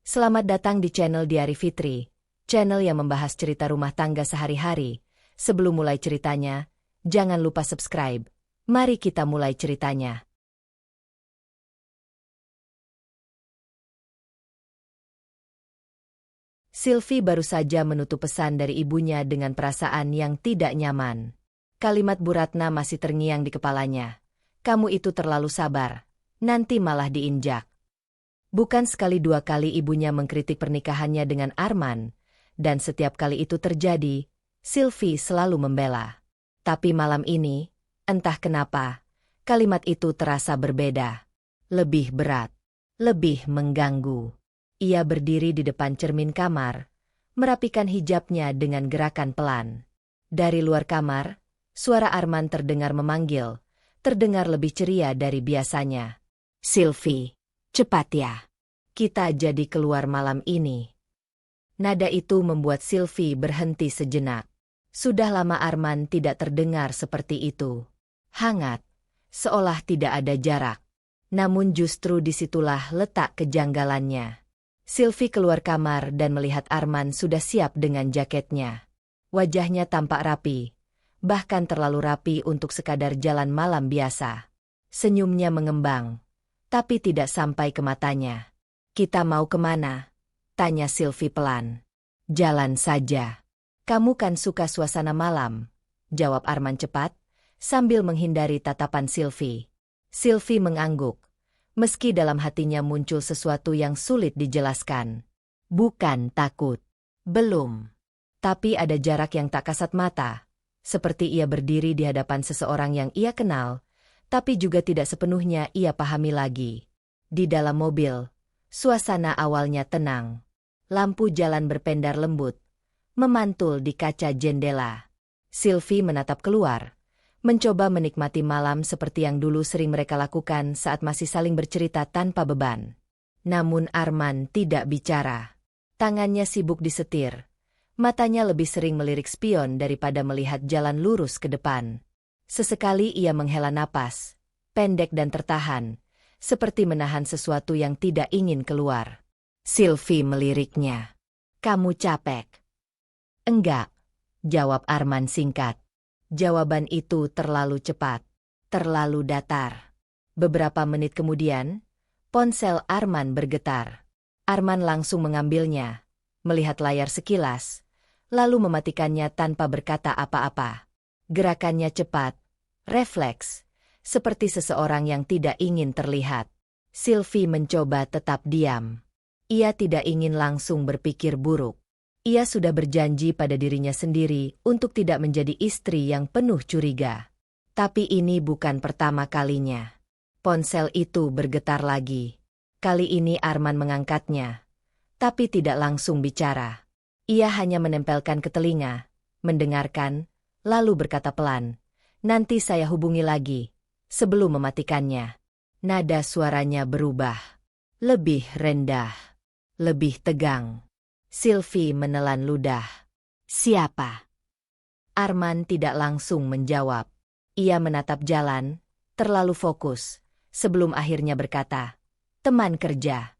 Selamat datang di channel Diari Fitri, channel yang membahas cerita rumah tangga sehari-hari. Sebelum mulai ceritanya, jangan lupa subscribe. Mari kita mulai ceritanya. Sylvie baru saja menutup pesan dari ibunya dengan perasaan yang tidak nyaman. Kalimat Bu Ratna masih terngiang di kepalanya. Kamu itu terlalu sabar, nanti malah diinjak. Bukan sekali dua kali ibunya mengkritik pernikahannya dengan Arman, dan setiap kali itu terjadi, Sylvie selalu membela. Tapi malam ini, entah kenapa, kalimat itu terasa berbeda. Lebih berat, lebih mengganggu. Ia berdiri di depan cermin kamar, merapikan hijabnya dengan gerakan pelan. Dari luar kamar, suara Arman terdengar memanggil, terdengar lebih ceria dari biasanya. Sylvie, cepat ya. Kita jadi keluar malam ini. Nada itu membuat Sylvie berhenti sejenak. Sudah lama Arman tidak terdengar seperti itu. Hangat, seolah tidak ada jarak. Namun justru disitulah letak kejanggalannya. Sylvie keluar kamar dan melihat Arman sudah siap dengan jaketnya. Wajahnya tampak rapi, bahkan terlalu rapi untuk sekadar jalan malam biasa. Senyumnya mengembang, tapi tidak sampai ke matanya. Kita mau kemana? Tanya Sylvie pelan. Jalan saja. Kamu kan suka suasana malam, jawab Arman cepat, sambil menghindari tatapan Sylvie. Sylvie mengangguk, meski dalam hatinya muncul sesuatu yang sulit dijelaskan. Bukan takut. Belum. Tapi ada jarak yang tak kasat mata, seperti ia berdiri di hadapan seseorang yang ia kenal, tapi juga tidak sepenuhnya ia pahami lagi. Di dalam mobil, suasana awalnya tenang. Lampu jalan berpendar lembut, memantul di kaca jendela. Sylvie menatap keluar, mencoba menikmati malam seperti yang dulu sering mereka lakukan saat masih saling bercerita tanpa beban. Namun Arman tidak bicara. Tangannya sibuk disetir. Matanya lebih sering melirik spion daripada melihat jalan lurus ke depan. Sesekali ia menghela napas, pendek dan tertahan, seperti menahan sesuatu yang tidak ingin keluar. Sylvie meliriknya. Kamu capek? Enggak, jawab Arman singkat. Jawaban itu terlalu cepat, terlalu datar. Beberapa menit kemudian, ponsel Arman bergetar. Arman langsung mengambilnya, melihat layar sekilas, lalu mematikannya tanpa berkata apa-apa. Gerakannya cepat, refleks, seperti seseorang yang tidak ingin terlihat. Sylvie mencoba tetap diam. Ia tidak ingin langsung berpikir buruk. Ia sudah berjanji pada dirinya sendiri untuk tidak menjadi istri yang penuh curiga. Tapi ini bukan pertama kalinya. Ponsel itu bergetar lagi. Kali ini Arman mengangkatnya, tapi tidak langsung bicara. Ia hanya menempelkan ke telinga, mendengarkan, lalu berkata pelan, "Nanti saya hubungi lagi," sebelum mematikannya. Nada suaranya berubah. Lebih rendah. Lebih tegang. Sylvie menelan ludah. Siapa? Arman tidak langsung menjawab. Ia menatap jalan, terlalu fokus, sebelum akhirnya berkata, "Teman kerja."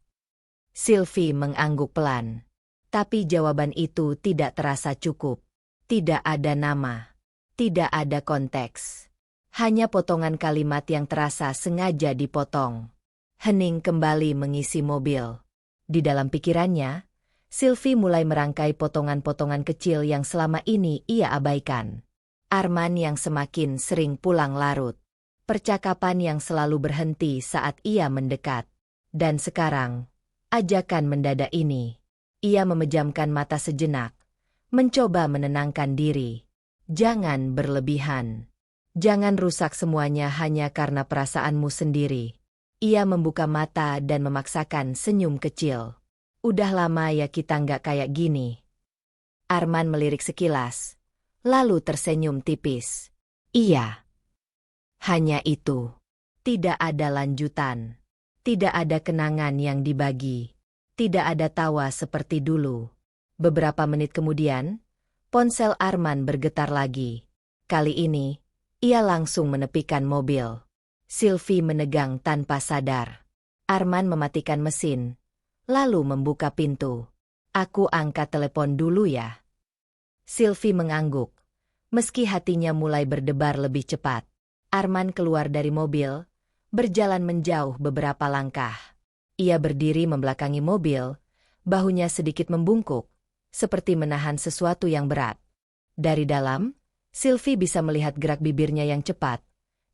Sylvie mengangguk pelan. Tapi jawaban itu tidak terasa cukup. Tidak ada nama. Tidak ada konteks. Hanya potongan kalimat yang terasa sengaja dipotong. Hening kembali mengisi mobil. Di dalam pikirannya, Sylvie mulai merangkai potongan-potongan kecil yang selama ini ia abaikan. Arman yang semakin sering pulang larut. Percakapan yang selalu berhenti saat ia mendekat. Dan sekarang, ajakan mendadak ini. Ia memejamkan mata sejenak, mencoba menenangkan diri. Jangan berlebihan. Jangan rusak semuanya hanya karena perasaanmu sendiri. Ia membuka mata dan memaksakan senyum kecil. Udah lama ya kita nggak kayak gini. Arman melirik sekilas, lalu tersenyum tipis. Iya. Hanya itu. Tidak ada lanjutan. Tidak ada kenangan yang dibagi. Tidak ada tawa seperti dulu. Beberapa menit kemudian, ponsel Arman bergetar lagi. Kali ini, ia langsung menepikan mobil. Sylvie menegang tanpa sadar. Arman mematikan mesin, lalu membuka pintu. Aku angkat telepon dulu ya. Sylvie mengangguk. Meski hatinya mulai berdebar lebih cepat. Arman keluar dari mobil, berjalan menjauh beberapa langkah. Ia berdiri membelakangi mobil, bahunya sedikit membungkuk, seperti menahan sesuatu yang berat. Dari dalam, Sylvie bisa melihat gerak bibirnya yang cepat,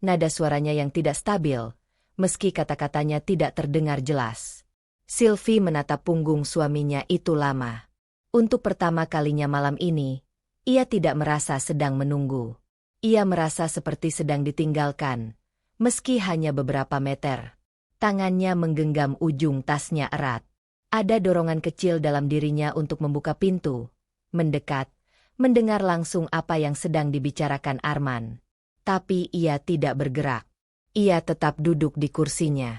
nada suaranya yang tidak stabil, meski kata-katanya tidak terdengar jelas. Sylvie menatap punggung suaminya itu lama. Untuk pertama kalinya malam ini, ia tidak merasa sedang menunggu. Ia merasa seperti sedang ditinggalkan, meski hanya beberapa meter. Tangannya menggenggam ujung tasnya erat. Ada dorongan kecil dalam dirinya untuk membuka pintu, mendekat, mendengar langsung apa yang sedang dibicarakan Arman. Tapi ia tidak bergerak. Ia tetap duduk di kursinya.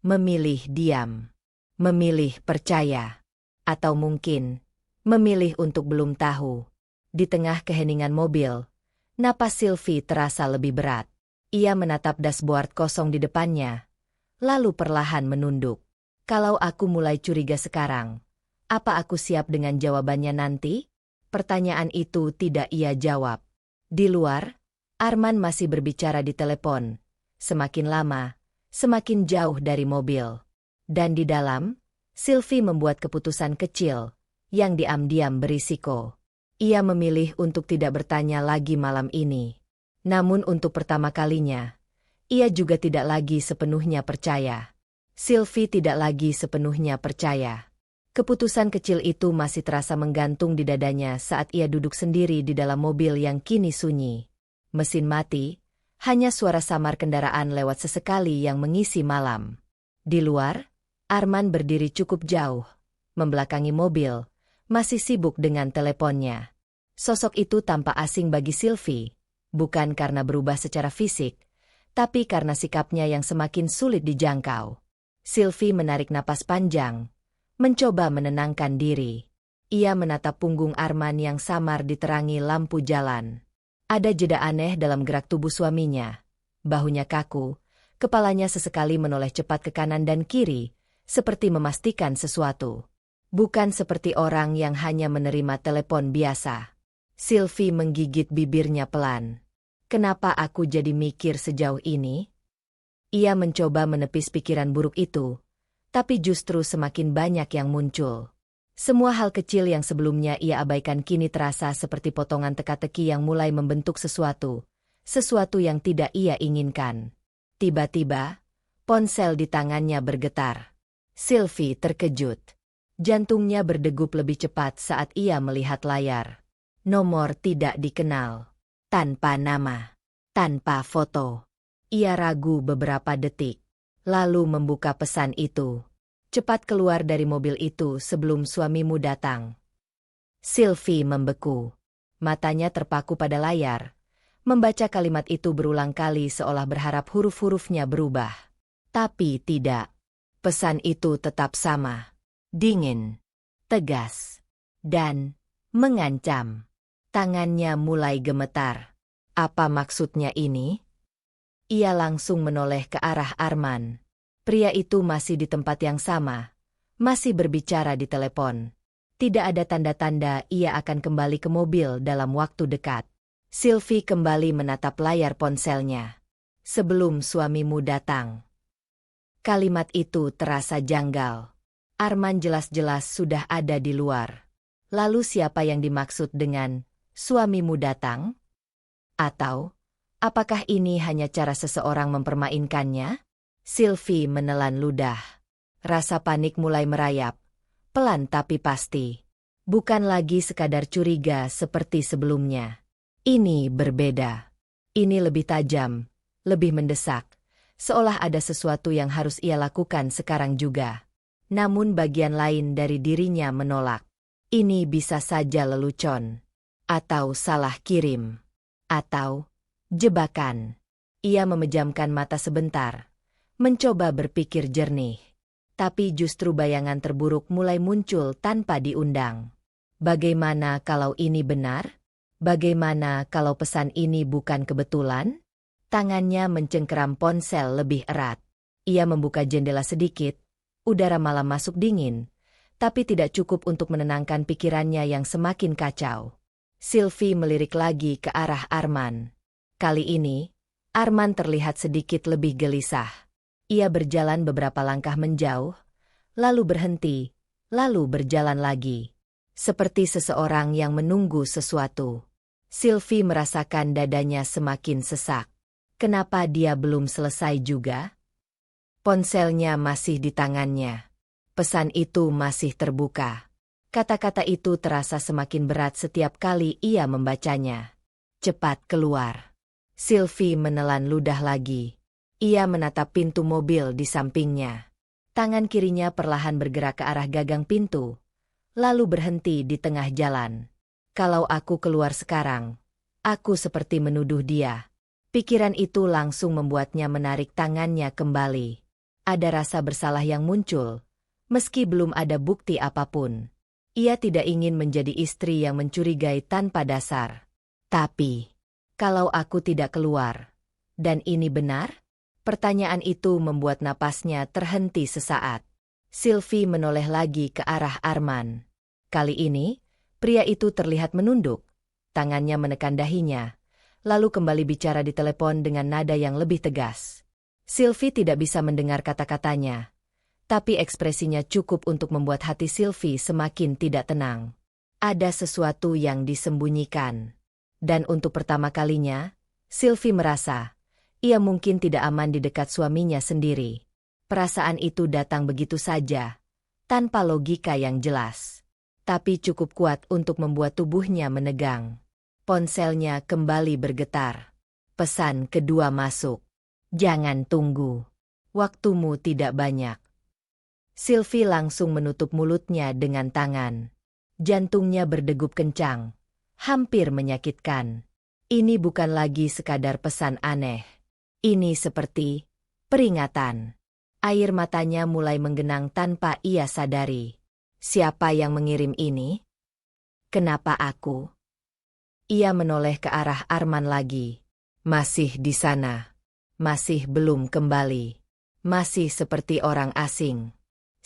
Memilih diam. Memilih percaya. Atau mungkin, memilih untuk belum tahu. Di tengah keheningan mobil, napas Sylvie terasa lebih berat. Ia menatap dashboard kosong di depannya, lalu perlahan menunduk. Kalau aku mulai curiga sekarang, apa aku siap dengan jawabannya nanti? Pertanyaan itu tidak ia jawab. Di luar, Arman masih berbicara di telepon. Semakin lama, semakin jauh dari mobil. Dan di dalam, Sylvie membuat keputusan kecil, yang diam-diam berisiko. Ia memilih untuk tidak bertanya lagi malam ini. Namun untuk pertama kalinya, ia juga tidak lagi sepenuhnya percaya. Sylvie tidak lagi sepenuhnya percaya. Keputusan kecil itu masih terasa menggantung di dadanya saat ia duduk sendiri di dalam mobil yang kini sunyi. Mesin mati, hanya suara samar kendaraan lewat sesekali yang mengisi malam. Di luar, Arman berdiri cukup jauh, membelakangi mobil, masih sibuk dengan teleponnya. Sosok itu tampak asing bagi Sylvie, bukan karena berubah secara fisik, tapi karena sikapnya yang semakin sulit dijangkau. Sylvie menarik napas panjang, mencoba menenangkan diri. Ia menatap punggung Arman yang samar diterangi lampu jalan. Ada jeda aneh dalam gerak tubuh suaminya. Bahunya kaku, kepalanya sesekali menoleh cepat ke kanan dan kiri, seperti memastikan sesuatu. Bukan seperti orang yang hanya menerima telepon biasa. Sylvie menggigit bibirnya pelan. Kenapa aku jadi mikir sejauh ini? Ia mencoba menepis pikiran buruk itu, tapi justru semakin banyak yang muncul. Semua hal kecil yang sebelumnya ia abaikan kini terasa seperti potongan teka-teki yang mulai membentuk sesuatu yang tidak ia inginkan. Tiba-tiba, ponsel di tangannya bergetar. Sylvie terkejut. Jantungnya berdegup lebih cepat saat ia melihat layar. Nomor tidak dikenal. Tanpa nama. Tanpa foto. Ia ragu beberapa detik. Lalu membuka pesan itu. Cepat keluar dari mobil itu sebelum suamimu datang. Sylvie membeku. Matanya terpaku pada layar. Membaca kalimat itu berulang kali seolah berharap huruf-hurufnya berubah. Tapi tidak. Pesan itu tetap sama. Dingin, tegas, dan mengancam. Tangannya mulai gemetar. Apa maksudnya ini? Ia langsung menoleh ke arah Arman. Pria itu masih di tempat yang sama, masih berbicara di telepon. Tidak ada tanda-tanda ia akan kembali ke mobil dalam waktu dekat. Sylvie kembali menatap layar ponselnya. Sebelum suamimu datang. Kalimat itu terasa janggal. Arman jelas-jelas sudah ada di luar. Lalu siapa yang dimaksud dengan suamimu datang? Atau, apakah ini hanya cara seseorang mempermainkannya? Sylvie menelan ludah. Rasa panik mulai merayap. Pelan tapi pasti. Bukan lagi sekadar curiga seperti sebelumnya. Ini berbeda. Ini lebih tajam, lebih mendesak. Seolah ada sesuatu yang harus ia lakukan sekarang juga. Namun bagian lain dari dirinya menolak. Ini bisa saja lelucon. Atau salah kirim. Atau jebakan. Ia memejamkan mata sebentar. Mencoba berpikir jernih. Tapi justru bayangan terburuk mulai muncul tanpa diundang. Bagaimana kalau ini benar? Bagaimana kalau pesan ini bukan kebetulan? Tangannya mencengkeram ponsel lebih erat. Ia membuka jendela sedikit. Udara malam masuk dingin, tapi tidak cukup untuk menenangkan pikirannya yang semakin kacau. Sylvie melirik lagi ke arah Arman. Kali ini, Arman terlihat sedikit lebih gelisah. Ia berjalan beberapa langkah menjauh, lalu berhenti, lalu berjalan lagi. Seperti seseorang yang menunggu sesuatu. Sylvie merasakan dadanya semakin sesak. Kenapa dia belum selesai juga? Ponselnya masih di tangannya. Pesan itu masih terbuka. Kata-kata itu terasa semakin berat setiap kali ia membacanya. Cepat keluar. Sylvie menelan ludah lagi. Ia menatap pintu mobil di sampingnya. Tangan kirinya perlahan bergerak ke arah gagang pintu, lalu berhenti di tengah jalan. Kalau aku keluar sekarang, aku seperti menuduh dia. Pikiran itu langsung membuatnya menarik tangannya kembali. Ada rasa bersalah yang muncul, meski belum ada bukti apapun. Ia tidak ingin menjadi istri yang mencurigai tanpa dasar. Tapi, kalau aku tidak keluar, dan ini benar? Pertanyaan itu membuat napasnya terhenti sesaat. Sylvie menoleh lagi ke arah Arman. Kali ini, pria itu terlihat menunduk, tangannya menekan dahinya, lalu kembali bicara di telepon dengan nada yang lebih tegas. Sylvie tidak bisa mendengar kata-katanya, tapi ekspresinya cukup untuk membuat hati Sylvie semakin tidak tenang. Ada sesuatu yang disembunyikan. Dan untuk pertama kalinya, Sylvie merasa, ia mungkin tidak aman di dekat suaminya sendiri. Perasaan itu datang begitu saja, tanpa logika yang jelas. Tapi cukup kuat untuk membuat tubuhnya menegang. Ponselnya kembali bergetar. Pesan kedua masuk. Jangan tunggu. Waktumu tidak banyak. Sylvie langsung menutup mulutnya dengan tangan. Jantungnya berdegup kencang. Hampir menyakitkan. Ini bukan lagi sekadar pesan aneh. Ini seperti peringatan. Air matanya mulai menggenang tanpa ia sadari. Siapa yang mengirim ini? Kenapa aku? Ia menoleh ke arah Arman lagi. Masih di sana. Masih belum kembali. Masih seperti orang asing.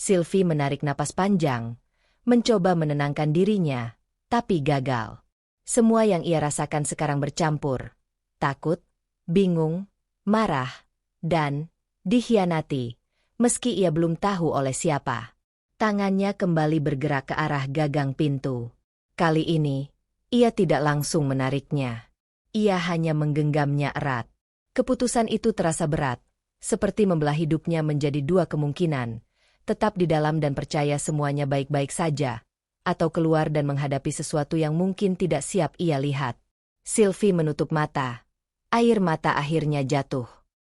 Sylvie menarik napas panjang, mencoba menenangkan dirinya, tapi gagal. Semua yang ia rasakan sekarang bercampur. Takut, bingung, marah, dan dikhianati, meski ia belum tahu oleh siapa. Tangannya kembali bergerak ke arah gagang pintu. Kali ini, ia tidak langsung menariknya. Ia hanya menggenggamnya erat. Keputusan itu terasa berat, seperti membelah hidupnya menjadi dua kemungkinan, tetap di dalam dan percaya semuanya baik-baik saja, atau keluar dan menghadapi sesuatu yang mungkin tidak siap ia lihat. Sylvie menutup mata. Air mata akhirnya jatuh.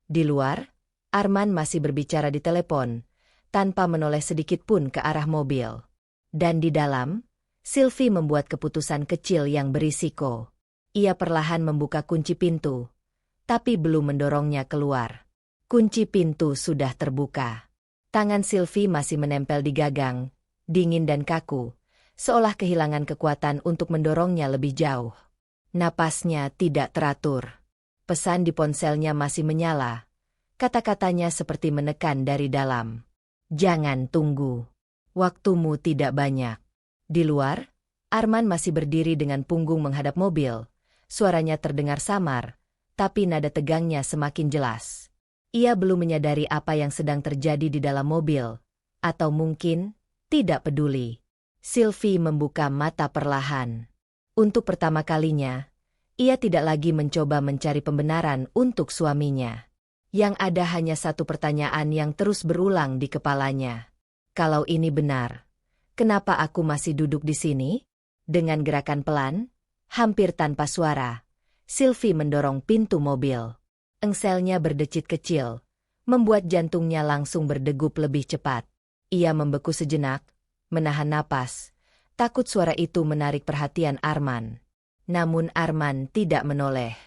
Di luar, Arman masih berbicara di telepon, tanpa menoleh sedikit pun ke arah mobil. Dan di dalam, Sylvie membuat keputusan kecil yang berisiko. Ia perlahan membuka kunci pintu, tapi belum mendorongnya keluar. Kunci pintu sudah terbuka. Tangan Sylvie masih menempel di gagang, dingin dan kaku, seolah kehilangan kekuatan untuk mendorongnya lebih jauh. Napasnya tidak teratur. Pesan di ponselnya masih menyala. Kata-katanya seperti menekan dari dalam. Jangan tunggu. Waktumu tidak banyak. Di luar, Arman masih berdiri dengan punggung menghadap mobil. Suaranya terdengar samar, tapi nada tegangnya semakin jelas. Ia belum menyadari apa yang sedang terjadi di dalam mobil, atau mungkin tidak peduli. Sylvie membuka mata perlahan. Untuk pertama kalinya, ia tidak lagi mencoba mencari pembenaran untuk suaminya. Yang ada hanya satu pertanyaan yang terus berulang di kepalanya. Kalau ini benar, kenapa aku masih duduk di sini? Dengan gerakan pelan, hampir tanpa suara, Sylvie mendorong pintu mobil. Engselnya berdecit kecil, membuat jantungnya langsung berdegup lebih cepat. Ia membeku sejenak, menahan napas, takut suara itu menarik perhatian Arman. Namun Arman tidak menoleh.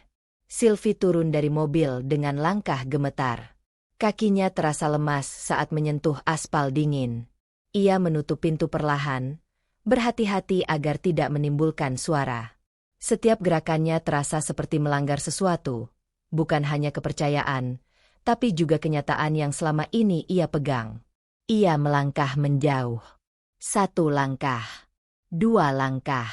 Sylvie turun dari mobil dengan langkah gemetar. Kakinya terasa lemas saat menyentuh aspal dingin. Ia menutup pintu perlahan, berhati-hati agar tidak menimbulkan suara. Setiap gerakannya terasa seperti melanggar sesuatu, bukan hanya kepercayaan, tapi juga kenyataan yang selama ini ia pegang. Ia melangkah menjauh. 1 langkah. 2 langkah.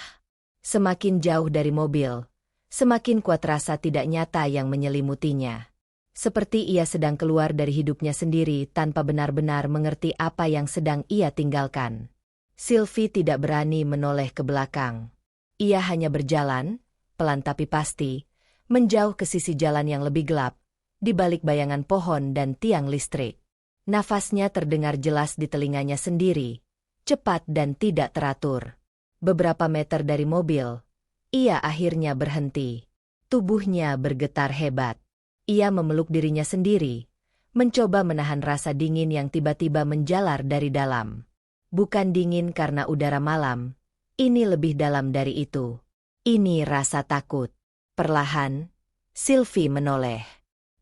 Semakin jauh dari mobil, semakin kuat rasa tidak nyata yang menyelimutinya. Seperti ia sedang keluar dari hidupnya sendiri tanpa benar-benar mengerti apa yang sedang ia tinggalkan. Sylvie tidak berani menoleh ke belakang. Ia hanya berjalan, pelan tapi pasti, menjauh ke sisi jalan yang lebih gelap, di balik bayangan pohon dan tiang listrik. Nafasnya terdengar jelas di telinganya sendiri, cepat dan tidak teratur. Beberapa meter dari mobil, ia akhirnya berhenti. Tubuhnya bergetar hebat. Ia memeluk dirinya sendiri, mencoba menahan rasa dingin yang tiba-tiba menjalar dari dalam. Bukan dingin karena udara malam, ini lebih dalam dari itu. Ini rasa takut. Perlahan, Sylvie menoleh.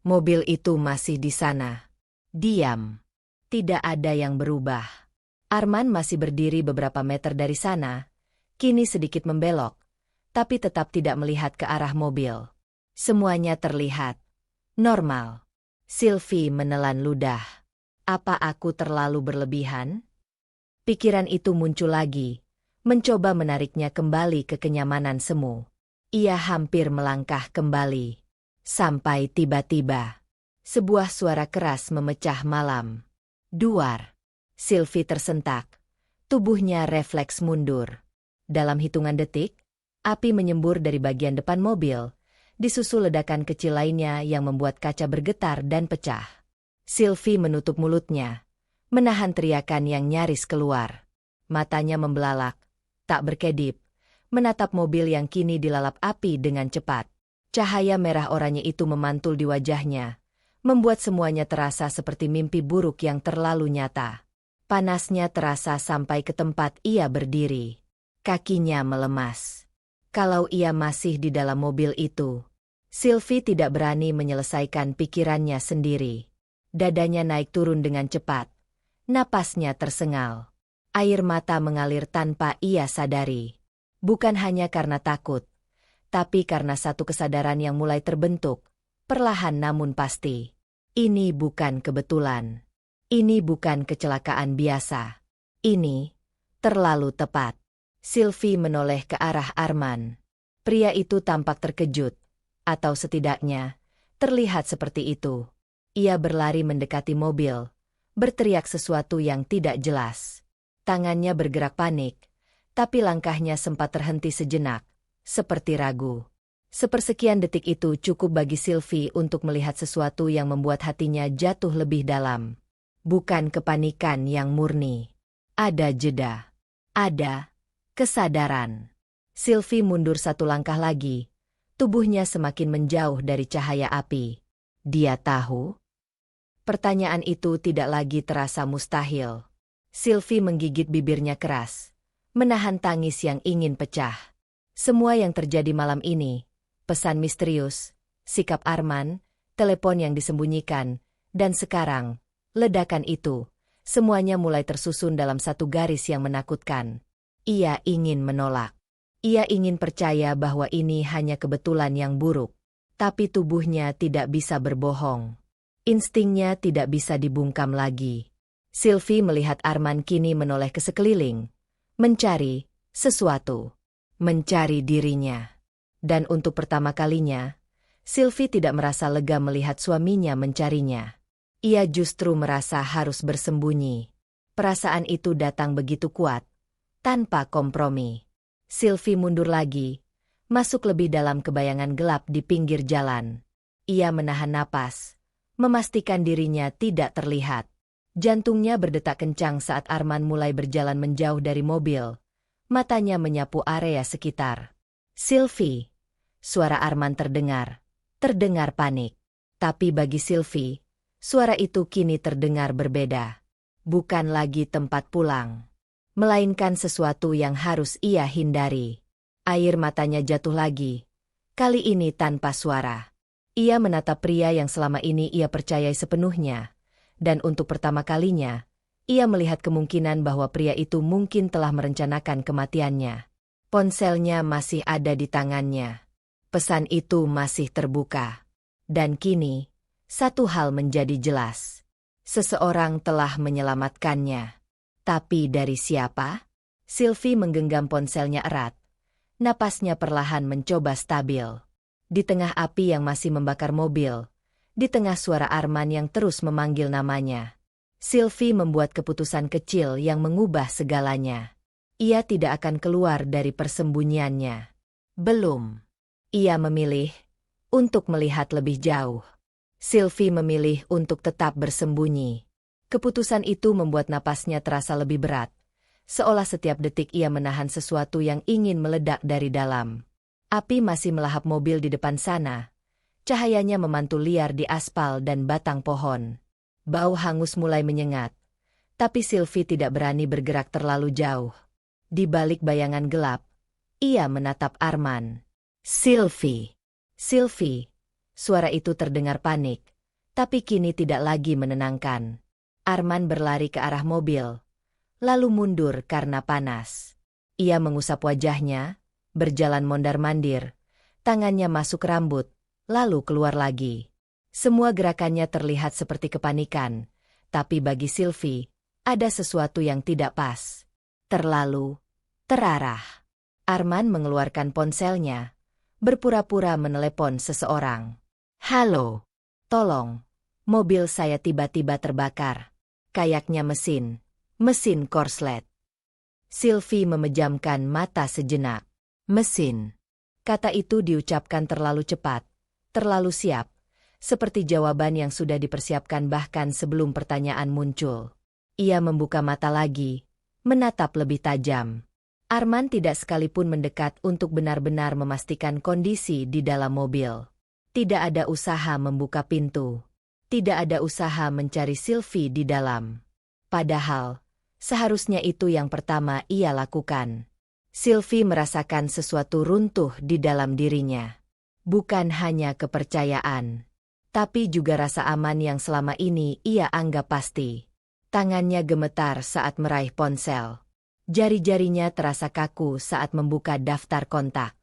Mobil itu masih di sana. Diam. Tidak ada yang berubah. Arman masih berdiri beberapa meter dari sana, kini sedikit membelok, tapi tetap tidak melihat ke arah mobil. Semuanya terlihat normal. Sylvie menelan ludah. Apa aku terlalu berlebihan? Pikiran itu muncul lagi, mencoba menariknya kembali ke kenyamanan semu. Ia hampir melangkah kembali. Sampai tiba-tiba, sebuah suara keras memecah malam. Duar. Sylvie tersentak. Tubuhnya refleks mundur. Dalam hitungan detik, api menyembur dari bagian depan mobil, disusul ledakan kecil lainnya yang membuat kaca bergetar dan pecah. Sylvie menutup mulutnya, menahan teriakan yang nyaris keluar. Matanya membelalak, tak berkedip, menatap mobil yang kini dilalap api dengan cepat. Cahaya merah oranye itu memantul di wajahnya, membuat semuanya terasa seperti mimpi buruk yang terlalu nyata. Panasnya terasa sampai ke tempat ia berdiri. Kakinya melemas. Kalau ia masih di dalam mobil itu, Sylvie tidak berani menyelesaikan pikirannya sendiri. Dadanya naik turun dengan cepat. Napasnya tersengal. Air mata mengalir tanpa ia sadari. Bukan hanya karena takut, tapi karena satu kesadaran yang mulai terbentuk, perlahan namun pasti. Ini bukan kebetulan. Ini bukan kecelakaan biasa. Ini terlalu tepat. Sylvie menoleh ke arah Arman. Pria itu tampak terkejut, atau setidaknya terlihat seperti itu. Ia berlari mendekati mobil, berteriak sesuatu yang tidak jelas. Tangannya bergerak panik, tapi langkahnya sempat terhenti sejenak, seperti ragu. Sepersekian detik itu cukup bagi Sylvie untuk melihat sesuatu yang membuat hatinya jatuh lebih dalam. Bukan kepanikan yang murni. Ada jeda. Ada kesadaran. Sylvie mundur 1 langkah lagi. Tubuhnya semakin menjauh dari cahaya api. Dia tahu? Pertanyaan itu tidak lagi terasa mustahil. Sylvie menggigit bibirnya keras, menahan tangis yang ingin pecah. Semua yang terjadi malam ini, pesan misterius, sikap Arman, telepon yang disembunyikan, dan sekarang, ledakan itu, semuanya mulai tersusun dalam satu garis yang menakutkan. Ia ingin menolak. Ia ingin percaya bahwa ini hanya kebetulan yang buruk. Tapi tubuhnya tidak bisa berbohong. Instingnya tidak bisa dibungkam lagi. Sylvie melihat Arman kini menoleh ke sekeliling, mencari sesuatu, mencari dirinya. Dan untuk pertama kalinya, Sylvie tidak merasa lega melihat suaminya mencarinya. Ia justru merasa harus bersembunyi. Perasaan itu datang begitu kuat, tanpa kompromi. Sylvie mundur lagi, masuk lebih dalam ke bayangan gelap di pinggir jalan. Ia menahan napas, memastikan dirinya tidak terlihat. Jantungnya berdetak kencang saat Arman mulai berjalan menjauh dari mobil. Matanya menyapu area sekitar. Sylvie. Suara Arman terdengar panik. Tapi bagi Sylvie, suara itu kini terdengar berbeda. Bukan lagi tempat pulang, melainkan sesuatu yang harus ia hindari. Air matanya jatuh lagi, kali ini tanpa suara. Ia menatap pria yang selama ini ia percayai sepenuhnya. Dan untuk pertama kalinya, ia melihat kemungkinan bahwa pria itu mungkin telah merencanakan kematiannya. Ponselnya masih ada di tangannya. Pesan itu masih terbuka. Dan kini, satu hal menjadi jelas. Seseorang telah menyelamatkannya. Tapi dari siapa? Sylvie menggenggam ponselnya erat. Napasnya perlahan mencoba stabil. Di tengah api yang masih membakar mobil, di tengah suara Arman yang terus memanggil namanya, Sylvie membuat keputusan kecil yang mengubah segalanya. Ia tidak akan keluar dari persembunyiannya. Belum. Ia memilih untuk melihat lebih jauh. Sylvie memilih untuk tetap bersembunyi. Keputusan itu membuat napasnya terasa lebih berat, seolah setiap detik ia menahan sesuatu yang ingin meledak dari dalam. Api masih melahap mobil di depan sana. Cahayanya memantul liar di aspal dan batang pohon. Bau hangus mulai menyengat, tapi Sylvie tidak berani bergerak terlalu jauh. Di balik bayangan gelap, ia menatap Arman. Sylvie. Sylvie. Suara itu terdengar panik, tapi kini tidak lagi menenangkan. Arman berlari ke arah mobil, lalu mundur karena panas. Ia mengusap wajahnya, berjalan mondar-mandir, tangannya masuk rambut, lalu keluar lagi. Semua gerakannya terlihat seperti kepanikan, tapi bagi Sylvie, ada sesuatu yang tidak pas. Terlalu terarah. Arman mengeluarkan ponselnya, berpura-pura menelepon seseorang. Halo, tolong, mobil saya tiba-tiba terbakar. Kayaknya mesin korslet. Sylvie memejamkan mata sejenak. Mesin. Kata itu diucapkan terlalu cepat, terlalu siap, seperti jawaban yang sudah dipersiapkan bahkan sebelum pertanyaan muncul. Ia membuka mata lagi, menatap lebih tajam. Arman tidak sekalipun mendekat untuk benar-benar memastikan kondisi di dalam mobil. Tidak ada usaha membuka pintu. Tidak ada usaha mencari Sylvie di dalam. Padahal, seharusnya itu yang pertama ia lakukan. Sylvie merasakan sesuatu runtuh di dalam dirinya. Bukan hanya kepercayaan, tapi juga rasa aman yang selama ini ia anggap pasti. Tangannya gemetar saat meraih ponsel. Jari-jarinya terasa kaku saat membuka daftar kontak.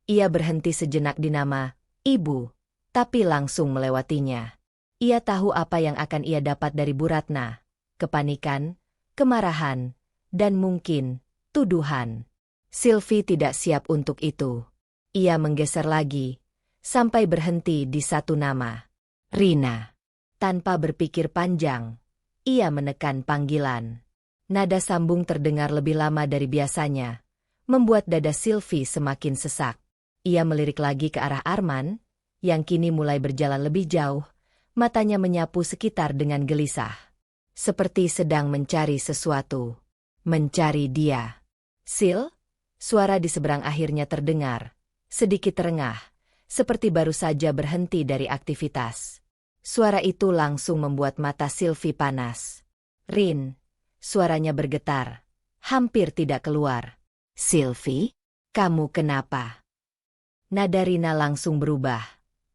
Ia berhenti sejenak di nama Ibu, tapi langsung melewatinya. Ia tahu apa yang akan ia dapat dari Bu Ratna. Kepanikan, kemarahan, dan mungkin tuduhan. Sylvie tidak siap untuk itu. Ia menggeser lagi, sampai berhenti di satu nama. Rina. Tanpa berpikir panjang, ia menekan panggilan. Nada sambung terdengar lebih lama dari biasanya, membuat dada Sylvie semakin sesak. Ia melirik lagi ke arah Arman, yang kini mulai berjalan lebih jauh, matanya menyapu sekitar dengan gelisah. Seperti sedang mencari sesuatu. Mencari dia. Sil? Suara di seberang akhirnya terdengar, sedikit terengah, seperti baru saja berhenti dari aktivitas. Suara itu langsung membuat mata Sylvie panas. Rin. Suaranya bergetar, hampir tidak keluar. Sylvie? Kamu kenapa? Nada Rina langsung berubah.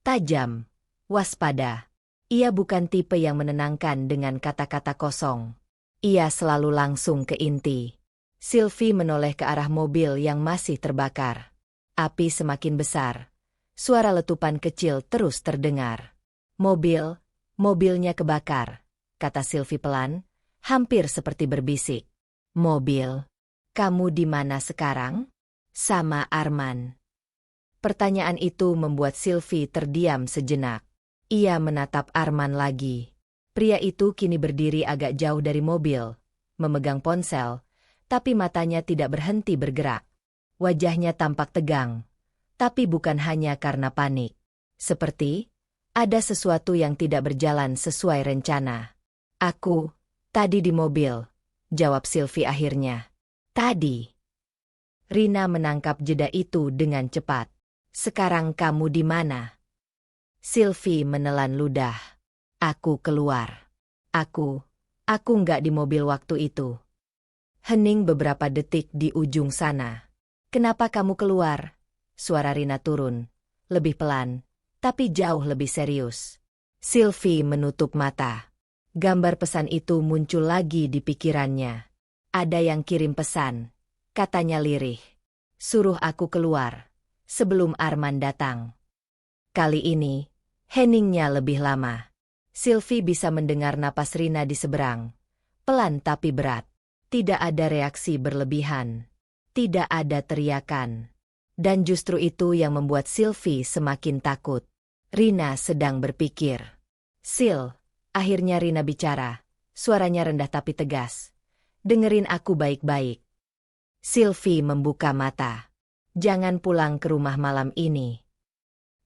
Tajam. Waspada. Ia bukan tipe yang menenangkan dengan kata-kata kosong. Ia selalu langsung ke inti. Sylvie menoleh ke arah mobil yang masih terbakar. Api semakin besar. Suara letupan kecil terus terdengar. Mobilnya kebakar, kata Sylvie pelan, hampir seperti berbisik. Mobil? Kamu di mana sekarang? Sama Arman. Pertanyaan itu membuat Sylvie terdiam sejenak. Ia menatap Arman lagi. Pria itu kini berdiri agak jauh dari mobil, memegang ponsel, tapi matanya tidak berhenti bergerak. Wajahnya tampak tegang, tapi bukan hanya karena panik. Seperti ada sesuatu yang tidak berjalan sesuai rencana. Aku tadi di mobil, jawab Sylvie akhirnya. Tadi. Rina menangkap jeda itu dengan cepat. Sekarang kamu di mana? Sylvie menelan ludah. Aku keluar. Aku nggak di mobil waktu itu. Hening beberapa detik di ujung sana. Kenapa kamu keluar? Suara Rina turun. Lebih pelan, tapi jauh lebih serius. Sylvie menutup mata. Gambar pesan itu muncul lagi di pikirannya. Ada yang kirim pesan, katanya lirih. Suruh aku keluar, sebelum Arman datang. Kali ini, heningnya lebih lama. Sylvie bisa mendengar napas Rina di seberang. Pelan tapi berat. Tidak ada reaksi berlebihan. Tidak ada teriakan. Dan justru itu yang membuat Sylvie semakin takut. Rina sedang berpikir. "Sil," akhirnya Rina bicara. Suaranya rendah tapi tegas. "Dengerin aku baik-baik." Sylvie membuka mata. "Jangan pulang ke rumah malam ini."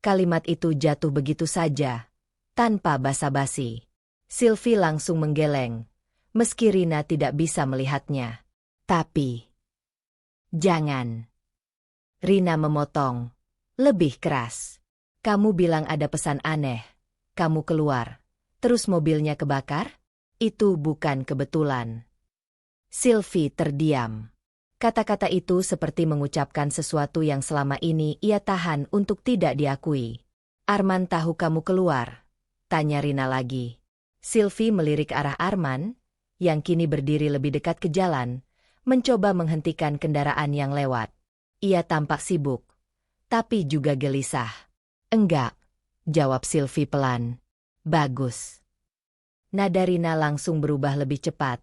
Kalimat itu jatuh begitu saja, tanpa basa-basi. Sylvie langsung menggeleng, meski Rina tidak bisa melihatnya. "Tapi jangan." Rina memotong, lebih keras. "Kamu bilang ada pesan aneh. Kamu keluar, terus mobilnya kebakar? Itu bukan kebetulan." Sylvie terdiam. Kata-kata itu seperti mengucapkan sesuatu yang selama ini ia tahan untuk tidak diakui. "Arman tahu kamu keluar?" tanya Rina lagi. Sylvie melirik arah Arman, yang kini berdiri lebih dekat ke jalan, mencoba menghentikan kendaraan yang lewat. Ia tampak sibuk, tapi juga gelisah. "Enggak," jawab Sylvie pelan. "Bagus." Nada Rina langsung berubah lebih cepat,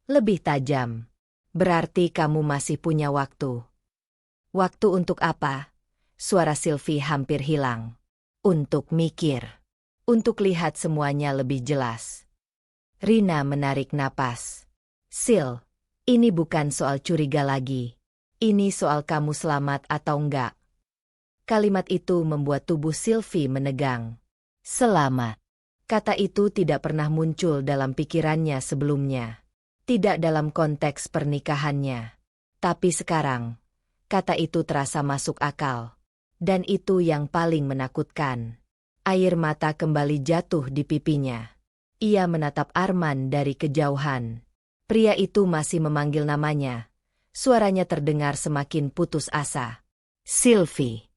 lebih tajam. "Berarti kamu masih punya waktu." "Waktu untuk apa?" Suara Sylvie hampir hilang. "Untuk mikir. Untuk lihat semuanya lebih jelas." Rina menarik napas. "Sil, ini bukan soal curiga lagi. Ini soal kamu selamat atau enggak." Kalimat itu membuat tubuh Sylvie menegang. "Selamat." Kata itu tidak pernah muncul dalam pikirannya sebelumnya. Tidak dalam konteks pernikahannya. Tapi sekarang, kata itu terasa masuk akal. Dan itu yang paling menakutkan. Air mata kembali jatuh di pipinya. Ia menatap Arman dari kejauhan. Pria itu masih memanggil namanya. Suaranya terdengar semakin putus asa. "Sylvie."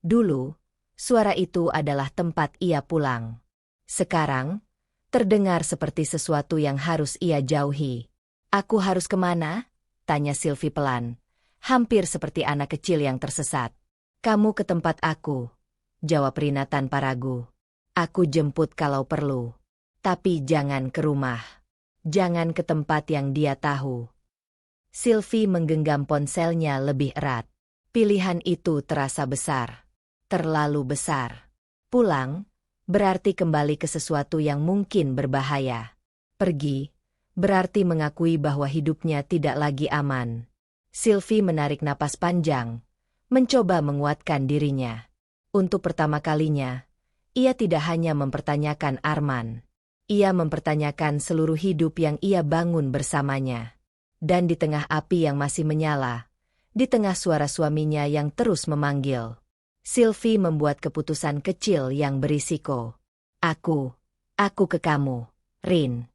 Dulu, suara itu adalah tempat ia pulang. Sekarang, terdengar seperti sesuatu yang harus ia jauhi. "Aku harus kemana?" tanya Sylvie pelan. Hampir seperti anak kecil yang tersesat. "Kamu ke tempat aku," jawab Rina tanpa ragu. "Aku jemput kalau perlu. Tapi jangan ke rumah. Jangan ke tempat yang dia tahu." Sylvie menggenggam ponselnya lebih erat. Pilihan itu terasa besar. Terlalu besar. Pulang, berarti kembali ke sesuatu yang mungkin berbahaya. Pergi, berarti mengakui bahwa hidupnya tidak lagi aman. Sylvie menarik napas panjang, mencoba menguatkan dirinya. Untuk pertama kalinya, ia tidak hanya mempertanyakan Arman. Ia mempertanyakan seluruh hidup yang ia bangun bersamanya. Dan di tengah api yang masih menyala, di tengah suara suaminya yang terus memanggil, Sylvie membuat keputusan kecil yang berisiko. Aku ke kamu, Rin."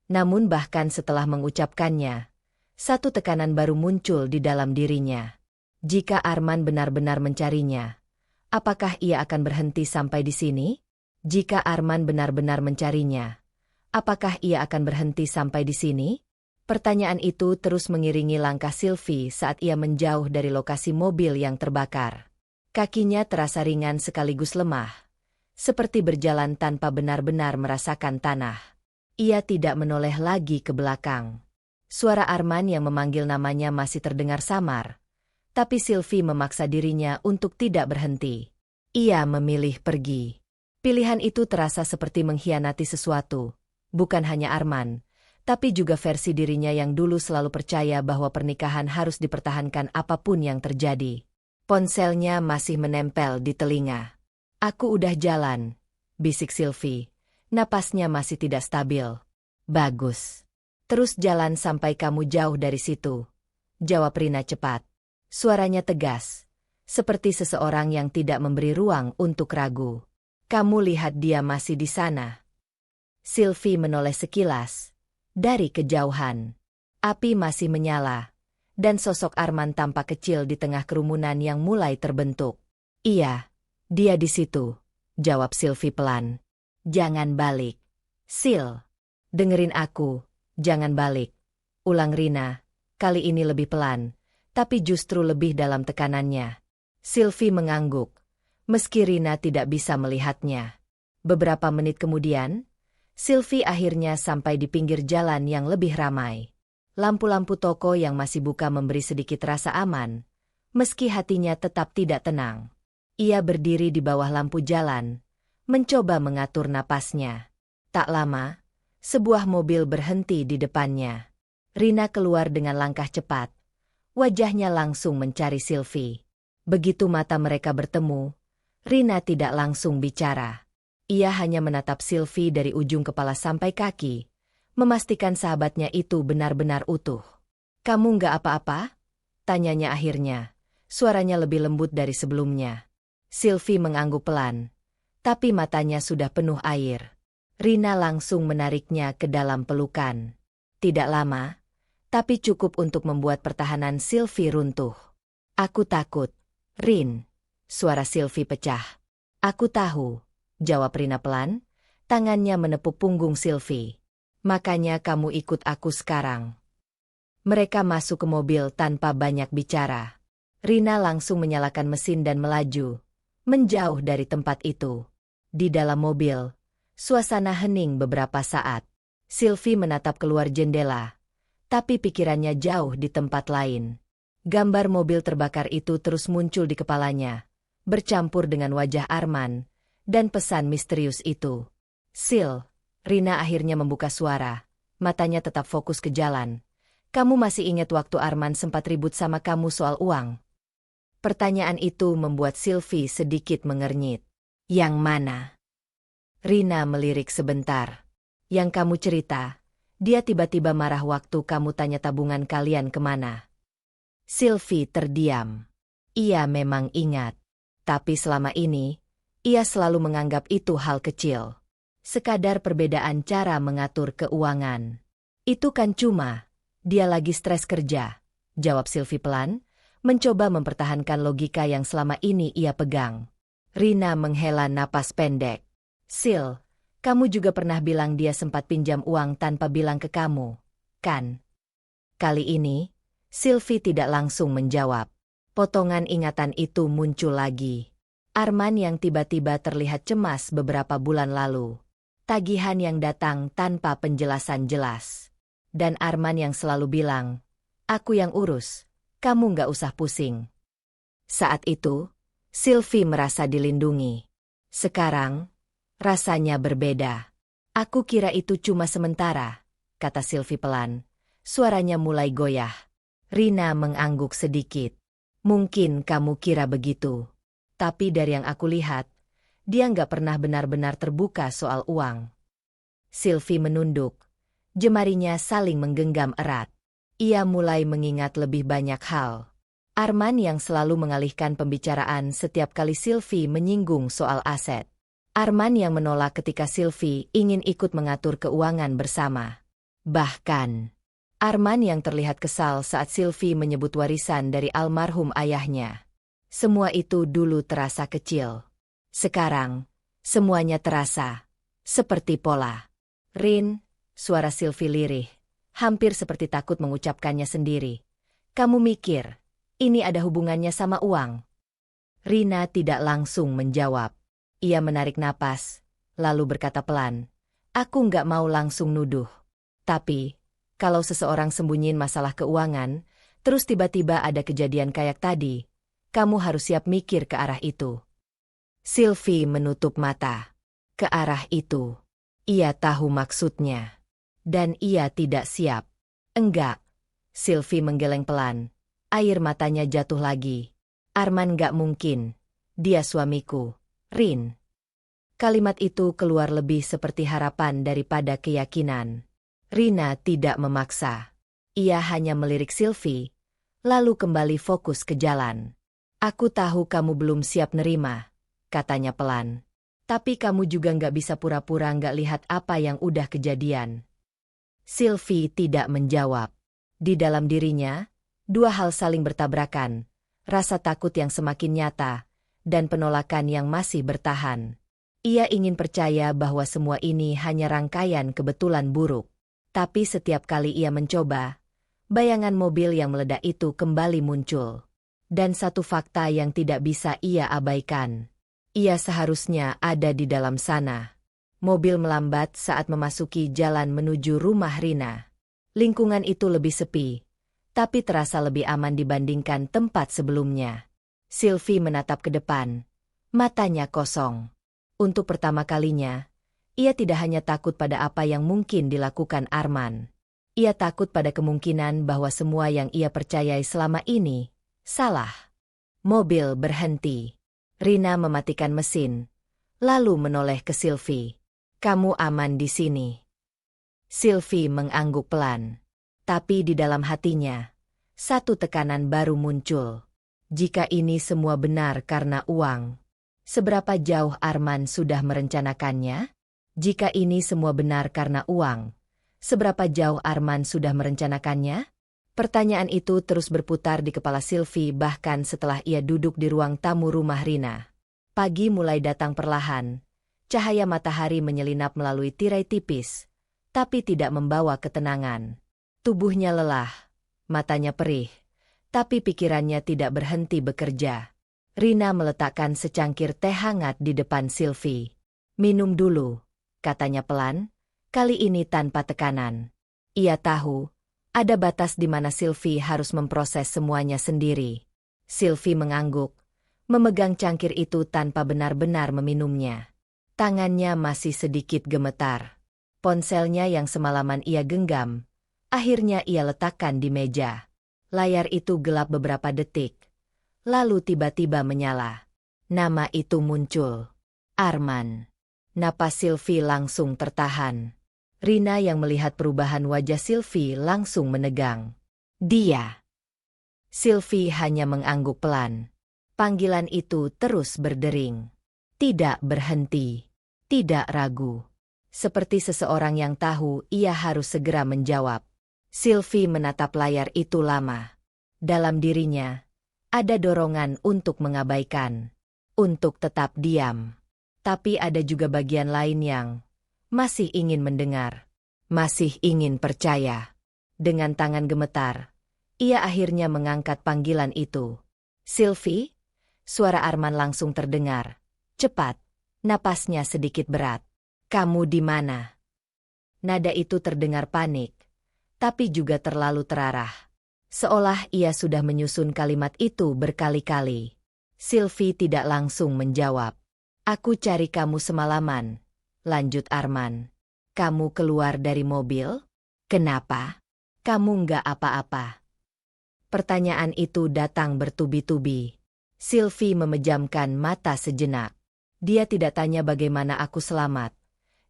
Namun bahkan setelah mengucapkannya, satu tekanan baru muncul di dalam dirinya. Jika Arman benar-benar mencarinya, apakah ia akan berhenti sampai di sini? Jika Arman benar-benar mencarinya, apakah ia akan berhenti sampai di sini? Pertanyaan itu terus mengiringi langkah Sylvie saat ia menjauh dari lokasi mobil yang terbakar. Kakinya terasa ringan sekaligus lemah, seperti berjalan tanpa benar-benar merasakan tanah. Ia tidak menoleh lagi ke belakang. Suara Arman yang memanggil namanya masih terdengar samar, tapi Sylvie memaksa dirinya untuk tidak berhenti. Ia memilih pergi. Pilihan itu terasa seperti mengkhianati sesuatu, bukan hanya Arman, tapi juga versi dirinya yang dulu selalu percaya bahwa pernikahan harus dipertahankan apapun yang terjadi. Ponselnya masih menempel di telinga. "Aku udah jalan," bisik Sylvie. Napasnya masih tidak stabil. "Bagus. Terus jalan sampai kamu jauh dari situ," jawab Rina cepat. Suaranya tegas, seperti seseorang yang tidak memberi ruang untuk ragu. "Kamu lihat dia masih di sana." Sylvie menoleh sekilas. Dari kejauhan, api masih menyala, dan sosok Arman tampak kecil di tengah kerumunan yang mulai terbentuk. "Iya, dia di situ," jawab Sylvie pelan. "Jangan balik. Sil, dengerin aku, jangan balik," ulang Rina, kali ini lebih pelan, tapi justru lebih dalam tekanannya. Sylvie mengangguk, meski Rina tidak bisa melihatnya. Beberapa menit kemudian, Sylvie akhirnya sampai di pinggir jalan yang lebih ramai. Lampu-lampu toko yang masih buka memberi sedikit rasa aman, meski hatinya tetap tidak tenang. Ia berdiri di bawah lampu jalan, mencoba mengatur napasnya. Tak lama, sebuah mobil berhenti di depannya. Rina keluar dengan langkah cepat. Wajahnya langsung mencari Sylvie. Begitu mata mereka bertemu, Rina tidak langsung bicara. Ia hanya menatap Sylvie dari ujung kepala sampai kaki, memastikan sahabatnya itu benar-benar utuh. "Kamu nggak apa-apa?" tanyanya akhirnya. Suaranya lebih lembut dari sebelumnya. Sylvie mengangguk pelan, tapi matanya sudah penuh air. Rina langsung menariknya ke dalam pelukan. Tidak lama, tapi cukup untuk membuat pertahanan Sylvie runtuh. "Aku takut, Rin," suara Sylvie pecah. "Aku tahu," jawab Rina pelan, tangannya menepuk punggung Sylvie. "Makanya kamu ikut aku sekarang." Mereka masuk ke mobil tanpa banyak bicara. Rina langsung menyalakan mesin dan melaju, menjauh dari tempat itu. Di dalam mobil, suasana hening beberapa saat. Sylvie menatap keluar jendela, tapi pikirannya jauh di tempat lain. Gambar mobil terbakar itu terus muncul di kepalanya, bercampur dengan wajah Arman, dan pesan misterius itu. "Sil," Rina akhirnya membuka suara, matanya tetap fokus ke jalan. "Kamu masih ingat waktu Arman sempat ribut sama kamu soal uang?" Pertanyaan itu membuat Sylvie sedikit mengernyit. "Yang mana?" Rina melirik sebentar. "Yang kamu cerita, dia tiba-tiba marah waktu kamu tanya tabungan kalian kemana." Sylvie terdiam. Ia memang ingat. Tapi selama ini, ia selalu menganggap itu hal kecil. Sekadar perbedaan cara mengatur keuangan. "Itu kan cuma, dia lagi stres kerja," jawab Sylvie pelan, mencoba mempertahankan logika yang selama ini ia pegang. Rina menghela napas pendek. "Sil, kamu juga pernah bilang dia sempat pinjam uang tanpa bilang ke kamu, kan?" Kali ini, Sylvie tidak langsung menjawab. Potongan ingatan itu muncul lagi. Arman yang tiba-tiba terlihat cemas beberapa bulan lalu. Tagihan yang datang tanpa penjelasan jelas. Dan Arman yang selalu bilang, "Aku yang urus, kamu nggak usah pusing." Saat itu, Sylvie merasa dilindungi. Sekarang, rasanya berbeda. "Aku kira itu cuma sementara," kata Sylvie pelan. Suaranya mulai goyah. Rina mengangguk sedikit. "Mungkin kamu kira begitu. Tapi dari yang aku lihat, dia nggak pernah benar-benar terbuka soal uang." Sylvie menunduk. Jemarinya saling menggenggam erat. Ia mulai mengingat lebih banyak hal. Arman yang selalu mengalihkan pembicaraan setiap kali Sylvie menyinggung soal aset. Arman yang menolak ketika Sylvie ingin ikut mengatur keuangan bersama. Bahkan, Arman yang terlihat kesal saat Sylvie menyebut warisan dari almarhum ayahnya. Semua itu dulu terasa kecil. Sekarang, semuanya terasa seperti pola. "Rin," suara Sylvie lirih, hampir seperti takut mengucapkannya sendiri. "Kamu mikir, ini ada hubungannya sama uang?" Rina tidak langsung menjawab. Ia menarik napas, lalu berkata pelan, "Aku nggak mau langsung nuduh. Tapi, kalau seseorang sembunyiin masalah keuangan, terus tiba-tiba ada kejadian kayak tadi, kamu harus siap mikir ke arah itu." Sylvie menutup mata. Ke arah itu. Ia tahu maksudnya. Dan ia tidak siap. "Enggak." Sylvie menggeleng pelan. Air matanya jatuh lagi. "Arman nggak mungkin. Dia suamiku, Rin." Kalimat itu keluar lebih seperti harapan daripada keyakinan. Rina tidak memaksa. Ia hanya melirik Sylvie, lalu kembali fokus ke jalan. "Aku tahu kamu belum siap nerima," katanya pelan. "Tapi kamu juga nggak bisa pura-pura nggak lihat apa yang udah kejadian." Sylvie tidak menjawab. Di dalam dirinya, dua hal saling bertabrakan. Rasa takut yang semakin nyata, dan penolakan yang masih bertahan. Ia ingin percaya bahwa semua ini hanya rangkaian kebetulan buruk. Tapi setiap kali ia mencoba, bayangan mobil yang meledak itu kembali muncul. Dan satu fakta yang tidak bisa ia abaikan. Ia seharusnya ada di dalam sana. Mobil melambat saat memasuki jalan menuju rumah Rina. Lingkungan itu lebih sepi, tapi terasa lebih aman dibandingkan tempat sebelumnya. Sylvie menatap ke depan, matanya kosong. Untuk pertama kalinya, ia tidak hanya takut pada apa yang mungkin dilakukan Arman. Ia takut pada kemungkinan bahwa semua yang ia percayai selama ini salah. Mobil berhenti. Rina mematikan mesin, lalu menoleh ke Sylvie. "Kamu aman di sini." Sylvie mengangguk pelan. Tapi di dalam hatinya, satu tekanan baru muncul. Jika ini semua benar karena uang, seberapa jauh Arman sudah merencanakannya? Jika ini semua benar karena uang, seberapa jauh Arman sudah merencanakannya? Pertanyaan itu terus berputar di kepala Sylvie bahkan setelah ia duduk di ruang tamu rumah Rina. Pagi mulai datang perlahan. Cahaya matahari menyelinap melalui tirai tipis, tapi tidak membawa ketenangan. Tubuhnya lelah, matanya perih, tapi pikirannya tidak berhenti bekerja. Rina meletakkan secangkir teh hangat di depan Sylvie. "Minum dulu," katanya pelan, kali ini tanpa tekanan. Ia tahu, ada batas di mana Sylvie harus memproses semuanya sendiri. Sylvie mengangguk, memegang cangkir itu tanpa benar-benar meminumnya. Tangannya masih sedikit gemetar. Ponselnya yang semalaman ia genggam, akhirnya ia letakkan di meja. Layar itu gelap beberapa detik, lalu tiba-tiba menyala. Nama itu muncul. Arman. Napas Sylvie langsung tertahan. Rina yang melihat perubahan wajah Sylvie langsung menegang. "Dia." Sylvie hanya mengangguk pelan. Panggilan itu terus berdering. Tidak berhenti. Tidak ragu. Seperti seseorang yang tahu ia harus segera menjawab. Sylvie menatap layar itu lama. Dalam dirinya, ada dorongan untuk mengabaikan. Untuk tetap diam. Tapi ada juga bagian lain yang masih ingin mendengar. Masih ingin percaya. Dengan tangan gemetar, ia akhirnya mengangkat panggilan itu. "Sylvie?" Suara Arman langsung terdengar. Cepat, napasnya sedikit berat. "Kamu di mana?" Nada itu terdengar panik, tapi juga terlalu terarah. Seolah ia sudah menyusun kalimat itu berkali-kali. Sylvie tidak langsung menjawab. "Aku cari kamu semalaman," lanjut Arman. "Kamu keluar dari mobil? Kenapa? Kamu nggak apa-apa?" Pertanyaan itu datang bertubi-tubi. Sylvie memejamkan mata sejenak. Dia tidak tanya bagaimana aku selamat.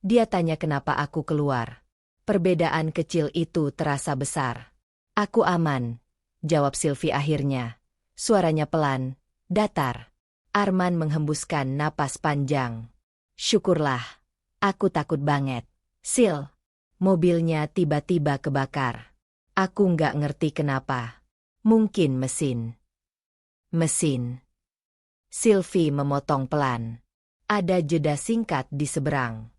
Dia tanya kenapa aku keluar. Perbedaan kecil itu terasa besar. "Aku aman," jawab Sylvie akhirnya. Suaranya pelan, datar. Arman menghembuskan napas panjang. "Syukurlah. Aku takut banget. Sil." Mobilnya tiba-tiba kebakar. "Aku nggak ngerti kenapa. Mungkin mesin." "Mesin." Sylvie memotong pelan. Ada jeda singkat di seberang.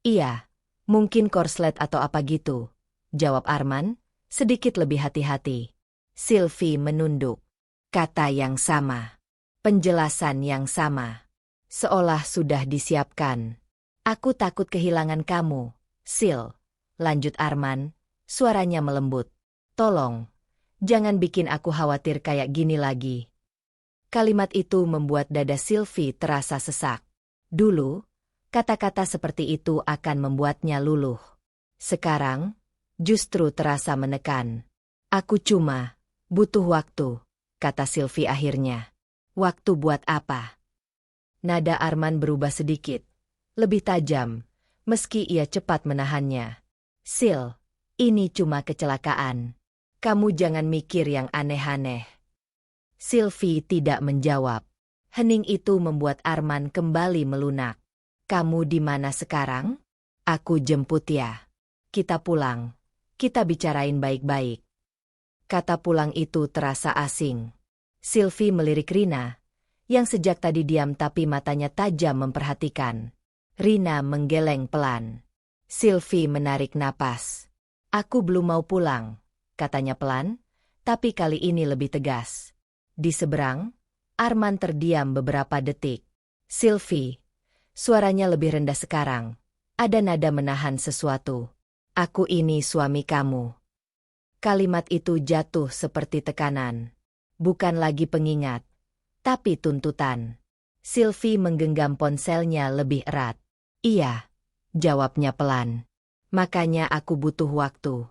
"Iya, mungkin korslet atau apa gitu," jawab Arman, sedikit lebih hati-hati. Sylvie menunduk. Kata yang sama. Penjelasan yang sama. Seolah sudah disiapkan. "Aku takut kehilangan kamu, Sil," lanjut Arman, suaranya melembut. "Tolong, jangan bikin aku khawatir kayak gini lagi." Kalimat itu membuat dada Sylvie terasa sesak. Dulu, kata-kata seperti itu akan membuatnya luluh. Sekarang, justru terasa menekan. "Aku cuma butuh waktu," kata Sylvie akhirnya. "Waktu buat apa?" Nada Arman berubah sedikit. Lebih tajam, meski ia cepat menahannya. "Sil, ini cuma kecelakaan. Kamu jangan mikir yang aneh-aneh." Sylvie tidak menjawab. Hening itu membuat Arman kembali melunak. "Kamu di mana sekarang?" "Aku jemput ya. Kita pulang. Kita bicarain baik-baik." Kata pulang itu terasa asing. Sylvie melirik Rina, yang sejak tadi diam tapi matanya tajam memperhatikan. Rina menggeleng pelan. Sylvie menarik napas. "Aku belum mau pulang," katanya pelan, tapi kali ini lebih tegas. Di seberang, Arman terdiam beberapa detik. "Sylvie," suaranya lebih rendah sekarang. Ada nada menahan sesuatu. "Aku ini suami kamu." Kalimat itu jatuh seperti tekanan. Bukan lagi pengingat, tapi tuntutan. Sylvie menggenggam ponselnya lebih erat. Iya, jawabnya pelan. Makanya aku butuh waktu.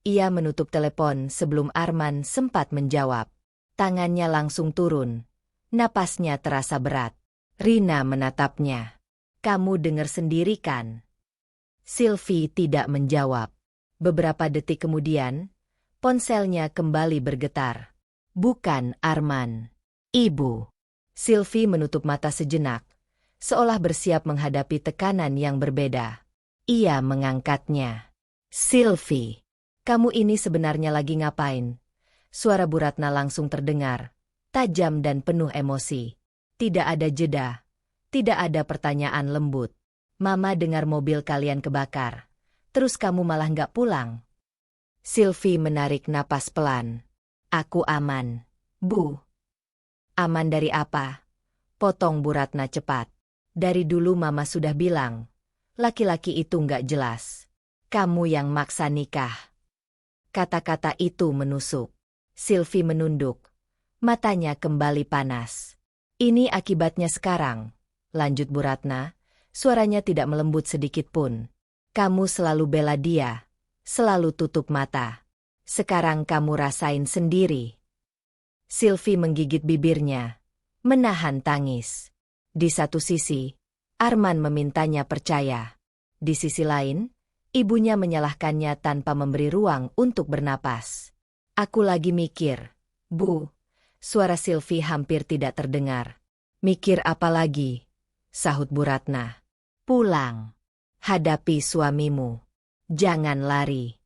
Ia menutup telepon sebelum Arman sempat menjawab. Tangannya langsung turun. Napasnya terasa berat. Rina menatapnya. Kamu dengar sendiri kan? Sylvie tidak menjawab. Beberapa detik kemudian, ponselnya kembali bergetar. Bukan Arman. Ibu. Sylvie menutup mata sejenak, seolah bersiap menghadapi tekanan yang berbeda. Ia mengangkatnya. Sylvie, kamu ini sebenarnya lagi ngapain? Suara Bu Ratna langsung terdengar, tajam dan penuh emosi. Tidak ada jeda. Tidak ada pertanyaan lembut. Mama dengar mobil kalian kebakar. Terus kamu malah nggak pulang. Sylvie menarik napas pelan. Aku aman, Bu. Aman dari apa? Potong Bu Ratna cepat. Dari dulu Mama sudah bilang, laki-laki itu nggak jelas. Kamu yang maksa nikah. Kata-kata itu menusuk. Sylvie menunduk. Matanya kembali panas. Ini akibatnya sekarang, lanjut Bu Ratna. Suaranya tidak melembut sedikit pun. Kamu selalu bela dia, selalu tutup mata. Sekarang kamu rasain sendiri. Sylvie menggigit bibirnya, menahan tangis. Di satu sisi, Arman memintanya percaya. Di sisi lain, ibunya menyalahkannya tanpa memberi ruang untuk bernapas. Aku lagi mikir, Bu. Suara Sylvie hampir tidak terdengar. Mikir apa lagi? Sahut Bu Ratna. Pulang. Hadapi suamimu. Jangan lari.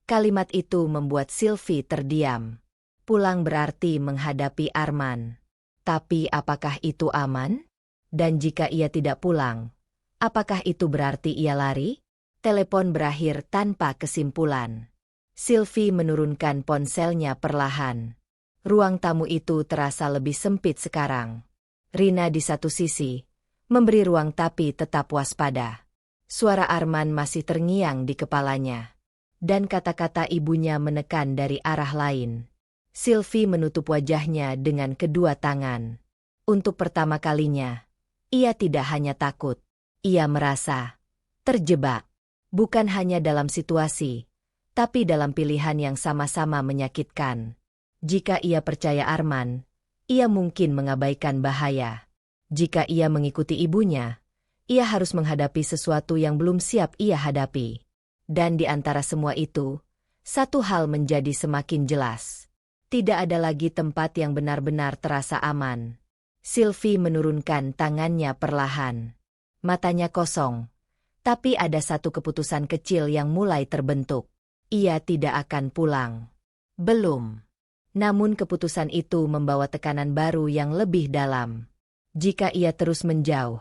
Kalimat itu membuat Sylvie terdiam. Pulang berarti menghadapi Arman. Tapi apakah itu aman? Dan jika ia tidak pulang, apakah itu berarti ia lari? Telepon berakhir tanpa kesimpulan. Sylvie menurunkan ponselnya perlahan. Ruang tamu itu terasa lebih sempit sekarang. Rina di satu sisi, memberi ruang tapi tetap waspada. Suara Arman masih terngiang di kepalanya. Dan kata-kata ibunya menekan dari arah lain. Sylvie menutup wajahnya dengan kedua tangan. Untuk pertama kalinya, ia tidak hanya takut. Ia merasa terjebak. Bukan hanya dalam situasi, tapi dalam pilihan yang sama-sama menyakitkan. Jika ia percaya Arman, ia mungkin mengabaikan bahaya. Jika ia mengikuti ibunya, ia harus menghadapi sesuatu yang belum siap ia hadapi. Dan di antara semua itu, satu hal menjadi semakin jelas. Tidak ada lagi tempat yang benar-benar terasa aman. Sylvie menurunkan tangannya perlahan. Matanya kosong. Tapi ada satu keputusan kecil yang mulai terbentuk. Ia tidak akan pulang. Belum. Namun keputusan itu membawa tekanan baru yang lebih dalam. Jika ia terus menjauh,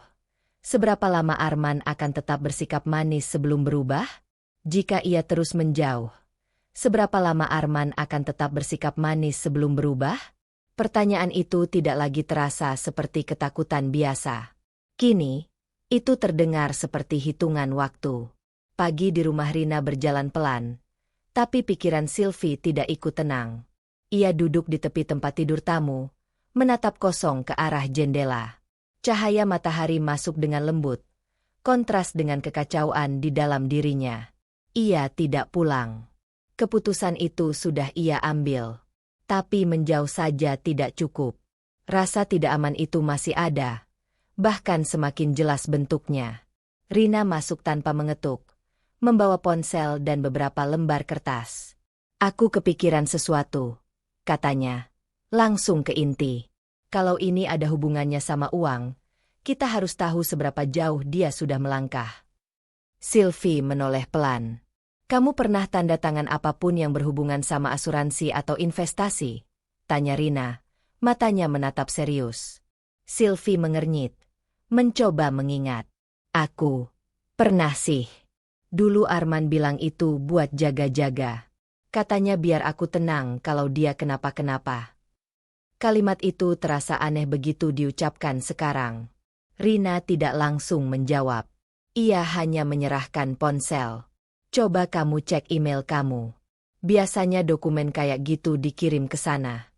seberapa lama Arman akan tetap bersikap manis sebelum berubah? Jika ia terus menjauh, seberapa lama Arman akan tetap bersikap manis sebelum berubah? Pertanyaan itu tidak lagi terasa seperti ketakutan biasa. Kini, itu terdengar seperti hitungan waktu. Pagi di rumah Rina berjalan pelan, tapi pikiran Sylvie tidak ikut tenang. Ia duduk di tepi tempat tidur tamu, menatap kosong ke arah jendela. Cahaya matahari masuk dengan lembut, kontras dengan kekacauan di dalam dirinya. Ia tidak pulang. Keputusan itu sudah ia ambil. Tapi menjauh saja tidak cukup. Rasa tidak aman itu masih ada. Bahkan semakin jelas bentuknya. Rina masuk tanpa mengetuk, membawa ponsel dan beberapa lembar kertas. Aku kepikiran sesuatu, katanya. Langsung ke inti. Kalau ini ada hubungannya sama uang, kita harus tahu seberapa jauh dia sudah melangkah. Sylvie menoleh pelan. Kamu pernah tanda tangan apapun yang berhubungan sama asuransi atau investasi? Tanya Rina, matanya menatap serius. Sylvie mengernyit, mencoba mengingat. Aku pernah sih. Dulu Arman bilang itu buat jaga-jaga. Katanya biar aku tenang kalau dia kenapa-kenapa. Kalimat itu terasa aneh begitu diucapkan sekarang. Rina tidak langsung menjawab. Ia hanya menyerahkan ponsel. Coba kamu cek email kamu. Biasanya dokumen kayak gitu dikirim ke sana.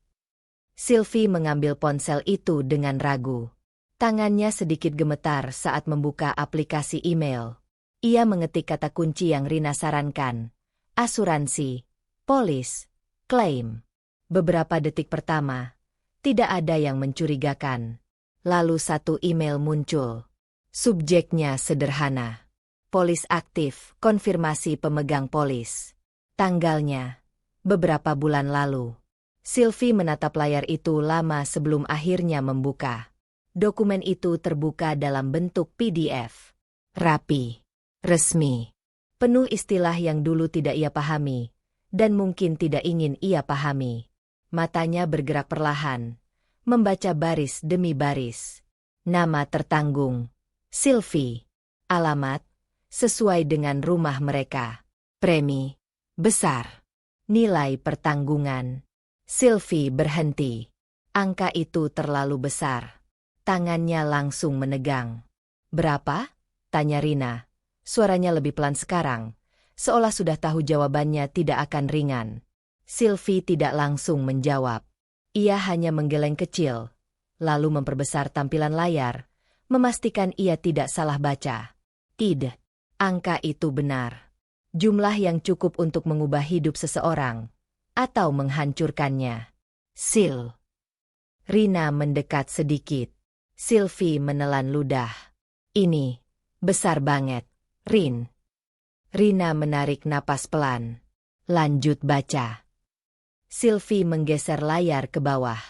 Sylvie mengambil ponsel itu dengan ragu. Tangannya sedikit gemetar saat membuka aplikasi email. Ia mengetik kata kunci yang Rina sarankan. Asuransi, polis, klaim. Beberapa detik pertama, tidak ada yang mencurigakan. Lalu satu email muncul. Subjeknya sederhana. Polis aktif, konfirmasi pemegang polis. Tanggalnya, beberapa bulan lalu. Sylvie menatap layar itu lama sebelum akhirnya membuka. Dokumen itu terbuka dalam bentuk PDF. Rapi, resmi, penuh istilah yang dulu tidak ia pahami, dan mungkin tidak ingin ia pahami. Matanya bergerak perlahan, membaca baris demi baris. Nama tertanggung, Sylvie. Alamat, sesuai dengan rumah mereka. Premi, besar. Nilai pertanggungan. Sylvie berhenti. Angka itu terlalu besar. Tangannya langsung menegang. Berapa? Tanya Rina. Suaranya lebih pelan sekarang, seolah sudah tahu jawabannya tidak akan ringan. Sylvie tidak langsung menjawab. Ia hanya menggeleng kecil, lalu memperbesar tampilan layar, memastikan ia tidak salah baca. Tidak. Angka itu benar. Jumlah yang cukup untuk mengubah hidup seseorang, atau menghancurkannya. Rina mendekat sedikit. Sylvie menelan ludah. Ini, besar banget, Rin. Rina menarik napas pelan. Lanjut baca. Sylvie menggeser layar ke bawah.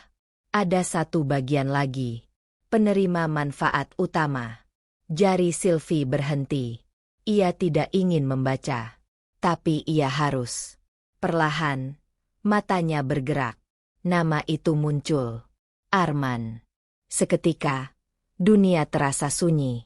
Ada satu bagian lagi. Penerima manfaat utama. Jari Sylvie berhenti. Ia tidak ingin membaca. Tapi ia harus. Perlahan, matanya bergerak. Nama itu muncul. Arman. Seketika, dunia terasa sunyi.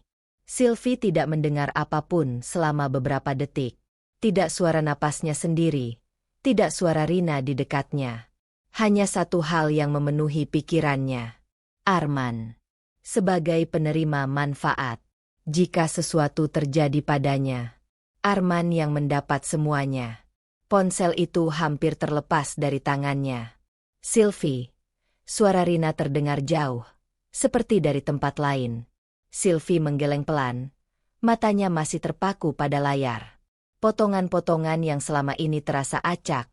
Sylvie tidak mendengar apapun selama beberapa detik. Tidak suara napasnya sendiri, tidak suara Rina di dekatnya. Hanya satu hal yang memenuhi pikirannya. Arman. Sebagai penerima manfaat. Jika sesuatu terjadi padanya, Arman yang mendapat semuanya. Ponsel itu hampir terlepas dari tangannya. Sylvie. Suara Rina terdengar jauh. Seperti dari tempat lain. Sylvie menggeleng pelan. Matanya masih terpaku pada layar. Potongan-potongan yang selama ini terasa acak,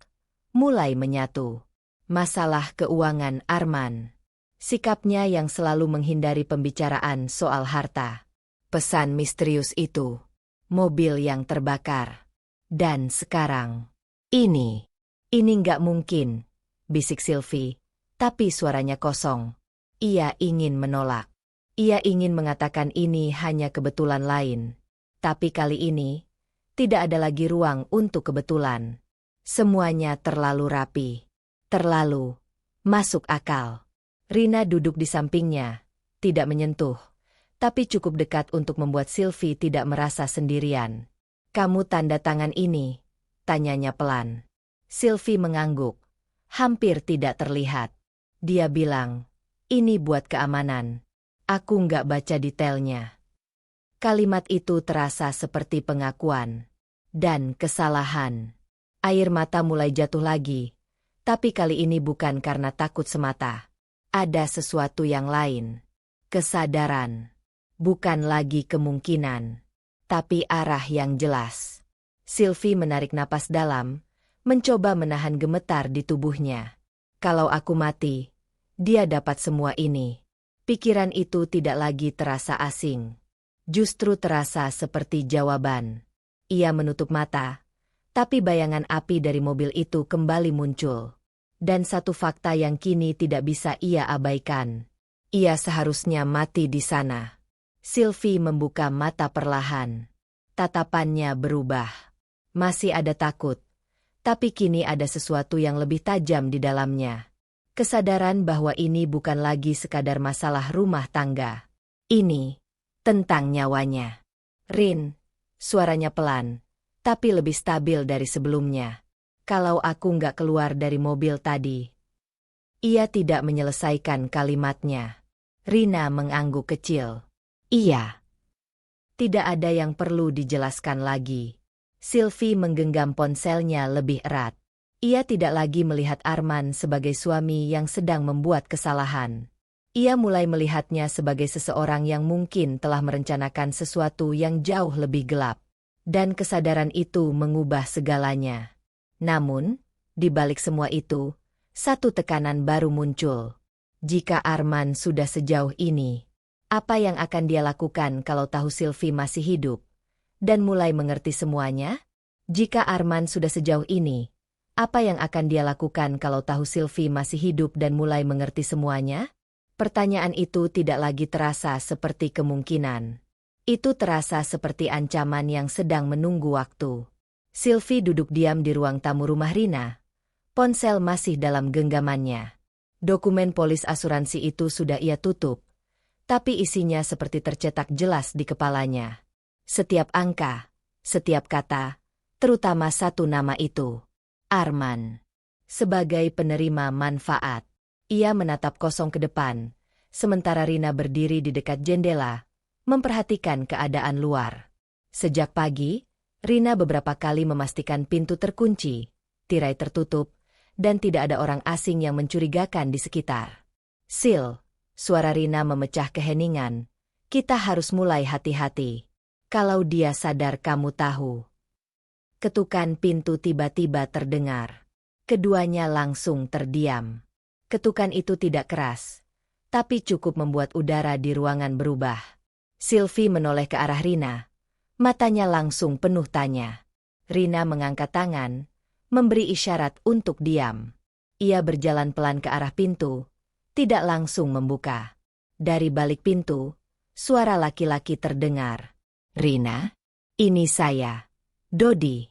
mulai menyatu. Masalah keuangan Arman. Sikapnya yang selalu menghindari pembicaraan soal harta. Pesan misterius itu. Mobil yang terbakar. Dan sekarang. Ini nggak mungkin, bisik Sylvie, tapi suaranya kosong. Ia ingin menolak. Ia ingin mengatakan ini hanya kebetulan lain. Tapi kali ini, tidak ada lagi ruang untuk kebetulan. Semuanya terlalu rapi. Terlalu masuk akal. Rina duduk di sampingnya, tidak menyentuh, tapi cukup dekat untuk membuat Sylvie tidak merasa sendirian. Kamu tanda tangan ini? Tanyanya pelan. Sylvie mengangguk. Hampir tidak terlihat. Dia bilang, ini buat keamanan. Aku nggak baca detailnya. Kalimat itu terasa seperti pengakuan. Dan kesalahan. Air mata mulai jatuh lagi. Tapi kali ini bukan karena takut semata. Ada sesuatu yang lain. Kesadaran. Bukan lagi kemungkinan. Tapi arah yang jelas. Sylvie menarik napas dalam, mencoba menahan gemetar di tubuhnya. Kalau aku mati, dia dapat semua ini. Pikiran itu tidak lagi terasa asing. Justru terasa seperti jawaban. Ia menutup mata, tapi bayangan api dari mobil itu kembali muncul. Dan satu fakta yang kini tidak bisa ia abaikan. Ia seharusnya mati di sana. Sylvie membuka mata perlahan. Tatapannya berubah. Masih ada takut, tapi kini ada sesuatu yang lebih tajam di dalamnya. Kesadaran bahwa ini bukan lagi sekadar masalah rumah tangga. Ini tentang nyawanya. Rin, suaranya pelan, tapi lebih stabil dari sebelumnya. Kalau aku nggak keluar dari mobil tadi. Ia tidak menyelesaikan kalimatnya. Rina mengangguk kecil. Iya. Tidak ada yang perlu dijelaskan lagi. Sylvie menggenggam ponselnya lebih erat. Ia tidak lagi melihat Arman sebagai suami yang sedang membuat kesalahan. Ia mulai melihatnya sebagai seseorang yang mungkin telah merencanakan sesuatu yang jauh lebih gelap. Dan kesadaran itu mengubah segalanya. Namun, di balik semua itu, satu tekanan baru muncul. Jika Arman sudah sejauh ini, apa yang akan dia lakukan kalau tahu Sylvie masih hidup dan mulai mengerti semuanya? Jika Arman sudah sejauh ini, apa yang akan dia lakukan kalau tahu Sylvie masih hidup dan mulai mengerti semuanya? Pertanyaan itu tidak lagi terasa seperti kemungkinan. Itu terasa seperti ancaman yang sedang menunggu waktu. Sylvie duduk diam di ruang tamu rumah Rina. Ponsel masih dalam genggamannya. Dokumen polis asuransi itu sudah ia tutup, tapi isinya seperti tercetak jelas di kepalanya. Setiap angka, setiap kata, terutama satu nama itu. Arman. Sebagai penerima manfaat, ia menatap kosong ke depan, sementara Rina berdiri di dekat jendela, memperhatikan keadaan luar. Sejak pagi, Rina beberapa kali memastikan pintu terkunci, tirai tertutup, dan tidak ada orang asing yang mencurigakan di sekitar. Sil, suara Rina memecah keheningan, kita harus mulai hati-hati. Kalau dia sadar kamu tahu. Ketukan pintu tiba-tiba terdengar. Keduanya langsung terdiam. Ketukan itu tidak keras, tapi cukup membuat udara di ruangan berubah. Sylvie menoleh ke arah Rina. Matanya langsung penuh tanya. Rina mengangkat tangan, memberi isyarat untuk diam. Ia berjalan pelan ke arah pintu, tidak langsung membuka. Dari balik pintu, suara laki-laki terdengar. Rina, ini saya. Dodi.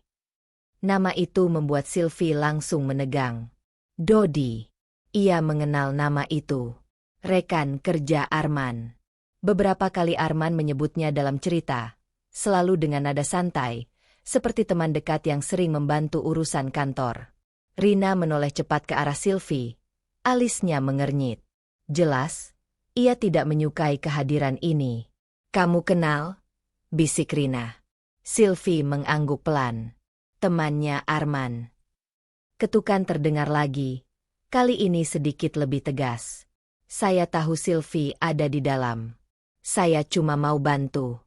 Nama itu membuat Sylvie langsung menegang. Dodi. Ia mengenal nama itu. Rekan kerja Arman. Beberapa kali Arman menyebutnya dalam cerita, selalu dengan nada santai, seperti teman dekat yang sering membantu urusan kantor. Rina menoleh cepat ke arah Sylvie. Alisnya mengernyit. Jelas, ia tidak menyukai kehadiran ini. Kamu kenal? Bisik Rina. Sylvie mengangguk pelan. Temannya Arman. Ketukan terdengar lagi. Kali ini sedikit lebih tegas. Saya tahu Sylvie ada di dalam. Saya cuma mau bantu.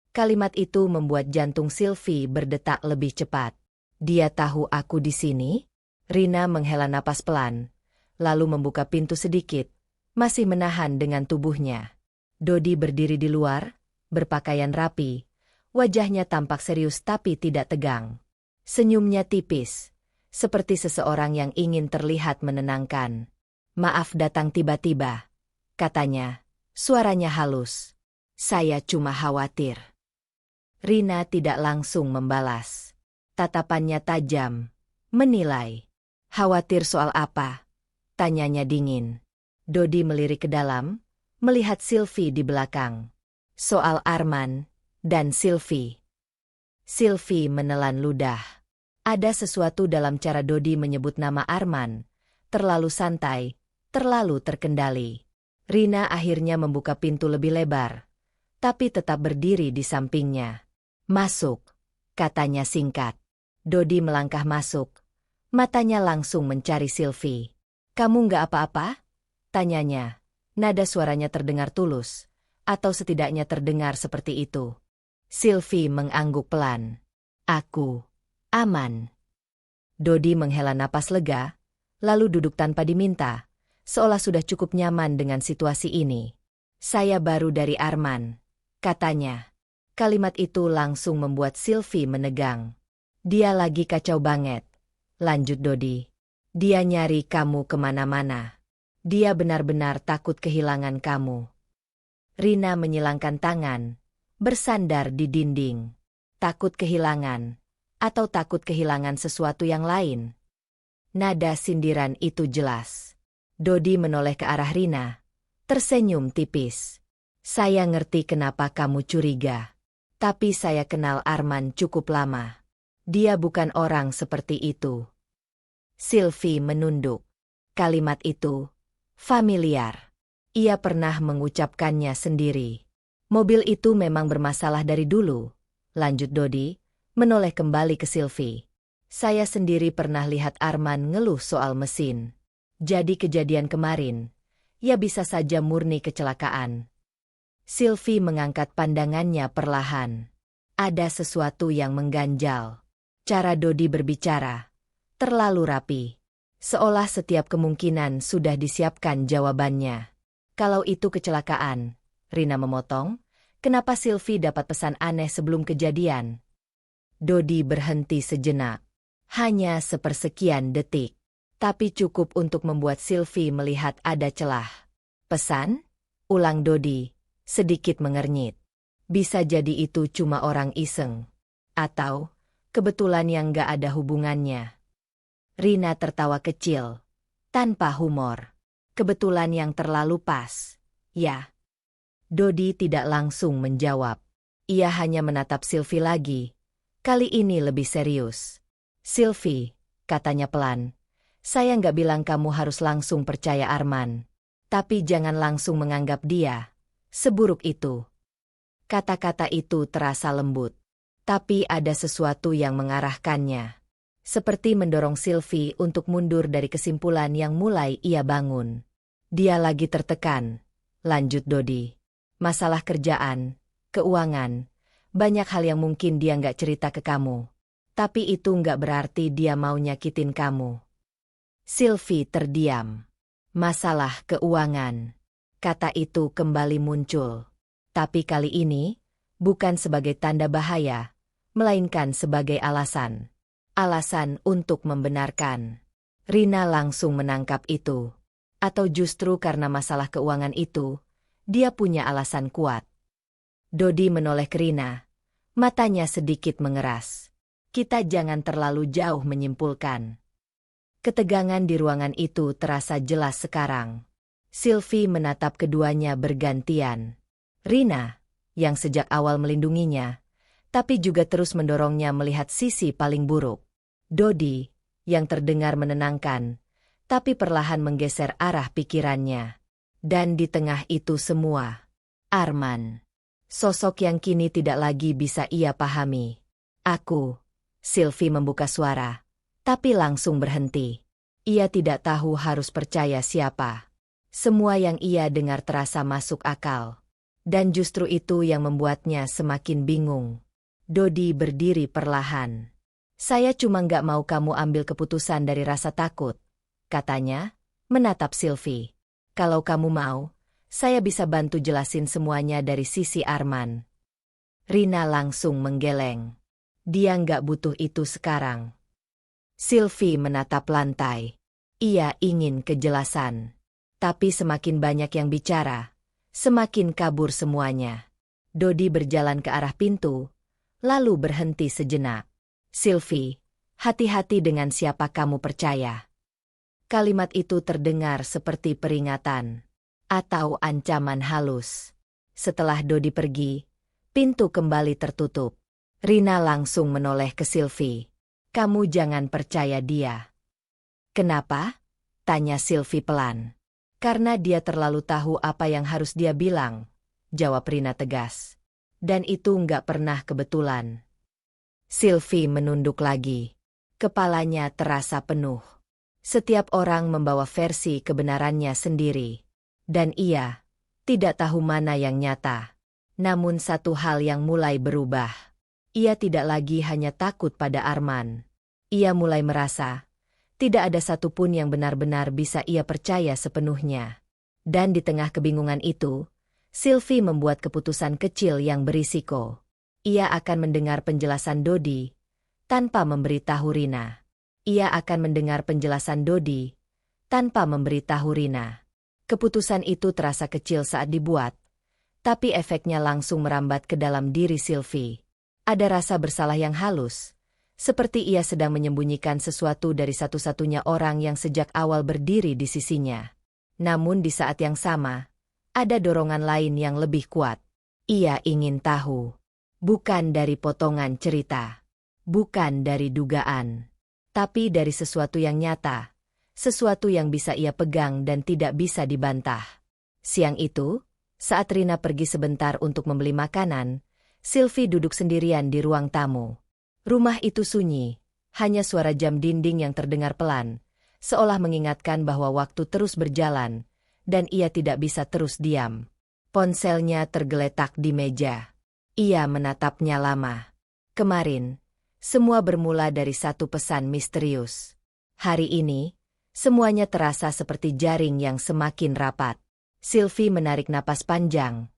Kalimat itu membuat jantung Sylvie berdetak lebih cepat. Dia tahu aku di sini? Rina menghela napas pelan, lalu membuka pintu sedikit, masih menahan dengan tubuhnya. Dodi berdiri di luar, berpakaian rapi. Wajahnya tampak serius tapi tidak tegang. Senyumnya tipis, seperti seseorang yang ingin terlihat menenangkan. Maaf datang tiba-tiba, katanya, suaranya halus. Saya cuma khawatir. Rina tidak langsung membalas. Tatapannya tajam, menilai. Khawatir soal apa? Tanyanya dingin. Dodi melirik ke dalam, melihat Sylvie di belakang. Soal Arman dan Sylvie. Sylvie menelan ludah. Ada sesuatu dalam cara Dodi menyebut nama Arman. Terlalu santai, terlalu terkendali. Rina akhirnya membuka pintu lebih lebar, tapi tetap berdiri di sampingnya. Masuk, katanya singkat. Dodi melangkah masuk. Matanya langsung mencari Sylvie. Kamu nggak apa-apa? Tanyanya. Nada suaranya terdengar tulus, atau setidaknya terdengar seperti itu. Sylvie mengangguk pelan. Aku aman. Dodi menghela napas lega, lalu duduk tanpa diminta, seolah sudah cukup nyaman dengan situasi ini. Saya baru dari Arman, katanya. Kalimat itu langsung membuat Sylvie menegang. Dia lagi kacau banget, lanjut Dodi. Dia nyari kamu kemana-mana. Dia benar-benar takut kehilangan kamu. Rina menyilangkan tangan, bersandar di dinding. Takut kehilangan, atau takut kehilangan sesuatu yang lain? Nada sindiran itu jelas. Dodi menoleh ke arah Rina, tersenyum tipis. Saya ngerti kenapa kamu curiga. Tapi saya kenal Arman cukup lama. Dia bukan orang seperti itu. Sylvie menunduk. Kalimat itu familiar. Ia pernah mengucapkannya sendiri. Mobil itu memang bermasalah dari dulu, lanjut Dodi, menoleh kembali ke Sylvie. Saya sendiri pernah lihat Arman ngeluh soal mesin. Jadi kejadian kemarin, ya bisa saja murni kecelakaan. Sylvie mengangkat pandangannya perlahan. Ada sesuatu yang mengganjal. Cara Dodi berbicara terlalu rapi. Seolah setiap kemungkinan sudah disiapkan jawabannya. Kalau itu kecelakaan, Rina memotong, kenapa Sylvie dapat pesan aneh sebelum kejadian? Dodi berhenti sejenak. Hanya sepersekian detik. Tapi cukup untuk membuat Sylvie melihat ada celah. Pesan? Ulang Dodi, sedikit mengernyit. Bisa jadi itu cuma orang iseng. Atau kebetulan yang gak ada hubungannya. Rina tertawa kecil. Tanpa humor. Kebetulan yang terlalu pas. Ya. Dodi tidak langsung menjawab. Ia hanya menatap Sylvie lagi. Kali ini lebih serius. Sylvie, katanya pelan. Saya nggak bilang kamu harus langsung percaya Arman. Tapi jangan langsung menganggap dia seburuk itu. Kata-kata itu terasa lembut. Tapi ada sesuatu yang mengarahkannya. Seperti mendorong Sylvie untuk mundur dari kesimpulan yang mulai ia bangun. Dia lagi tertekan, lanjut Dodi. Masalah kerjaan, keuangan, banyak hal yang mungkin dia nggak cerita ke kamu. Tapi itu nggak berarti dia mau nyakitin kamu. Sylvie terdiam. Masalah keuangan. Kata itu kembali muncul. Tapi kali ini, bukan sebagai tanda bahaya, melainkan sebagai alasan. Alasan untuk membenarkan. Rina langsung menangkap itu. Atau justru karena masalah keuangan itu, dia punya alasan kuat. Dodi menoleh ke Rina. Matanya sedikit mengeras. Kita jangan terlalu jauh menyimpulkan. Ketegangan di ruangan itu terasa jelas sekarang. Sylvie menatap keduanya bergantian. Rina, yang sejak awal melindunginya, tapi juga terus mendorongnya melihat sisi paling buruk. Dodi, yang terdengar menenangkan, tapi perlahan menggeser arah pikirannya. Dan di tengah itu semua, Arman. Sosok yang kini tidak lagi bisa ia pahami. Aku, Sylvie membuka suara, tapi langsung berhenti. Ia tidak tahu harus percaya siapa. Semua yang ia dengar terasa masuk akal. Dan justru itu yang membuatnya semakin bingung. Dodi berdiri perlahan. Saya cuma nggak mau kamu ambil keputusan dari rasa takut, katanya, menatap Sylvie. Kalau kamu mau, saya bisa bantu jelasin semuanya dari sisi Arman. Rina langsung menggeleng. Dia nggak butuh itu sekarang. Sylvie menatap lantai. Ia ingin kejelasan. Tapi semakin banyak yang bicara, semakin kabur semuanya. Dodi berjalan ke arah pintu, lalu berhenti sejenak. Sylvie, hati-hati dengan siapa kamu percaya. Kalimat itu terdengar seperti peringatan atau ancaman halus. Setelah Dodi pergi, pintu kembali tertutup. Rina langsung menoleh ke Sylvie. Kamu jangan percaya dia. Kenapa? Tanya Sylvie pelan. Karena dia terlalu tahu apa yang harus dia bilang, jawab Rina tegas. Dan itu nggak pernah kebetulan. Sylvie menunduk lagi. Kepalanya terasa penuh. Setiap orang membawa versi kebenarannya sendiri. Dan ia tidak tahu mana yang nyata. Namun satu hal yang mulai berubah. Ia tidak lagi hanya takut pada Arman. Ia mulai merasa tidak ada satupun yang benar-benar bisa ia percaya sepenuhnya. Dan di tengah kebingungan itu, Sylvie membuat keputusan kecil yang berisiko. Ia akan mendengar penjelasan Dodi tanpa memberitahu Rina. Ia akan mendengar penjelasan Dodi tanpa memberitahu Rina. Keputusan itu terasa kecil saat dibuat, tapi efeknya langsung merambat ke dalam diri Sylvie. Ada rasa bersalah yang halus. Seperti ia sedang menyembunyikan sesuatu dari satu-satunya orang yang sejak awal berdiri di sisinya. Namun di saat yang sama, ada dorongan lain yang lebih kuat. Ia ingin tahu. Bukan dari potongan cerita. Bukan dari dugaan. Tapi dari sesuatu yang nyata. Sesuatu yang bisa ia pegang dan tidak bisa dibantah. Siang itu, saat Rina pergi sebentar untuk membeli makanan, Sylvie duduk sendirian di ruang tamu. Rumah itu sunyi, Hanya suara jam dinding yang terdengar pelan, seolah mengingatkan bahwa waktu terus berjalan, dan ia tidak bisa terus diam. Ponselnya tergeletak di meja. Ia menatapnya lama. Kemarin, semua bermula dari satu pesan misterius. Hari ini, semuanya terasa seperti jaring yang semakin rapat. Sylvie menarik napas panjang,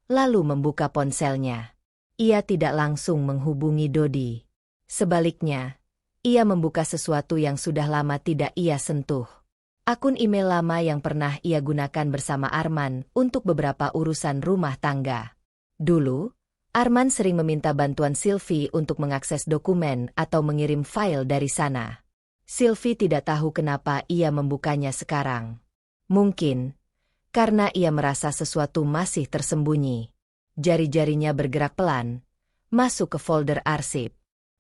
lalu membuka ponselnya. Ia tidak langsung menghubungi Dodi. Sebaliknya, ia membuka sesuatu yang sudah lama tidak ia sentuh. Akun email lama yang pernah ia gunakan bersama Arman untuk beberapa urusan rumah tangga. Dulu, Arman sering meminta bantuan Sylvie untuk mengakses dokumen atau mengirim file dari sana. Sylvie tidak tahu kenapa ia membukanya sekarang. Mungkin karena ia merasa sesuatu masih tersembunyi. Jari-jarinya bergerak pelan, masuk ke folder arsip.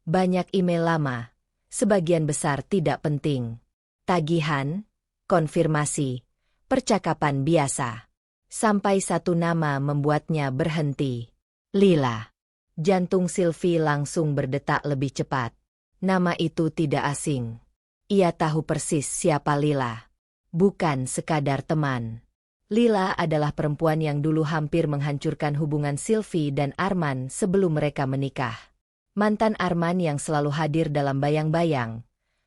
Banyak email lama, sebagian besar tidak penting. Tagihan, konfirmasi, percakapan biasa. Sampai satu nama membuatnya berhenti. Lila. Jantung Sylvie langsung berdetak lebih cepat. Nama itu tidak asing. Ia tahu persis siapa Lila. Bukan sekadar teman. Lila adalah perempuan yang dulu hampir menghancurkan hubungan Sylvie dan Arman sebelum mereka menikah. Mantan Arman yang selalu hadir dalam bayang-bayang.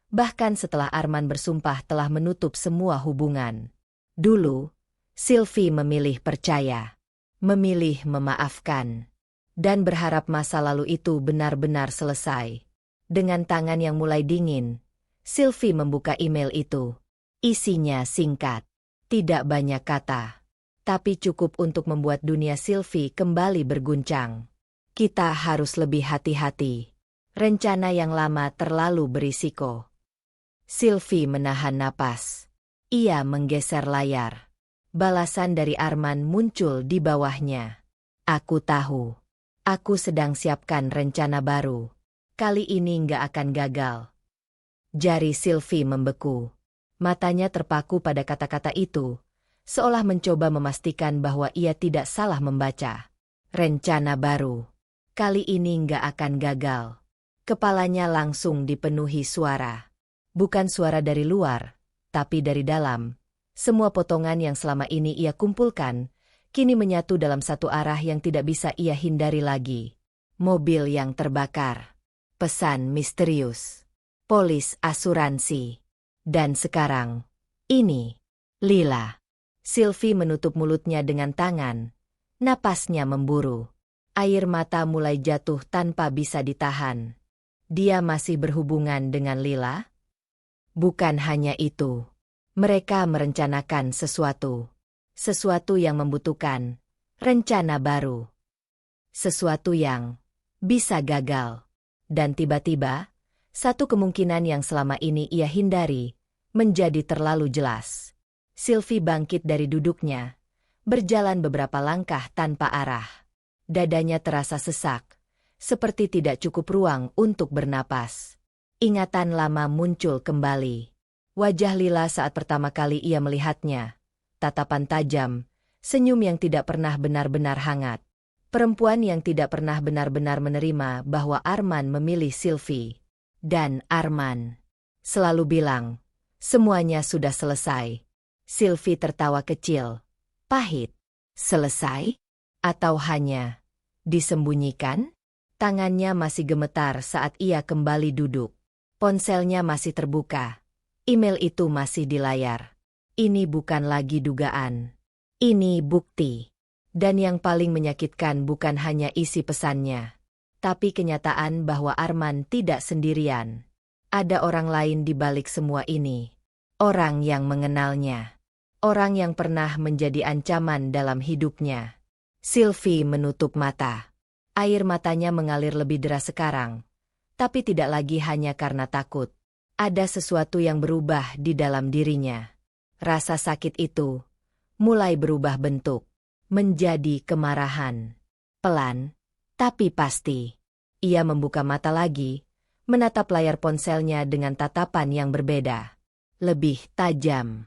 Bahkan setelah Arman bersumpah telah menutup semua hubungan. Dulu, Sylvie memilih percaya. Memilih memaafkan. Dan berharap masa lalu itu benar-benar selesai. Dengan tangan yang mulai dingin, Sylvie membuka email itu. Isinya singkat. Tidak banyak kata, tapi cukup untuk membuat dunia Sylvie kembali berguncang. Kita harus lebih hati-hati. Rencana yang lama terlalu berisiko. Sylvie menahan napas. Ia menggeser layar. Balasan dari Arman muncul di bawahnya. Aku tahu. Aku sedang siapkan rencana baru. Kali ini nggak akan gagal. Jari Sylvie membeku. Matanya terpaku pada kata-kata itu, seolah mencoba memastikan bahwa ia tidak salah membaca. Rencana baru. Kali ini nggak akan gagal. Kepalanya langsung dipenuhi suara. Bukan suara dari luar, tapi dari dalam. Semua potongan yang selama ini ia kumpulkan, kini menyatu dalam satu arah yang tidak bisa ia hindari lagi. Mobil yang terbakar. Pesan misterius. Polis asuransi. Dan sekarang, ini, Lila. Sylvie menutup mulutnya dengan tangan. Napasnya memburu. Air mata mulai jatuh tanpa bisa ditahan. Dia masih berhubungan dengan Lila? Bukan hanya itu. Mereka merencanakan sesuatu. Sesuatu yang membutuhkan rencana baru. Sesuatu yang bisa gagal. Dan tiba-tiba, satu kemungkinan yang selama ini ia hindari, menjadi terlalu jelas. Sylvie bangkit dari duduknya, berjalan beberapa langkah tanpa arah. Dadanya terasa sesak, seperti tidak cukup ruang untuk bernapas. Ingatan lama muncul kembali. Wajah Lila saat pertama kali ia melihatnya. Tatapan tajam, senyum yang tidak pernah benar-benar hangat. Perempuan yang tidak pernah benar-benar menerima bahwa Arman memilih Sylvie. Dan Arman selalu bilang, semuanya sudah selesai. Sylvie tertawa kecil. Pahit. Selesai? Atau hanya disembunyikan? Tangannya masih gemetar saat ia kembali duduk. Ponselnya masih terbuka. Email itu masih di layar. Ini bukan lagi dugaan. Ini bukti. Dan yang paling menyakitkan bukan hanya isi pesannya, tapi kenyataan bahwa Arman tidak sendirian. Ada orang lain di balik semua ini. Orang yang mengenalnya. Orang yang pernah menjadi ancaman dalam hidupnya. Sylvie menutup mata. Air matanya mengalir lebih deras sekarang. Tapi tidak lagi hanya karena takut. Ada sesuatu yang berubah di dalam dirinya. Rasa sakit itu mulai berubah bentuk. Menjadi kemarahan. Pelan. Tapi pasti. Ia membuka mata lagi, menatap layar ponselnya dengan tatapan yang berbeda. Lebih tajam.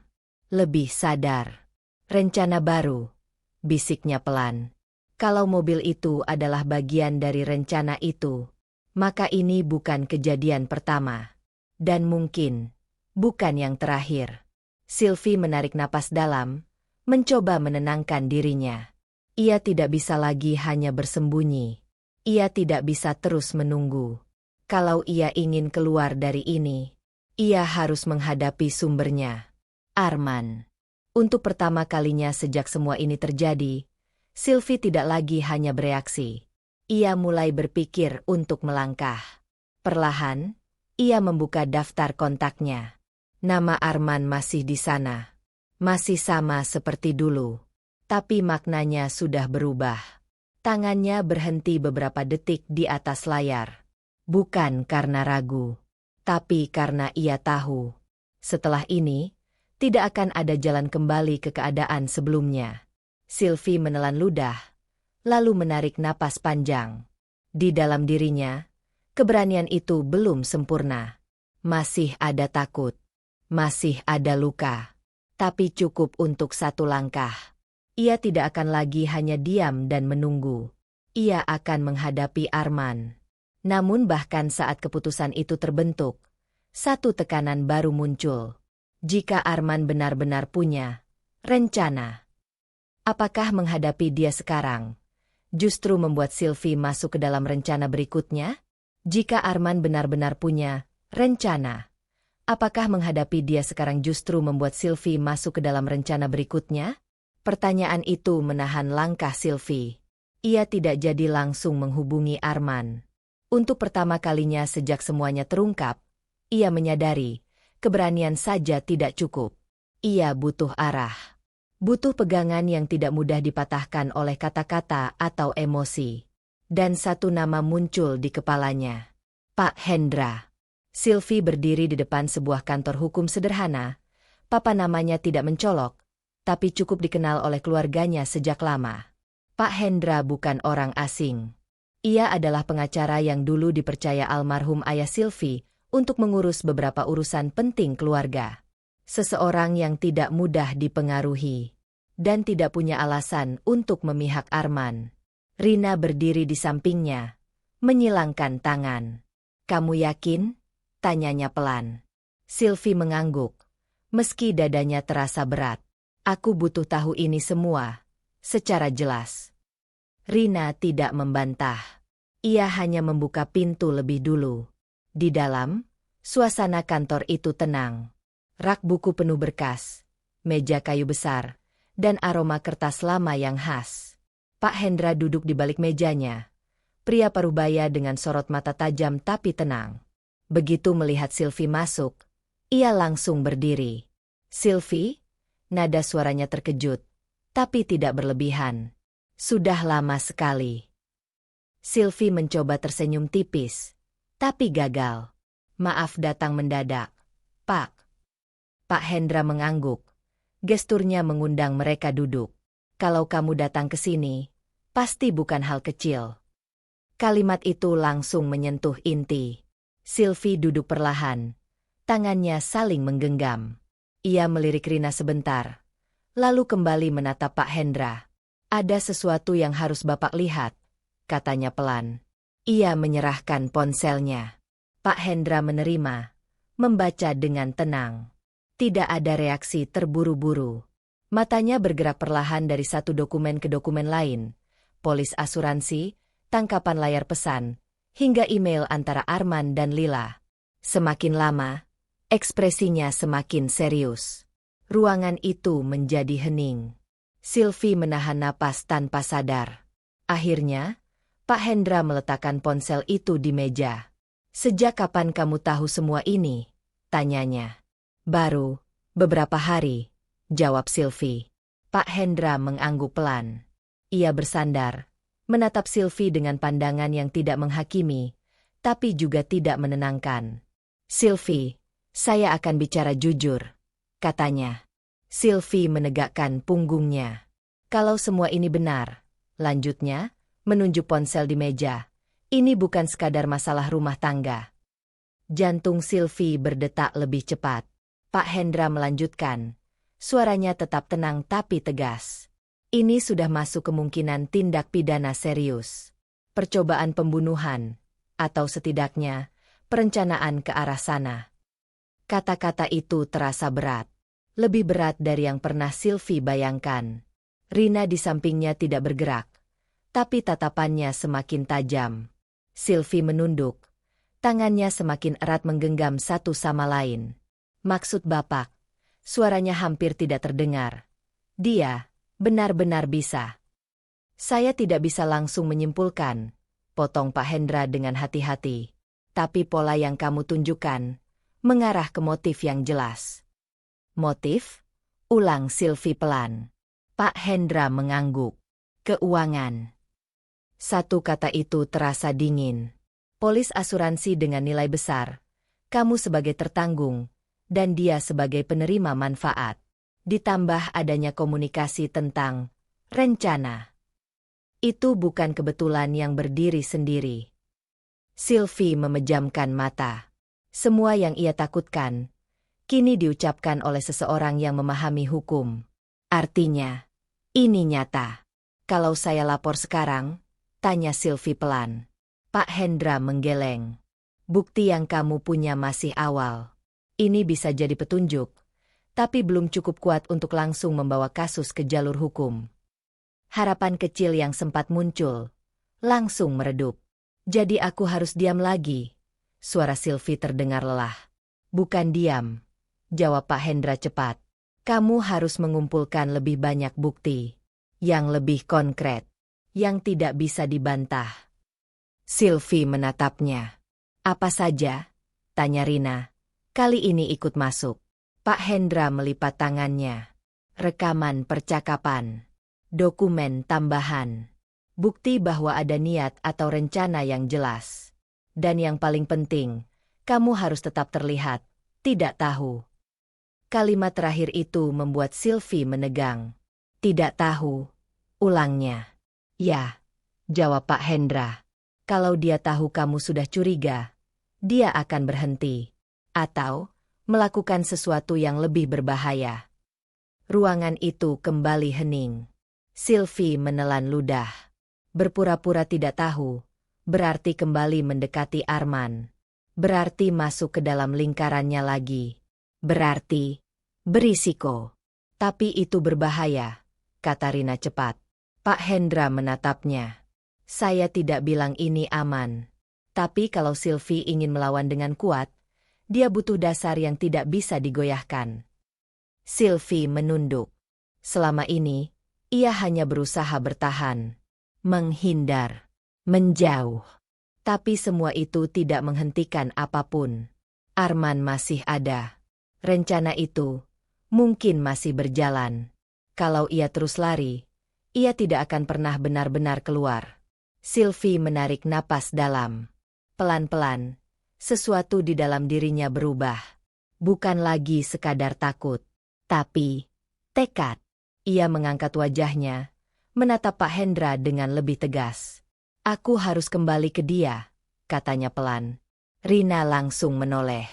Lebih sadar. Rencana baru. Bisiknya pelan. Kalau mobil itu adalah bagian dari rencana itu, maka ini bukan kejadian pertama. Dan mungkin, bukan yang terakhir. Sylvie menarik napas dalam, mencoba menenangkan dirinya. Ia tidak bisa lagi hanya bersembunyi. Ia tidak bisa terus menunggu. Kalau ia ingin keluar dari ini, ia harus menghadapi sumbernya. Arman. Untuk pertama kalinya sejak semua ini terjadi, Sylvie tidak lagi hanya bereaksi. Ia mulai berpikir untuk melangkah. Perlahan, ia membuka daftar kontaknya. Nama Arman masih di sana. Masih sama seperti dulu. Tapi maknanya sudah berubah. Tangannya berhenti beberapa detik di atas layar. Bukan karena ragu, tapi karena ia tahu. Setelah ini, tidak akan ada jalan kembali ke keadaan sebelumnya. Sylvie menelan ludah, lalu menarik napas panjang. Di dalam dirinya, keberanian itu belum sempurna. Masih ada takut. Masih ada luka. Tapi cukup untuk satu langkah. Ia tidak akan lagi hanya diam dan menunggu. Ia akan menghadapi Arman. Namun bahkan saat keputusan itu terbentuk, satu tekanan baru muncul. Jika Arman benar-benar punya rencana, apakah menghadapi dia sekarang justru membuat Sylvie masuk ke dalam rencana berikutnya? Jika Arman benar-benar punya rencana, apakah menghadapi dia sekarang justru membuat Sylvie masuk ke dalam rencana berikutnya? Pertanyaan itu menahan langkah Sylvie. Ia tidak jadi langsung menghubungi Arman. Untuk pertama kalinya sejak semuanya terungkap, ia menyadari, keberanian saja tidak cukup. Ia butuh arah. Butuh pegangan yang tidak mudah dipatahkan oleh kata-kata atau emosi. Dan satu nama muncul di kepalanya. Pak Hendra. Sylvie berdiri di depan sebuah kantor hukum sederhana. Papa namanya tidak mencolok, tapi cukup dikenal oleh keluarganya sejak lama. Pak Hendra bukan orang asing. Ia adalah pengacara yang dulu dipercaya almarhum ayah Sylvie untuk mengurus beberapa urusan penting keluarga. Seseorang yang tidak mudah dipengaruhi dan tidak punya alasan untuk memihak Arman. Rina berdiri di sampingnya, menyilangkan tangan. "Kamu yakin?" tanyanya pelan. Sylvie mengangguk, meski dadanya terasa berat. "Aku butuh tahu ini semua, secara jelas." Rina tidak membantah. Ia hanya membuka pintu lebih dulu. Di dalam, suasana kantor itu tenang. Rak buku penuh berkas, meja kayu besar, dan aroma kertas lama yang khas. Pak Hendra duduk di balik mejanya. Pria parubaya dengan sorot mata tajam tapi tenang. Begitu melihat Sylvie masuk, ia langsung berdiri. "Sylvie?" Nada suaranya terkejut, tapi tidak berlebihan. "Sudah lama sekali." Sylvie mencoba tersenyum tipis, tapi gagal. "Maaf datang mendadak, Pak." Pak Hendra mengangguk. Gesturnya mengundang mereka duduk. "Kalau kamu datang ke sini, pasti bukan hal kecil." Kalimat itu langsung menyentuh inti. Sylvie duduk perlahan. Tangannya saling menggenggam. Ia melirik Rina sebentar, lalu kembali menatap Pak Hendra. "Ada sesuatu yang harus Bapak lihat," katanya pelan. Ia menyerahkan ponselnya. Pak Hendra menerima, membaca dengan tenang. Tidak ada reaksi terburu-buru. Matanya bergerak perlahan dari satu dokumen ke dokumen lain. Polis asuransi, tangkapan layar pesan, hingga email antara Arman dan Lila. Semakin lama, ekspresinya semakin serius. Ruangan itu menjadi hening. Sylvie menahan napas tanpa sadar. Akhirnya, Pak Hendra meletakkan ponsel itu di meja. "Sejak kapan kamu tahu semua ini?" tanyanya. "Baru beberapa hari," jawab Sylvie. Pak Hendra mengangguk pelan. Ia bersandar, menatap Sylvie dengan pandangan yang tidak menghakimi, tapi juga tidak menenangkan. "Sylvie, saya akan bicara jujur," katanya. Sylvie menegakkan punggungnya. "Kalau semua ini benar," lanjutnya, menunjuk ponsel di meja, "ini bukan sekadar masalah rumah tangga." Jantung Sylvie berdetak lebih cepat. Pak Hendra melanjutkan, suaranya tetap tenang tapi tegas. "Ini sudah masuk kemungkinan tindak pidana serius. Percobaan pembunuhan, atau setidaknya, perencanaan ke arah sana." Kata-kata itu terasa berat. Lebih berat dari yang pernah Sylvie bayangkan. Rina di sampingnya tidak bergerak, tapi tatapannya semakin tajam. Sylvie menunduk. Tangannya semakin erat menggenggam satu sama lain. Maksud Bapak? Suaranya hampir tidak terdengar. Dia benar-benar bisa. Saya tidak bisa langsung menyimpulkan, potong Pak Hendra dengan hati-hati. Tapi pola yang kamu tunjukkan mengarah ke motif yang jelas. Motif? Ulang Sylvie pelan. Pak Hendra mengangguk. Keuangan. Satu kata itu terasa dingin. Polis asuransi dengan nilai besar. Kamu sebagai tertanggung, dan dia sebagai penerima manfaat. Ditambah adanya komunikasi tentang rencana. Itu bukan kebetulan yang berdiri sendiri. Sylvie memejamkan mata. Semua yang ia takutkan, kini diucapkan oleh seseorang yang memahami hukum. Artinya, ini nyata. Kalau saya lapor sekarang, tanya Sylvie pelan. Pak Hendra menggeleng. Bukti yang kamu punya masih awal. Ini bisa jadi petunjuk, tapi belum cukup kuat untuk langsung membawa kasus ke jalur hukum. Harapan kecil yang sempat muncul, langsung meredup. Jadi aku harus diam lagi. Suara Sylvie terdengar lelah. Bukan diam, jawab Pak Hendra cepat. Kamu harus mengumpulkan lebih banyak bukti. Yang lebih konkret. Yang tidak bisa dibantah. Sylvie menatapnya. Apa saja? Tanya Rina. Kali ini ikut masuk. Pak Hendra melipat tangannya. Rekaman percakapan. Dokumen tambahan. Bukti bahwa ada niat atau rencana yang jelas. Dan yang paling penting, kamu harus tetap terlihat, tidak tahu. Kalimat terakhir itu membuat Sylvie menegang. Tidak tahu, ulangnya. Ya, jawab Pak Hendra. Kalau dia tahu kamu sudah curiga, dia akan berhenti. Atau melakukan sesuatu yang lebih berbahaya. Ruangan itu kembali hening. Sylvie menelan ludah. Berpura-pura tidak tahu, berarti kembali mendekati Arman. Berarti masuk ke dalam lingkarannya lagi. Berarti berisiko. Tapi itu berbahaya, kata Rina cepat. Pak Hendra menatapnya. Saya tidak bilang ini aman. Tapi kalau Sylvie ingin melawan dengan kuat, dia butuh dasar yang tidak bisa digoyahkan. Sylvie menunduk. Selama ini, ia hanya berusaha bertahan. Menghindar. Menjauh. Tapi semua itu tidak menghentikan apapun. Arman masih ada. Rencana itu mungkin masih berjalan. Kalau ia terus lari, ia tidak akan pernah benar-benar keluar. Sylvie menarik napas dalam. Pelan-pelan, sesuatu di dalam dirinya berubah. Bukan lagi sekadar takut, tapi tekad. Ia mengangkat wajahnya, menatap Pak Hendra dengan lebih tegas. Aku harus kembali ke dia, katanya pelan. Rina langsung menoleh.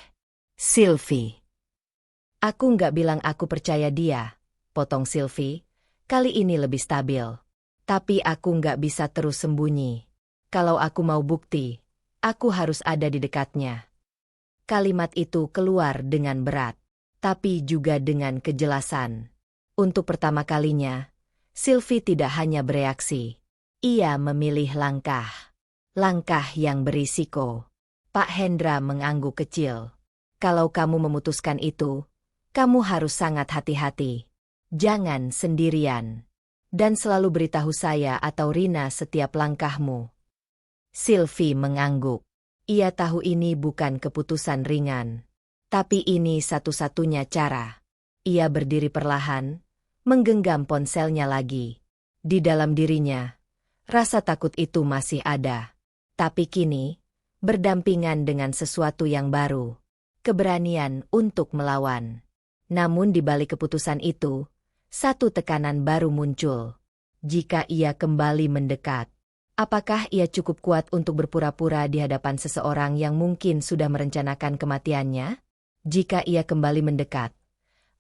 Sylvie. Aku nggak bilang aku percaya dia, potong Sylvie. Kali ini lebih stabil. Tapi aku nggak bisa terus sembunyi. Kalau aku mau bukti, aku harus ada di dekatnya. Kalimat itu keluar dengan berat, tapi juga dengan kejelasan. Untuk pertama kalinya, Sylvie tidak hanya bereaksi. Ia memilih langkah. Langkah yang berisiko. Pak Hendra mengangguk kecil. Kalau kamu memutuskan itu, kamu harus sangat hati-hati. Jangan sendirian. Dan selalu beritahu saya atau Rina setiap langkahmu. Sylvie mengangguk. Ia tahu ini bukan keputusan ringan. Tapi ini satu-satunya cara. Ia berdiri perlahan, menggenggam ponselnya lagi. Di dalam dirinya, rasa takut itu masih ada. Tapi kini, berdampingan dengan sesuatu yang baru. Keberanian untuk melawan. Namun di balik keputusan itu, satu tekanan baru muncul. Jika ia kembali mendekat, apakah ia cukup kuat untuk berpura-pura di hadapan seseorang yang mungkin sudah merencanakan kematiannya? Jika ia kembali mendekat,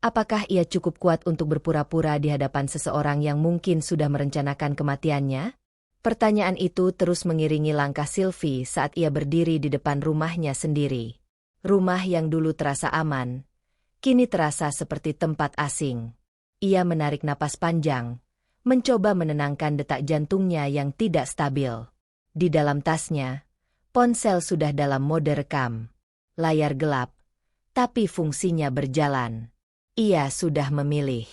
apakah ia cukup kuat untuk berpura-pura di hadapan seseorang yang mungkin sudah merencanakan kematiannya? Pertanyaan itu terus mengiringi langkah Sylvie saat ia berdiri di depan rumahnya sendiri. Rumah yang dulu terasa aman, kini terasa seperti tempat asing. Ia menarik napas panjang, mencoba menenangkan detak jantungnya yang tidak stabil. Di dalam tasnya, ponsel sudah dalam mode rekam. Layar gelap, tapi fungsinya berjalan. Ia sudah memilih.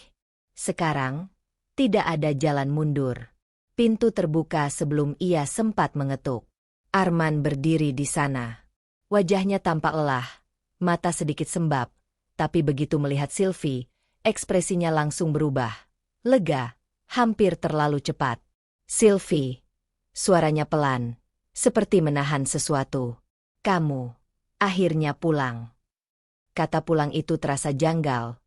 Sekarang, tidak ada jalan mundur. Pintu terbuka sebelum ia sempat mengetuk. Arman berdiri di sana. Wajahnya tampak lelah, mata sedikit sembab, tapi begitu melihat Sylvie, ekspresinya langsung berubah. Lega, hampir terlalu cepat. Sylvie, suaranya pelan, seperti menahan sesuatu. Kamu, akhirnya pulang. Kata pulang itu terasa janggal,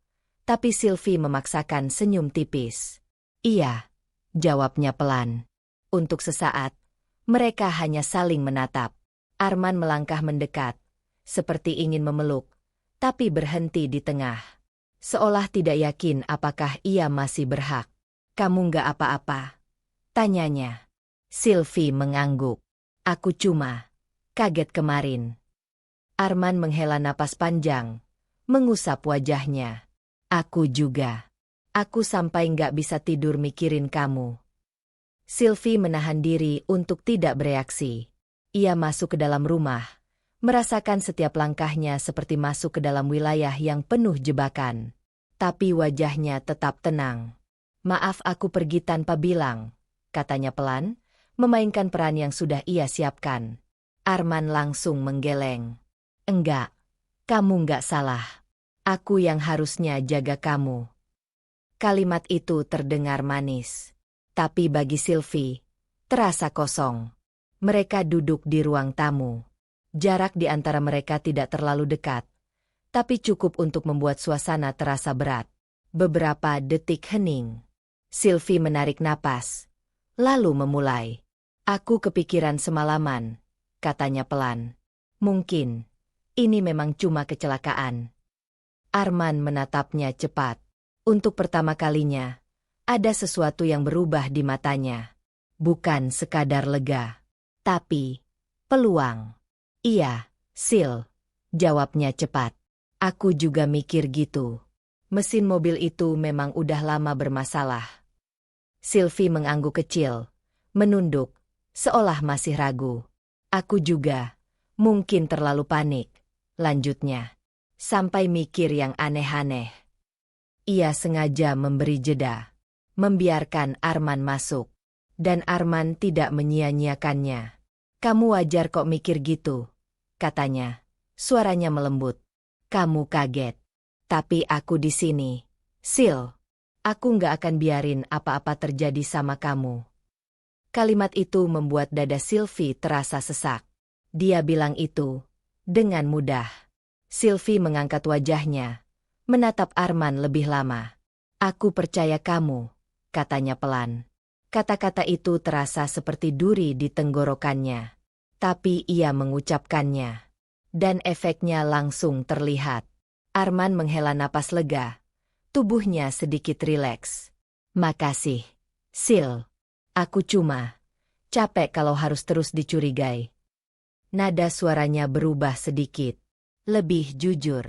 tapi Sylvie memaksakan senyum tipis. Iya, jawabnya pelan. Untuk sesaat, mereka hanya saling menatap. Arman melangkah mendekat, seperti ingin memeluk, tapi berhenti di tengah. Seolah tidak yakin apakah ia masih berhak. Kamu nggak apa-apa? Tanyanya. Sylvie mengangguk. Aku cuma kaget kemarin. Arman menghela napas panjang, mengusap wajahnya. Aku juga. Aku sampai nggak bisa tidur mikirin kamu. Sylvie menahan diri untuk tidak bereaksi. Ia masuk ke dalam rumah, merasakan setiap langkahnya seperti masuk ke dalam wilayah yang penuh jebakan. Tapi wajahnya tetap tenang. Maaf aku pergi tanpa bilang, katanya pelan, memainkan peran yang sudah ia siapkan. Arman langsung menggeleng. Enggak, kamu enggak salah. Aku yang harusnya jaga kamu. Kalimat itu terdengar manis. Tapi bagi Sylvie, terasa kosong. Mereka duduk di ruang tamu. Jarak di antara mereka tidak terlalu dekat, tapi cukup untuk membuat suasana terasa berat. Beberapa detik hening. Sylvie menarik napas, lalu memulai. Aku kepikiran semalaman, katanya pelan. Mungkin, ini memang cuma kecelakaan. Arman menatapnya cepat. Untuk pertama kalinya, ada sesuatu yang berubah di matanya. Bukan sekadar lega, tapi peluang. Iya, Sil, jawabnya cepat. Aku juga mikir gitu. Mesin mobil itu memang udah lama bermasalah. Sylvie mengangguk kecil, menunduk, seolah masih ragu. Aku juga, mungkin terlalu panik, lanjutnya. Sampai mikir yang aneh-aneh. Ia sengaja memberi jeda, membiarkan Arman masuk. Dan Arman tidak menyia-nyiakannya. Kamu wajar kok mikir gitu, katanya. Suaranya melembut. Kamu kaget. Tapi aku di sini. Sil, aku nggak akan biarin apa-apa terjadi sama kamu. Kalimat itu membuat dada Sylvie terasa sesak. Dia bilang itu dengan mudah. Sylvie mengangkat wajahnya, menatap Arman lebih lama. Aku percaya kamu, katanya pelan. Kata-kata itu terasa seperti duri di tenggorokannya. Tapi ia mengucapkannya. Dan efeknya langsung terlihat. Arman menghela napas lega. Tubuhnya sedikit rileks. Makasih, Sil. Aku cuma capek kalau harus terus dicurigai. Nada suaranya berubah sedikit. Lebih jujur.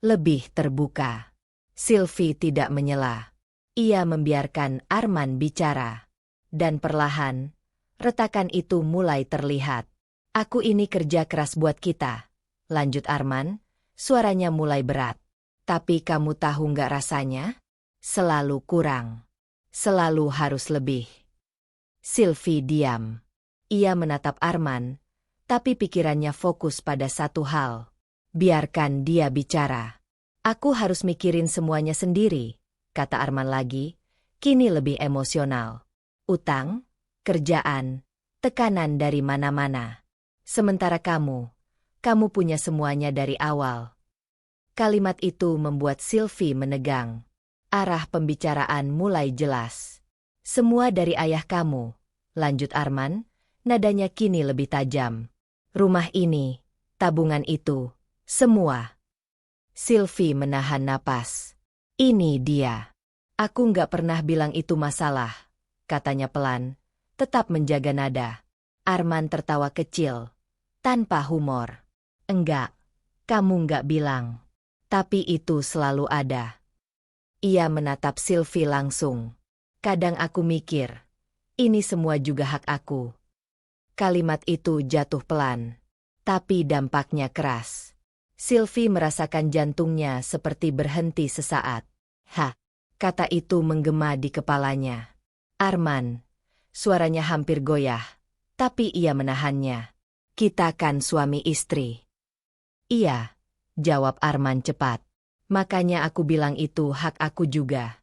Lebih terbuka. Sylvie tidak menyela. Ia membiarkan Arman bicara. Dan perlahan, retakan itu mulai terlihat. Aku ini kerja keras buat kita, lanjut Arman, suaranya mulai berat. Tapi kamu tahu nggak rasanya? Selalu kurang. Selalu harus lebih. Sylvie diam. Ia menatap Arman, tapi pikirannya fokus pada satu hal. Biarkan dia bicara. Aku harus mikirin semuanya sendiri, kata Arman lagi, kini lebih emosional. Utang, kerjaan, tekanan dari mana-mana. Sementara kamu punya semuanya dari awal. Kalimat itu membuat Sylvie menegang. Arah pembicaraan mulai jelas. Semua dari ayah kamu, lanjut Arman, nadanya kini lebih tajam. Rumah ini, tabungan itu, semua. Sylvie menahan napas. Ini dia. Aku nggak pernah bilang itu masalah, katanya pelan, tetap menjaga nada. Arman tertawa kecil, tanpa humor. Enggak, Kamu nggak bilang. Tapi itu selalu ada. Ia menatap Sylvie langsung. Kadang aku mikir, ini semua juga hak aku. Kalimat itu jatuh pelan. Tapi dampaknya keras. Sylvie merasakan jantungnya seperti berhenti sesaat. "Hah?" Kata itu menggema di kepalanya. "Arman." Suaranya hampir goyah. Tapi ia menahannya. "Kita kan suami istri." "Iya," jawab Arman cepat. "Makanya aku bilang itu hak aku juga."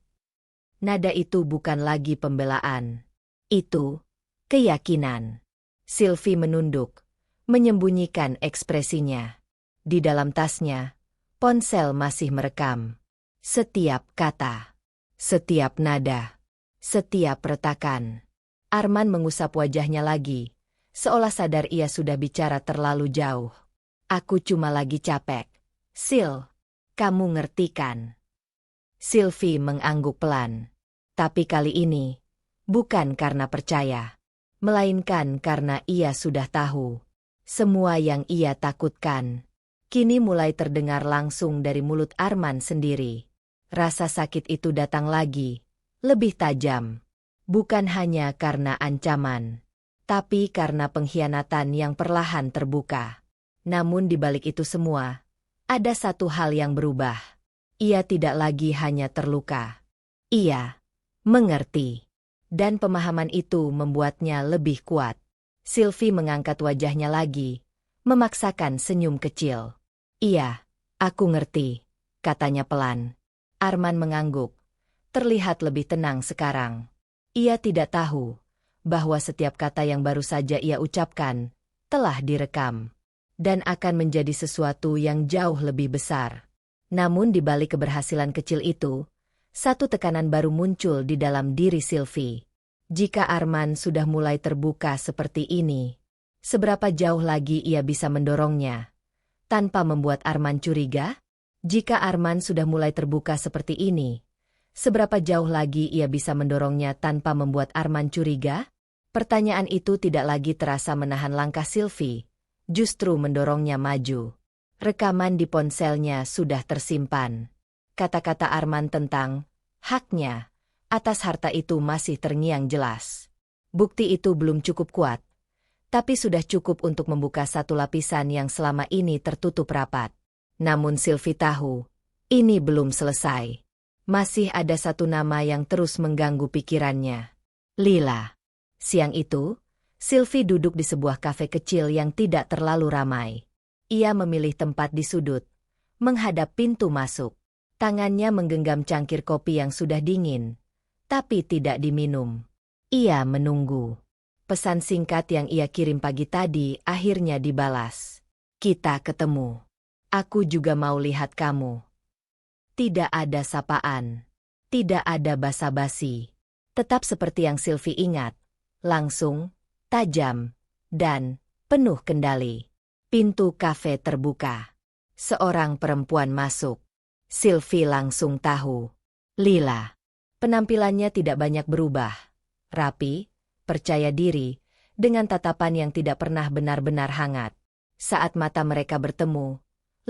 Nada itu bukan lagi pembelaan. Itu keyakinan. Sylvie menunduk, menyembunyikan ekspresinya. Di dalam tasnya, ponsel masih merekam. Setiap kata, setiap nada, setiap retakan. Arman mengusap wajahnya lagi, seolah sadar ia sudah bicara terlalu jauh. "Aku cuma lagi capek. Sil, kamu ngerti kan?" Sylvie mengangguk pelan. Tapi kali ini, bukan karena percaya, melainkan karena ia sudah tahu. Semua yang ia takutkan kini mulai terdengar langsung dari mulut Arman sendiri. Rasa sakit itu datang lagi, lebih tajam. Bukan hanya karena ancaman, tapi karena pengkhianatan yang perlahan terbuka. Namun di balik itu semua, ada satu hal yang berubah. Ia tidak lagi hanya terluka. Ia mengerti. Dan pemahaman itu membuatnya lebih kuat. Sylvie mengangkat wajahnya lagi, memaksakan senyum kecil. "Iya, aku ngerti," katanya pelan. Arman mengangguk, terlihat lebih tenang sekarang. Ia tidak tahu bahwa setiap kata yang baru saja ia ucapkan telah direkam dan akan menjadi sesuatu yang jauh lebih besar. Namun di balik keberhasilan kecil itu, satu tekanan baru muncul di dalam diri Sylvie. Jika Arman sudah mulai terbuka seperti ini, seberapa jauh lagi ia bisa mendorongnya tanpa membuat Arman curiga? Jika Arman sudah mulai terbuka seperti ini, seberapa jauh lagi ia bisa mendorongnya tanpa membuat Arman curiga? Pertanyaan itu tidak lagi terasa menahan langkah Sylvie, justru mendorongnya maju. Rekaman di ponselnya sudah tersimpan. Kata-kata Arman tentang haknya atas harta itu masih terngiang jelas. Bukti itu belum cukup kuat, tapi sudah cukup untuk membuka satu lapisan yang selama ini tertutup rapat. Namun Sylvie tahu, ini belum selesai. Masih ada satu nama yang terus mengganggu pikirannya. Lila. Siang itu, Sylvie duduk di sebuah kafe kecil yang tidak terlalu ramai. Ia memilih tempat di sudut, menghadap pintu masuk. Tangannya menggenggam cangkir kopi yang sudah dingin, tapi tidak diminum. Ia menunggu. Pesan singkat yang ia kirim pagi tadi akhirnya dibalas. "Kita ketemu. Aku juga mau lihat kamu." Tidak ada sapaan. Tidak ada basa-basi. Tetap seperti yang Sylvie ingat. Langsung, tajam, dan penuh kendali. Pintu kafe terbuka. Seorang perempuan masuk. Sylvie langsung tahu. Lila. Penampilannya tidak banyak berubah. Rapi, percaya diri, dengan tatapan yang tidak pernah benar-benar hangat. Saat mata mereka bertemu,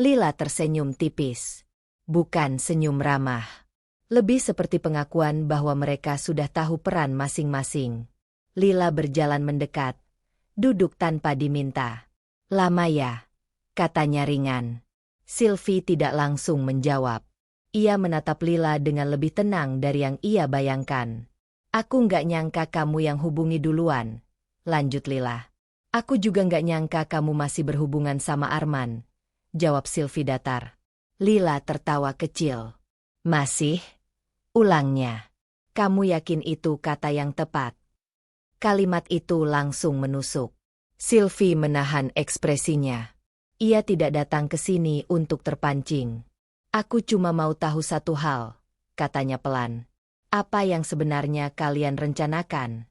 Lila tersenyum tipis. Bukan senyum ramah. Lebih seperti pengakuan bahwa mereka sudah tahu peran masing-masing. Lila berjalan mendekat, duduk tanpa diminta. "Lama ya?" katanya ringan. Sylvie tidak langsung menjawab. Ia menatap Lila dengan lebih tenang dari yang ia bayangkan. "Aku nggak nyangka kamu yang hubungi duluan," lanjut Lila. "Aku juga nggak nyangka kamu masih berhubungan sama Arman," jawab Sylvie datar. Lila tertawa kecil. "Masih?" ulangnya. "Kamu yakin itu kata yang tepat?" Kalimat itu langsung menusuk. Sylvie menahan ekspresinya. Ia tidak datang ke sini untuk terpancing. "Aku cuma mau tahu satu hal," katanya pelan. "Apa yang sebenarnya kalian rencanakan?"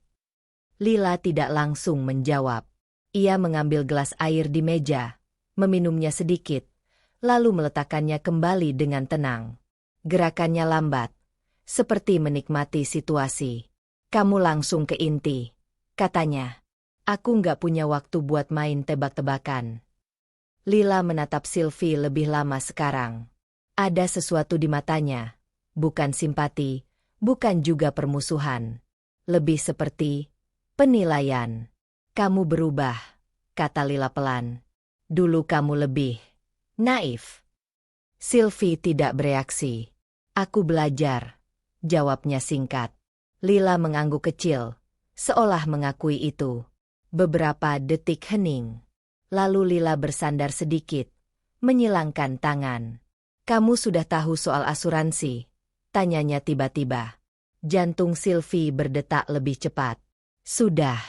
Lila tidak langsung menjawab. Ia mengambil gelas air di meja, meminumnya sedikit, lalu meletakkannya kembali dengan tenang. Gerakannya lambat, seperti menikmati situasi. "Kamu langsung ke inti," katanya. "Aku nggak punya waktu buat main tebak-tebakan." Lila menatap Sylvie lebih lama sekarang. Ada sesuatu di matanya. Bukan simpati, bukan juga permusuhan. Lebih seperti penilaian. Kamu berubah, kata Lila pelan. Dulu kamu lebih naif. Sylvie tidak bereaksi. Aku belajar, jawabnya singkat. Lila mengangguk kecil, seolah mengakui itu. Beberapa detik hening. Lalu Lila bersandar sedikit, menyilangkan tangan. Kamu sudah tahu soal asuransi? Tanyanya tiba-tiba. Jantung Sylvie berdetak lebih cepat. Sudah,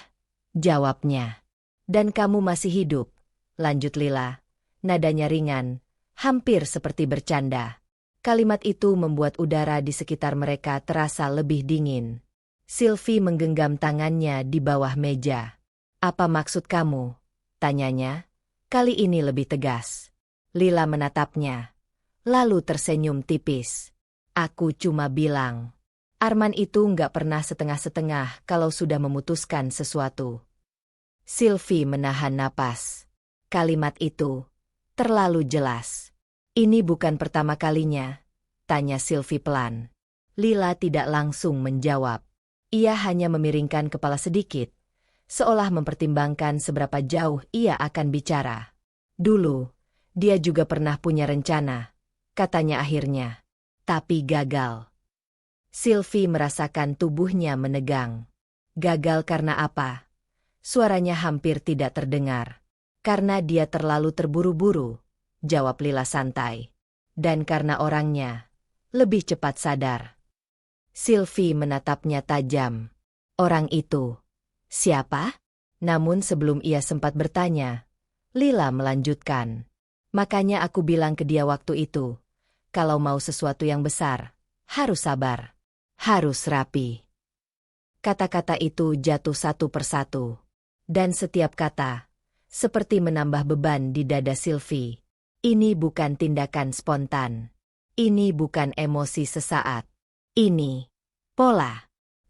jawabnya. Dan kamu masih hidup, lanjut Lila. Nadanya ringan, hampir seperti bercanda. Kalimat itu membuat udara di sekitar mereka terasa lebih dingin. Sylvie menggenggam tangannya di bawah meja. Apa maksud kamu? Tanyanya. Kali ini lebih tegas. Lila menatapnya. Lalu tersenyum tipis. Aku cuma bilang. Arman itu nggak pernah setengah-setengah kalau sudah memutuskan sesuatu. Sylvie menahan napas. Kalimat itu terlalu jelas. Ini bukan pertama kalinya, tanya Sylvie pelan. Lila tidak langsung menjawab. Ia hanya memiringkan kepala sedikit, seolah mempertimbangkan seberapa jauh ia akan bicara. Dulu, dia juga pernah punya rencana, katanya akhirnya. Tapi gagal. Sylvie merasakan tubuhnya menegang. Gagal karena apa? Suaranya hampir tidak terdengar. Karena dia terlalu terburu-buru, jawab Lila santai. Dan karena orangnya lebih cepat sadar. Sylvie menatapnya tajam. Orang itu siapa? Namun sebelum ia sempat bertanya, Lila melanjutkan. Makanya aku bilang ke dia waktu itu, kalau mau sesuatu yang besar, harus sabar, harus rapi. Kata-kata itu jatuh satu persatu. Dan setiap kata, seperti menambah beban di dada Sylvie. Ini bukan tindakan spontan. Ini bukan emosi sesaat. Ini pola,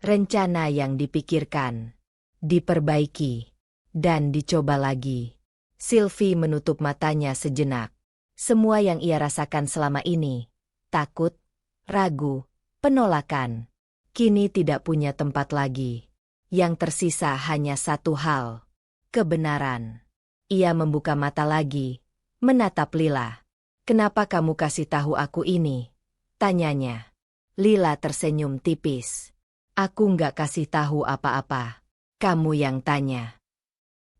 rencana yang dipikirkan, diperbaiki, dan dicoba lagi. Sylvie menutup matanya sejenak. Semua yang ia rasakan selama ini, takut, ragu, penolakan, kini tidak punya tempat lagi. Yang tersisa hanya satu hal, kebenaran. Ia membuka mata lagi, menatap Lila. Kenapa kamu kasih tahu aku ini? Tanyanya. Lila tersenyum tipis. Aku nggak kasih tahu apa-apa. Kamu yang tanya.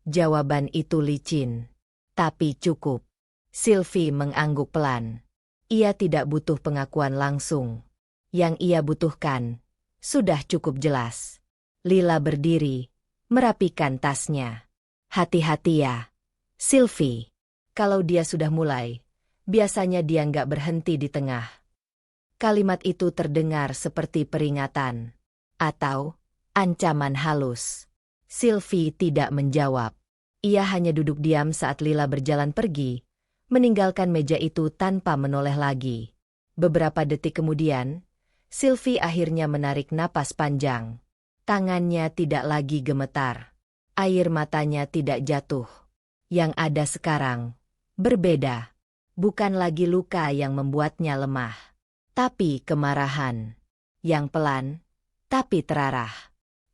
Jawaban itu licin, tapi cukup. Sylvie mengangguk pelan. Ia tidak butuh pengakuan langsung. Yang ia butuhkan sudah cukup jelas. Lila berdiri, merapikan tasnya. Hati-hati ya, Sylvie. Kalau dia sudah mulai, biasanya dia nggak berhenti di tengah. Kalimat itu terdengar seperti peringatan atau ancaman halus. Sylvie tidak menjawab. Ia hanya duduk diam saat Lila berjalan pergi, meninggalkan meja itu tanpa menoleh lagi. Beberapa detik kemudian, Sylvie akhirnya menarik napas panjang. Tangannya tidak lagi gemetar. Air matanya tidak jatuh. Yang ada sekarang berbeda. Bukan lagi luka yang membuatnya lemah, tapi kemarahan yang pelan, tapi terarah.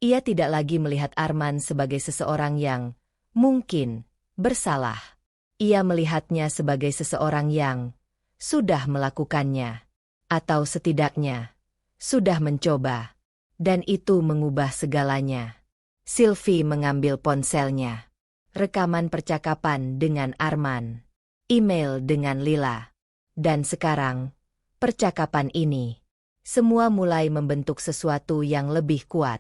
Ia tidak lagi melihat Arman sebagai seseorang yang mungkin bersalah. Ia melihatnya sebagai seseorang yang sudah melakukannya, atau setidaknya sudah mencoba, dan itu mengubah segalanya. Sylvie mengambil ponselnya. Rekaman percakapan dengan Arman, email dengan Lila, dan sekarang percakapan ini. Semua mulai membentuk sesuatu yang lebih kuat.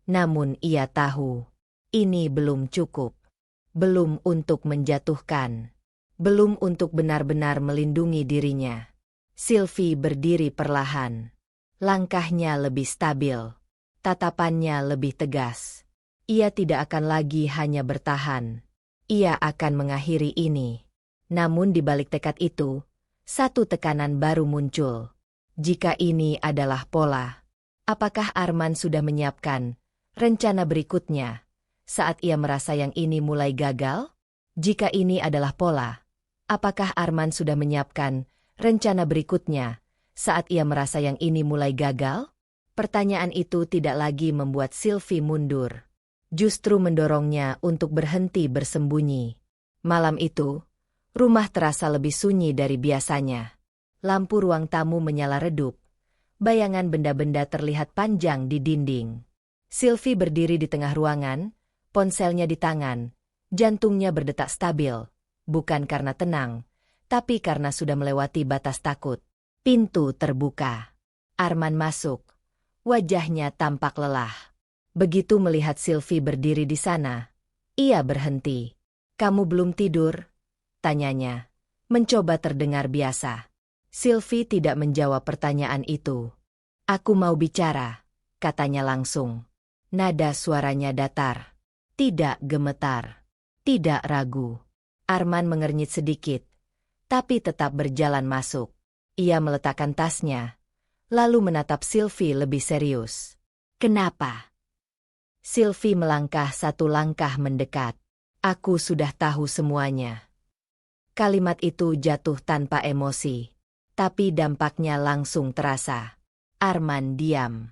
Namun ia tahu, ini belum cukup. Belum untuk menjatuhkan. Belum untuk benar-benar melindungi dirinya. Sylvie berdiri perlahan. Langkahnya lebih stabil. Tatapannya lebih tegas. Ia tidak akan lagi hanya bertahan. Ia akan mengakhiri ini. Namun di balik tekad itu, satu tekanan baru muncul. Jika ini adalah pola, apakah Arman sudah menyiapkan rencana berikutnya saat ia merasa yang ini mulai gagal? Jika ini adalah pola, Apakah Arman sudah menyiapkan rencana berikutnya saat ia merasa yang ini mulai gagal? Pertanyaan itu tidak lagi membuat Sylvie mundur. Justru mendorongnya untuk berhenti bersembunyi. Malam itu, rumah terasa lebih sunyi dari biasanya. Lampu ruang tamu menyala redup. Bayangan benda-benda terlihat panjang di dinding. Sylvie berdiri di tengah ruangan, ponselnya di tangan, jantungnya berdetak stabil. Bukan karena tenang, tapi karena sudah melewati batas takut. Pintu terbuka. Arman masuk. Wajahnya tampak lelah. Begitu melihat Sylvie berdiri di sana, ia berhenti. "Kamu belum tidur?" tanyanya, mencoba terdengar biasa. Sylvie tidak menjawab pertanyaan itu. "Aku mau bicara," katanya langsung. Nada suaranya datar. Tidak gemetar. Tidak ragu. Arman mengernyit sedikit, tapi tetap berjalan masuk. Ia meletakkan tasnya, lalu menatap Sylvie lebih serius. "Kenapa?" Sylvie melangkah satu langkah mendekat. "Aku sudah tahu semuanya." Kalimat itu jatuh tanpa emosi, tapi dampaknya langsung terasa. Arman diam.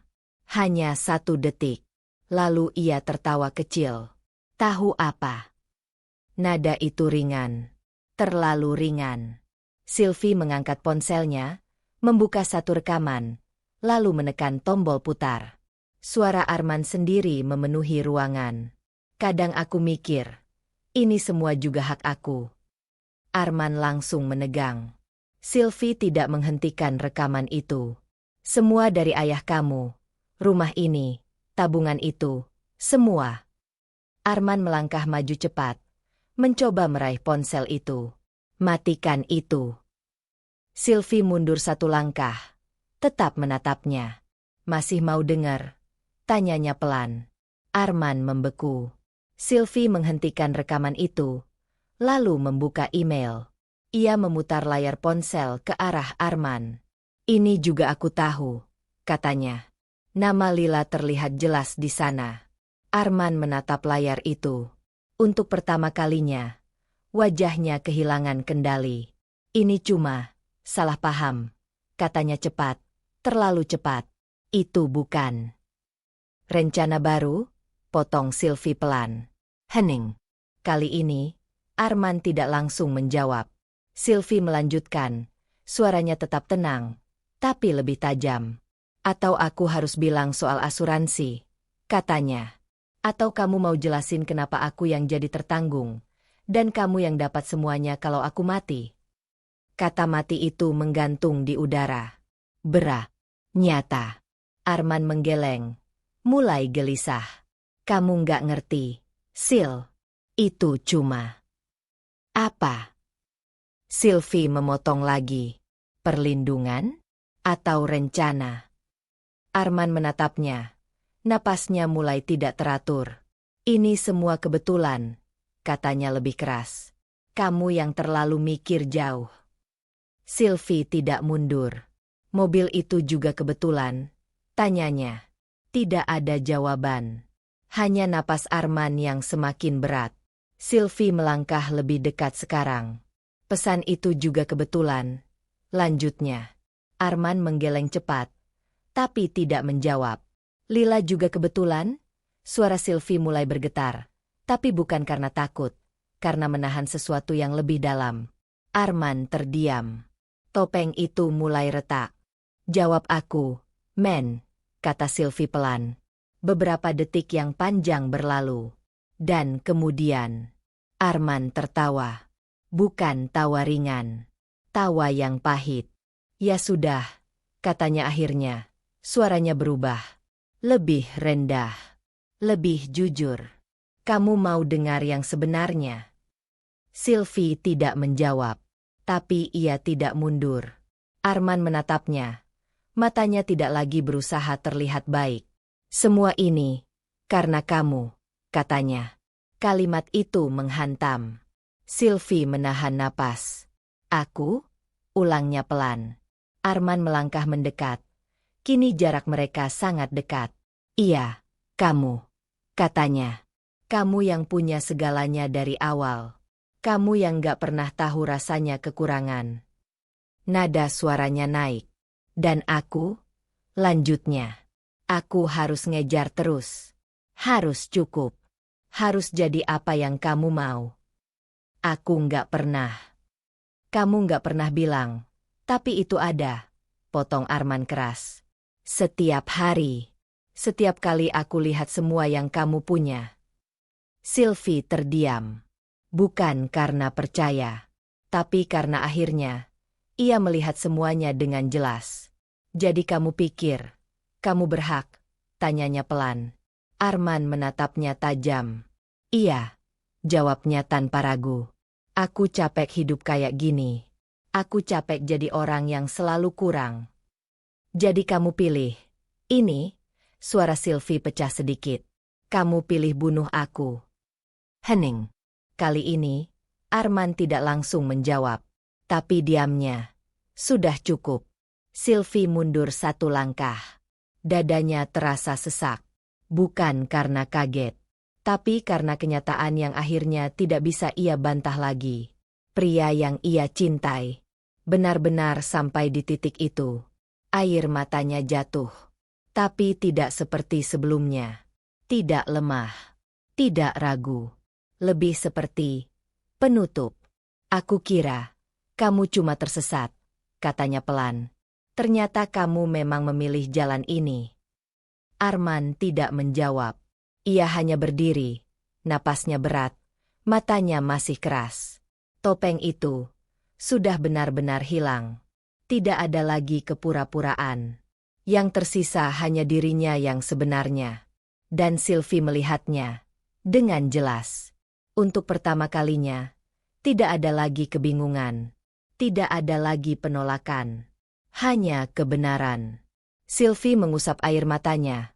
Hanya 1 detik. Lalu ia tertawa kecil. "Tahu apa?" Nada itu ringan. Terlalu ringan. Sylvie mengangkat ponselnya, membuka satu rekaman, lalu menekan tombol putar. Suara Arman sendiri memenuhi ruangan. "Kadang aku mikir, ini semua juga hak aku." Arman langsung menegang. Sylvie tidak menghentikan rekaman itu. "Semua dari ayah kamu, rumah ini, tabungan itu, semua." Arman melangkah maju cepat, mencoba meraih ponsel itu. "Matikan itu." Sylvie mundur 1 langkah, tetap menatapnya. "Masih mau dengar?" tanyanya pelan. Arman membeku. Sylvie menghentikan rekaman itu, lalu membuka email. Ia memutar layar ponsel ke arah Arman. "Ini juga aku tahu," katanya. Nama Lila terlihat jelas di sana. Arman menatap layar itu. Untuk pertama kalinya, wajahnya kehilangan kendali. "Ini cuma salah paham," katanya cepat, terlalu cepat. "Itu bukan rencana baru?" potong Sylvie pelan. Hening. Kali ini, Arman tidak langsung menjawab. Sylvie melanjutkan, suaranya tetap tenang, tapi lebih tajam. "Atau aku harus bilang soal asuransi?" katanya. "Atau kamu mau jelasin kenapa aku yang jadi tertanggung, dan kamu yang dapat semuanya kalau aku mati?" Kata mati itu menggantung di udara. Berat. Nyata. Arman menggeleng. Mulai gelisah. "Kamu nggak ngerti, Sil. Itu cuma..." "Apa?" Sylvie memotong lagi. "Perlindungan? Atau rencana?" Arman menatapnya. Napasnya mulai tidak teratur. "Ini semua kebetulan," katanya lebih keras. "Kamu yang terlalu mikir jauh." Sylvie tidak mundur. "Mobil itu juga kebetulan?" tanyanya. Tidak ada jawaban. Hanya napas Arman yang semakin berat. Sylvie melangkah lebih dekat sekarang. "Pesan itu juga kebetulan?" lanjutnya. Arman menggeleng cepat, tapi tidak menjawab. "Lila juga kebetulan?" Suara Sylvie mulai bergetar, tapi bukan karena takut, karena menahan sesuatu yang lebih dalam. Arman terdiam. Topeng itu mulai retak. "Jawab aku, men," kata Sylvie pelan. Beberapa detik yang panjang berlalu. Dan kemudian, Arman tertawa. Bukan tawa ringan. Tawa yang pahit. "Ya sudah," katanya akhirnya. Suaranya berubah. Lebih rendah. Lebih jujur. "Kamu mau dengar yang sebenarnya?" Sylvie tidak menjawab. Tapi ia tidak mundur. Arman menatapnya. Matanya tidak lagi berusaha terlihat baik. "Semua ini karena kamu," katanya. Kalimat itu menghantam. Sylvie menahan napas. "Aku?" ulangnya pelan. Arman melangkah mendekat. Kini jarak mereka sangat dekat. "Iya, kamu," katanya. "Kamu yang punya segalanya dari awal. Kamu yang gak pernah tahu rasanya kekurangan. Nada suaranya naik. Dan aku? Lanjutnya. Aku harus ngejar terus. Harus cukup. Harus jadi apa yang kamu mau. Aku nggak pernah. Kamu nggak pernah bilang. Tapi itu ada. Potong Arman keras. Setiap hari. Setiap kali aku lihat semua yang kamu punya. Sylvie terdiam. Bukan karena percaya. Tapi karena akhirnya, ia melihat semuanya dengan jelas. Jadi kamu pikir, kamu berhak? Tanyanya pelan. Arman menatapnya tajam. Iya, jawabnya tanpa ragu. Aku capek hidup kayak gini. Aku capek jadi orang yang selalu kurang. Jadi kamu pilih. Ini, suara Sylvie pecah sedikit. Kamu pilih bunuh aku. Hening. Kali ini, Arman tidak langsung menjawab. Tapi diamnya. Sudah cukup. Sylvie mundur satu langkah. Dadanya terasa sesak. Bukan karena kaget. Tapi karena kenyataan yang akhirnya tidak bisa ia bantah lagi. Pria yang ia cintai. Benar-benar sampai di titik itu. Air matanya jatuh. Tapi tidak seperti sebelumnya. Tidak lemah. Tidak ragu. Lebih seperti penutup. Aku kira, kamu cuma tersesat, katanya pelan. Ternyata kamu memang memilih jalan ini. Arman tidak menjawab. Ia hanya berdiri, napasnya berat, matanya masih keras. Topeng itu sudah benar-benar hilang. Tidak ada lagi kepura-puraan. Yang tersisa hanya dirinya yang sebenarnya. Dan Sylvie melihatnya dengan jelas. Untuk pertama kalinya, tidak ada lagi kebingungan. Tidak ada lagi penolakan. Hanya kebenaran. Sylvie mengusap air matanya.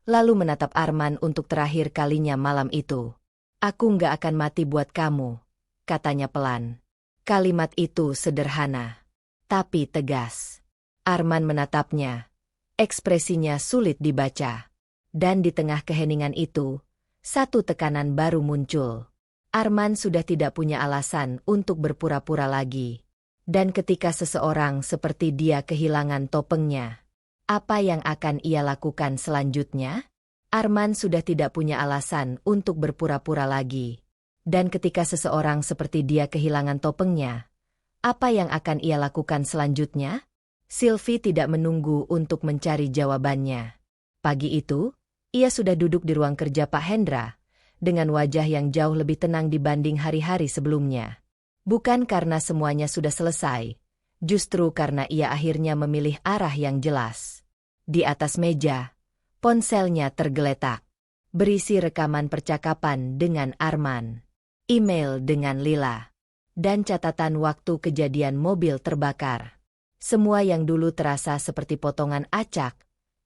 Lalu menatap Arman untuk terakhir kalinya malam itu. Aku nggak akan mati buat kamu, katanya pelan. Kalimat itu sederhana, tapi tegas. Arman menatapnya. Ekspresinya sulit dibaca. Dan di tengah keheningan itu, satu tekanan baru muncul. Arman sudah tidak punya alasan untuk berpura-pura lagi. Dan ketika seseorang seperti dia kehilangan topengnya, apa yang akan ia lakukan selanjutnya? Arman sudah tidak punya alasan untuk berpura-pura lagi. Dan ketika seseorang seperti dia kehilangan topengnya, apa yang akan ia lakukan selanjutnya? Sylvie tidak menunggu untuk mencari jawabannya. Pagi itu, ia sudah duduk di ruang kerja Pak Hendra, dengan wajah yang jauh lebih tenang dibanding hari-hari sebelumnya. Bukan karena semuanya sudah selesai, justru karena ia akhirnya memilih arah yang jelas. Di atas meja, ponselnya tergeletak. Berisi rekaman percakapan dengan Arman, email dengan Lila, dan catatan waktu kejadian mobil terbakar. Semua yang dulu terasa seperti potongan acak,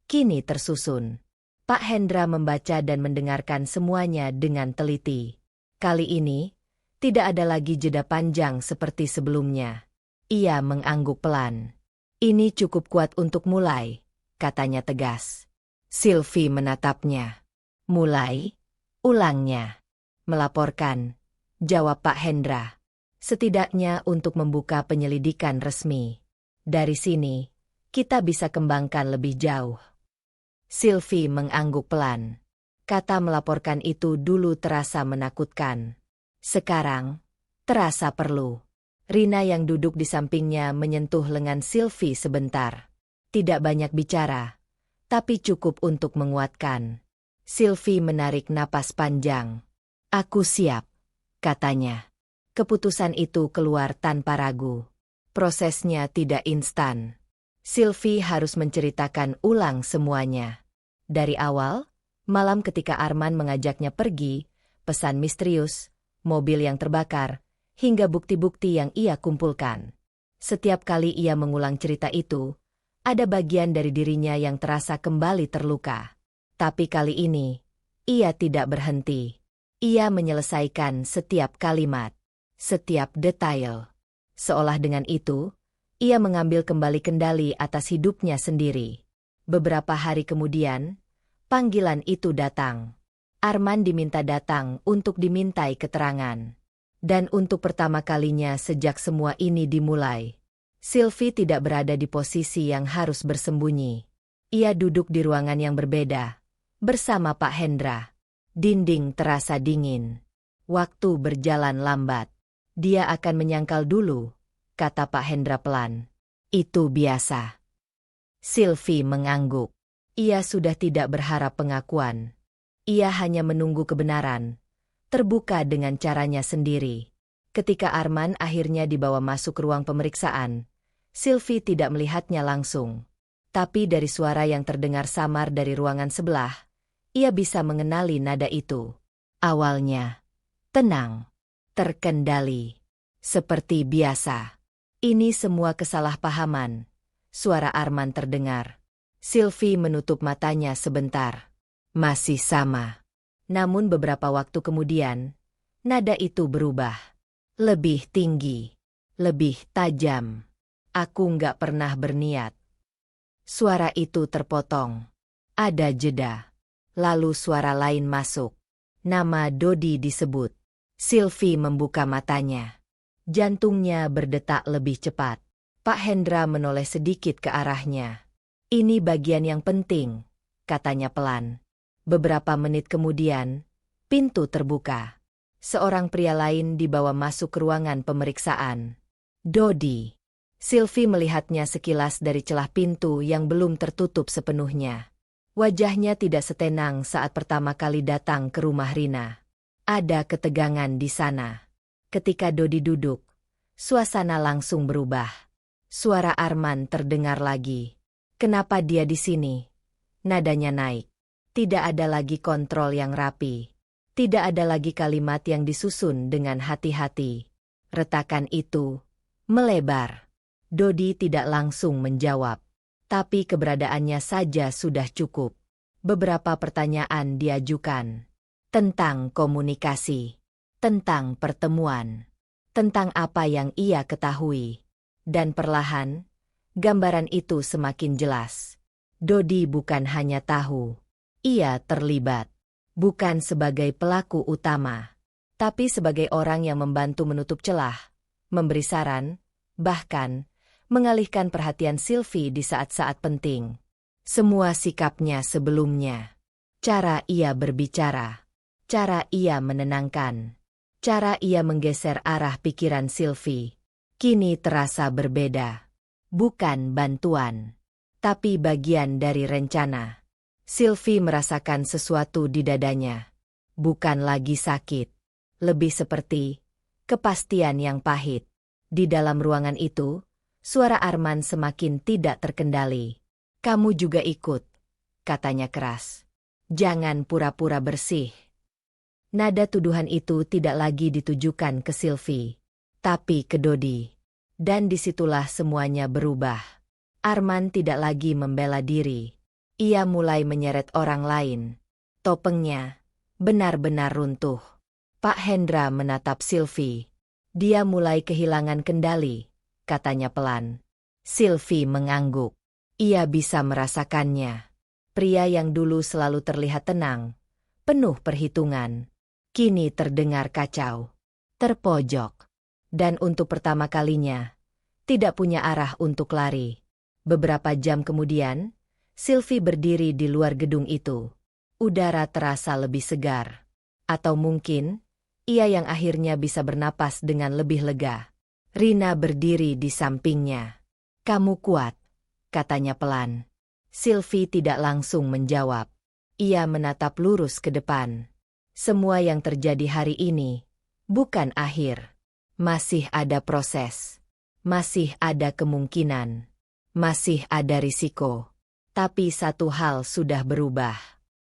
kini tersusun. Pak Hendra membaca dan mendengarkan semuanya dengan teliti. Kali ini, tidak ada lagi jeda panjang seperti sebelumnya. Ia mengangguk pelan. Ini cukup kuat untuk mulai, katanya tegas. Sylvie menatapnya. Mulai? Ulangnya. Melaporkan, jawab Pak Hendra. Setidaknya untuk membuka penyelidikan resmi. Dari sini, kita bisa kembangkan lebih jauh. Sylvie mengangguk pelan. Kata melaporkan itu dulu terasa menakutkan. Sekarang, terasa perlu. Rina yang duduk di sampingnya menyentuh lengan Sylvie sebentar. Tidak banyak bicara, tapi cukup untuk menguatkan. Sylvie menarik napas panjang. Aku siap, katanya. Keputusan itu keluar tanpa ragu. Prosesnya tidak instan. Sylvie harus menceritakan ulang semuanya. Dari awal, malam ketika Arman mengajaknya pergi, pesan misterius, mobil yang terbakar, hingga bukti-bukti yang ia kumpulkan. Setiap kali ia mengulang cerita itu, ada bagian dari dirinya yang terasa kembali terluka. Tapi kali ini, ia tidak berhenti. Ia menyelesaikan setiap kalimat, setiap detail. Seolah dengan itu, ia mengambil kembali kendali atas hidupnya sendiri. Beberapa hari kemudian, panggilan itu datang. Arman diminta datang untuk dimintai keterangan. Dan untuk pertama kalinya sejak semua ini dimulai, Sylvie tidak berada di posisi yang harus bersembunyi. Ia duduk di ruangan yang berbeda, bersama Pak Hendra. Dinding terasa dingin. Waktu berjalan lambat. Dia akan menyangkal dulu, kata Pak Hendra pelan. Itu biasa. Sylvie mengangguk. Ia sudah tidak berharap pengakuan. Ia hanya menunggu kebenaran, terbuka dengan caranya sendiri. Ketika Arman akhirnya dibawa masuk ruang pemeriksaan, Sylvie tidak melihatnya langsung. Tapi dari suara yang terdengar samar dari ruangan sebelah, ia bisa mengenali nada itu. Awalnya, tenang, terkendali, seperti biasa. Ini semua kesalahpahaman, suara Arman terdengar. Sylvie menutup matanya sebentar. Masih sama. Namun beberapa waktu kemudian, nada itu berubah. Lebih tinggi. Lebih tajam. Aku nggak pernah berniat. Suara itu terpotong. Ada jeda. Lalu suara lain masuk. Nama Dodi disebut. Sylvie membuka matanya. Jantungnya berdetak lebih cepat. Pak Hendra menoleh sedikit ke arahnya. Ini bagian yang penting, katanya pelan. Beberapa menit kemudian, pintu terbuka. Seorang pria lain dibawa masuk ke ruangan pemeriksaan. Dodi. Sylvie melihatnya sekilas dari celah pintu yang belum tertutup sepenuhnya. Wajahnya tidak setenang saat pertama kali datang ke rumah Rina. Ada ketegangan di sana. Ketika Dodi duduk, suasana langsung berubah. Suara Arman terdengar lagi. Kenapa dia di sini? Nadanya naik. Tidak ada lagi kontrol yang rapi. Tidak ada lagi kalimat yang disusun dengan hati-hati. Retakan itu melebar. Dodi tidak langsung menjawab. Tapi keberadaannya saja sudah cukup. Beberapa pertanyaan diajukan. Tentang komunikasi. Tentang pertemuan. Tentang apa yang ia ketahui. Dan perlahan, gambaran itu semakin jelas. Dodi bukan hanya tahu. Ia terlibat. Bukan sebagai pelaku utama. Tapi sebagai orang yang membantu menutup celah. Memberi saran. Bahkan, mengalihkan perhatian Sylvie di saat-saat penting. Semua sikapnya sebelumnya. Cara ia berbicara. Cara ia menenangkan. Cara ia menggeser arah pikiran Sylvie. Kini terasa berbeda. Bukan bantuan. Tapi bagian dari rencana. Sylvie merasakan sesuatu di dadanya. Bukan lagi sakit. Lebih seperti kepastian yang pahit. Di dalam ruangan itu, suara Arman semakin tidak terkendali. Kamu juga ikut, katanya keras. Jangan pura-pura bersih. Nada tuduhan itu tidak lagi ditujukan ke Sylvie, tapi ke Dodi. Dan disitulah semuanya berubah. Arman tidak lagi membela diri. Ia mulai menyeret orang lain. Topengnya benar-benar runtuh. Pak Hendra menatap Sylvie. Dia mulai kehilangan kendali, katanya pelan. Sylvie mengangguk. Ia bisa merasakannya. Pria yang dulu selalu terlihat tenang, penuh perhitungan, kini terdengar kacau, terpojok. Dan untuk pertama kalinya, tidak punya arah untuk lari. Beberapa jam kemudian, Sylvie berdiri di luar gedung itu. Udara terasa lebih segar. Atau mungkin, ia yang akhirnya bisa bernapas dengan lebih lega. Rina berdiri di sampingnya. Kamu kuat, katanya pelan. Sylvie tidak langsung menjawab. Ia menatap lurus ke depan. Semua yang terjadi hari ini, bukan akhir. Masih ada proses. Masih ada kemungkinan. Masih ada risiko. Tapi satu hal sudah berubah.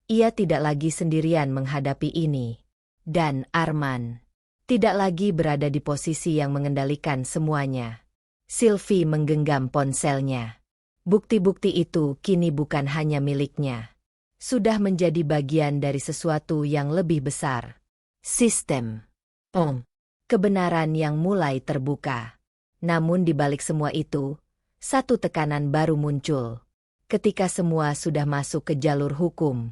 Ia tidak lagi sendirian menghadapi ini. Dan Arman tidak lagi berada di posisi yang mengendalikan semuanya. Sylvie menggenggam ponselnya. Bukti-bukti itu kini bukan hanya miliknya. Sudah menjadi bagian dari sesuatu yang lebih besar. Sistem. Kebenaran yang mulai terbuka. Namun di balik semua itu, satu tekanan baru muncul. Ketika semua sudah masuk ke jalur hukum,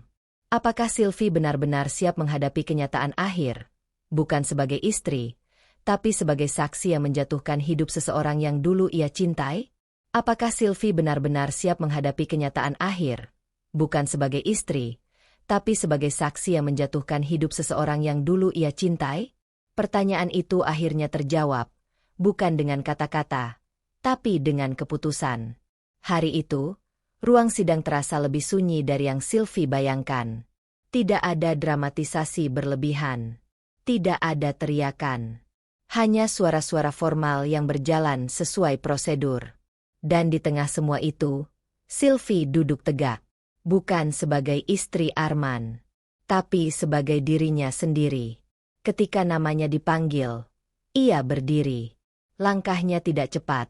apakah Sylvie benar-benar siap menghadapi kenyataan akhir? Bukan sebagai istri, tapi sebagai saksi yang menjatuhkan hidup seseorang yang dulu ia cintai? Apakah Sylvie benar-benar siap menghadapi kenyataan akhir? Bukan sebagai istri, tapi sebagai saksi yang menjatuhkan hidup seseorang yang dulu ia cintai? Pertanyaan itu akhirnya terjawab, bukan dengan kata-kata, tapi dengan keputusan. Hari itu, ruang sidang terasa lebih sunyi dari yang Sylvie bayangkan. Tidak ada dramatisasi berlebihan. Tidak ada teriakan. Hanya suara-suara formal yang berjalan sesuai prosedur. Dan di tengah semua itu, Sylvie duduk tegak. Bukan sebagai istri Arman, tapi sebagai dirinya sendiri. Ketika namanya dipanggil, ia berdiri. Langkahnya tidak cepat,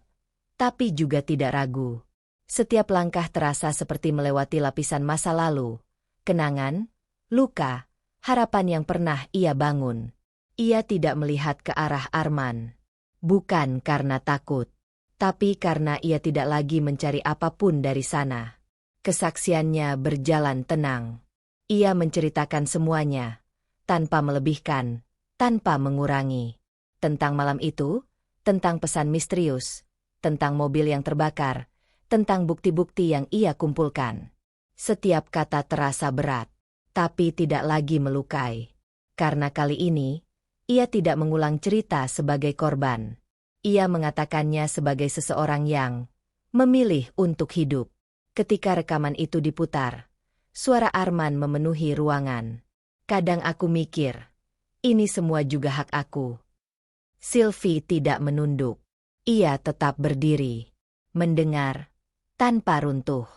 tapi juga tidak ragu. Setiap langkah terasa seperti melewati lapisan masa lalu, kenangan, luka, harapan yang pernah ia bangun. Ia tidak melihat ke arah Arman. Bukan karena takut, tapi karena ia tidak lagi mencari apapun dari sana. Kesaksiannya berjalan tenang. Ia menceritakan semuanya, tanpa melebihkan, tanpa mengurangi. Tentang malam itu, tentang pesan misterius, tentang mobil yang terbakar, tentang bukti-bukti yang ia kumpulkan. Setiap kata terasa berat, tapi tidak lagi melukai. Karena kali ini, ia tidak mengulang cerita sebagai korban. Ia mengatakannya sebagai seseorang yang memilih untuk hidup. Ketika rekaman itu diputar, suara Arman memenuhi ruangan. Kadang aku mikir, ini semua juga hak aku. Sylvie tidak menunduk. Ia tetap berdiri, mendengar, tanpa runtuh.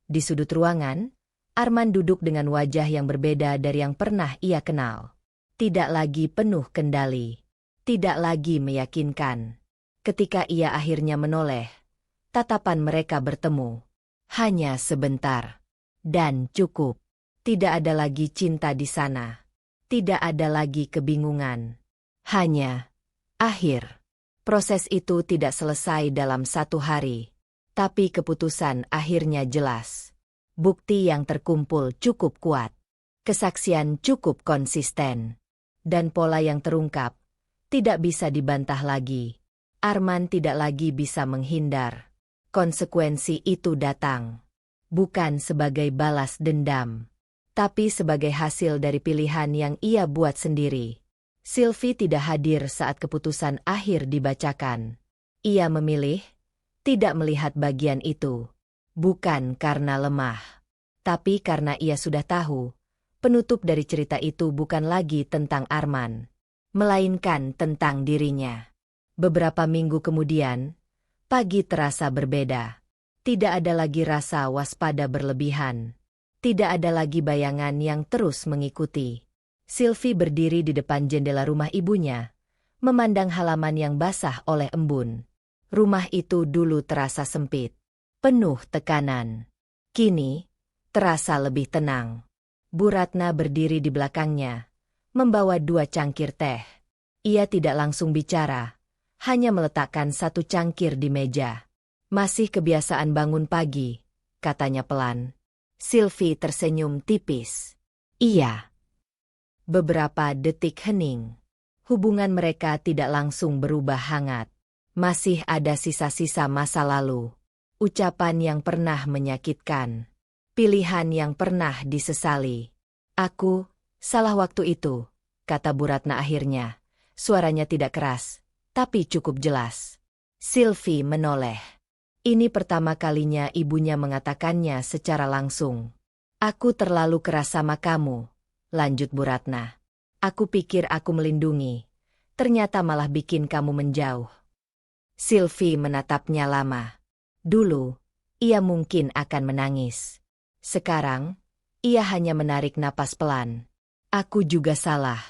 Di sudut ruangan, Arman duduk dengan wajah yang berbeda dari yang pernah ia kenal. Tidak lagi penuh kendali. Tidak lagi meyakinkan. Ketika ia akhirnya menoleh, tatapan mereka bertemu. Hanya sebentar. Dan cukup. Tidak ada lagi cinta di sana. Tidak ada lagi kebingungan. Hanya akhir. Proses itu tidak selesai dalam satu hari. Tapi keputusan akhirnya jelas. Bukti yang terkumpul cukup kuat. Kesaksian cukup konsisten. Dan pola yang terungkap tidak bisa dibantah lagi. Arman tidak lagi bisa menghindar. Konsekuensi itu datang. Bukan sebagai balas dendam, tapi sebagai hasil dari pilihan yang ia buat sendiri. Sylvie tidak hadir saat keputusan akhir dibacakan. Ia memilih tidak melihat bagian itu. Bukan karena lemah, tapi karena ia sudah tahu. Penutup dari cerita itu bukan lagi tentang Arman, melainkan tentang dirinya. Beberapa minggu kemudian, pagi terasa berbeda. Tidak ada lagi rasa waspada berlebihan. Tidak ada lagi bayangan yang terus mengikuti. Sylvie berdiri di depan jendela rumah ibunya, memandang halaman yang basah oleh embun. Rumah itu dulu terasa sempit, penuh tekanan. Kini, terasa lebih tenang. Bu Ratna berdiri di belakangnya, membawa 2 cangkir teh. Ia tidak langsung bicara, hanya meletakkan 1 cangkir di meja. Masih kebiasaan bangun pagi, katanya pelan. Sylvie tersenyum tipis. Iya. Beberapa detik hening. Hubungan mereka tidak langsung berubah hangat. Masih ada sisa-sisa masa lalu. Ucapan yang pernah menyakitkan. Pilihan yang pernah disesali. Aku salah waktu itu, kata Bu Ratna akhirnya. Suaranya tidak keras, tapi cukup jelas. Sylvie menoleh. Ini pertama kalinya ibunya mengatakannya secara langsung. Aku terlalu keras sama kamu, lanjut Bu Ratna. Aku pikir aku melindungi, ternyata malah bikin kamu menjauh. Sylvie menatapnya lama. Dulu, ia mungkin akan menangis. Sekarang, ia hanya menarik napas pelan. Aku juga salah,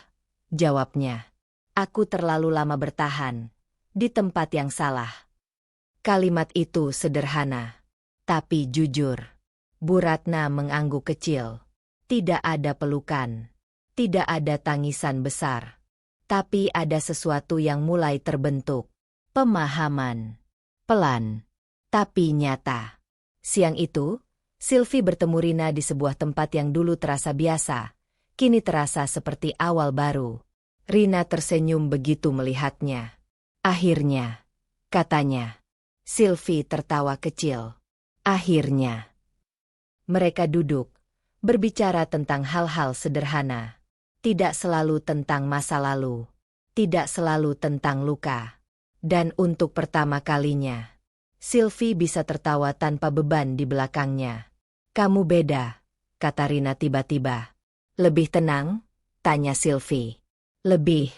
jawabnya. Aku terlalu lama bertahan, di tempat yang salah. Kalimat itu sederhana, tapi jujur. Bu Ratna mengangguk kecil. Tidak ada pelukan, tidak ada tangisan besar. Tapi ada sesuatu yang mulai terbentuk. Pemahaman. Pelan, tapi nyata. Siang itu, Sylvie bertemu Rina di sebuah tempat yang dulu terasa biasa, kini terasa seperti awal baru. Rina tersenyum begitu melihatnya. Akhirnya, katanya. Sylvie tertawa kecil. Akhirnya. Mereka duduk, berbicara tentang hal-hal sederhana. Tidak selalu tentang masa lalu. Tidak selalu tentang luka. Dan untuk pertama kalinya, Sylvie bisa tertawa tanpa beban di belakangnya. Kamu beda, kata Rina tiba-tiba. Lebih tenang? Tanya Sylvie. Lebih.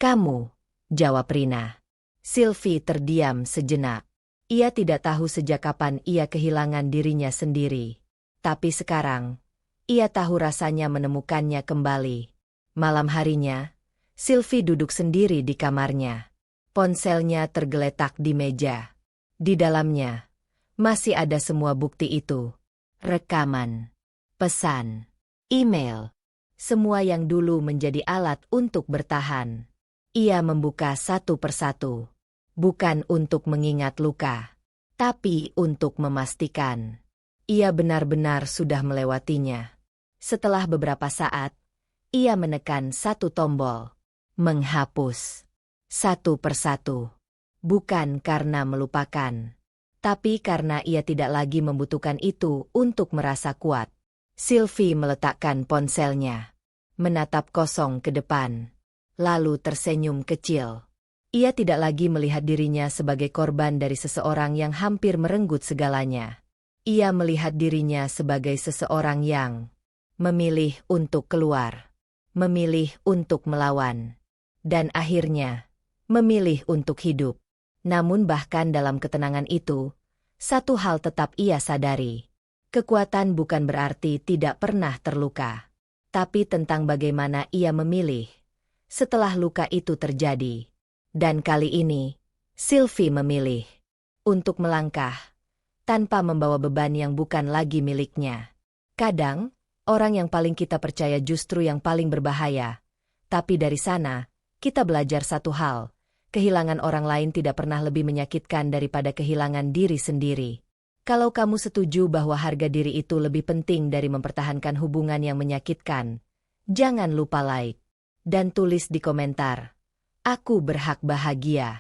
Kamu, jawab Rina. Sylvie terdiam sejenak. Ia tidak tahu sejak kapan ia kehilangan dirinya sendiri. Tapi sekarang, ia tahu rasanya menemukannya kembali. Malam harinya, Sylvie duduk sendiri di kamarnya. Ponselnya tergeletak di meja. Di dalamnya, masih ada semua bukti itu. Rekaman, pesan, email. Semua yang dulu menjadi alat untuk bertahan. Ia membuka satu persatu. Bukan untuk mengingat luka, tapi untuk memastikan. Ia benar-benar sudah melewatinya. Setelah beberapa saat, ia menekan satu tombol. Menghapus. Satu persatu. Bukan karena melupakan, tapi karena ia tidak lagi membutuhkan itu untuk merasa kuat. Sylvie meletakkan ponselnya, menatap kosong ke depan, lalu tersenyum kecil. Ia tidak lagi melihat dirinya sebagai korban dari seseorang yang hampir merenggut segalanya. Ia melihat dirinya sebagai seseorang yang memilih untuk keluar, memilih untuk melawan, dan akhirnya memilih untuk hidup. Namun bahkan dalam ketenangan itu, satu hal tetap ia sadari. Kekuatan bukan berarti tidak pernah terluka, tapi tentang bagaimana ia memilih setelah luka itu terjadi. Dan kali ini, Sylvie memilih untuk melangkah tanpa membawa beban yang bukan lagi miliknya. Kadang, orang yang paling kita percaya justru yang paling berbahaya. Tapi dari sana, kita belajar satu hal. Kehilangan orang lain tidak pernah lebih menyakitkan daripada kehilangan diri sendiri. Kalau kamu setuju bahwa harga diri itu lebih penting dari mempertahankan hubungan yang menyakitkan, jangan lupa like dan tulis di komentar. Aku berhak bahagia.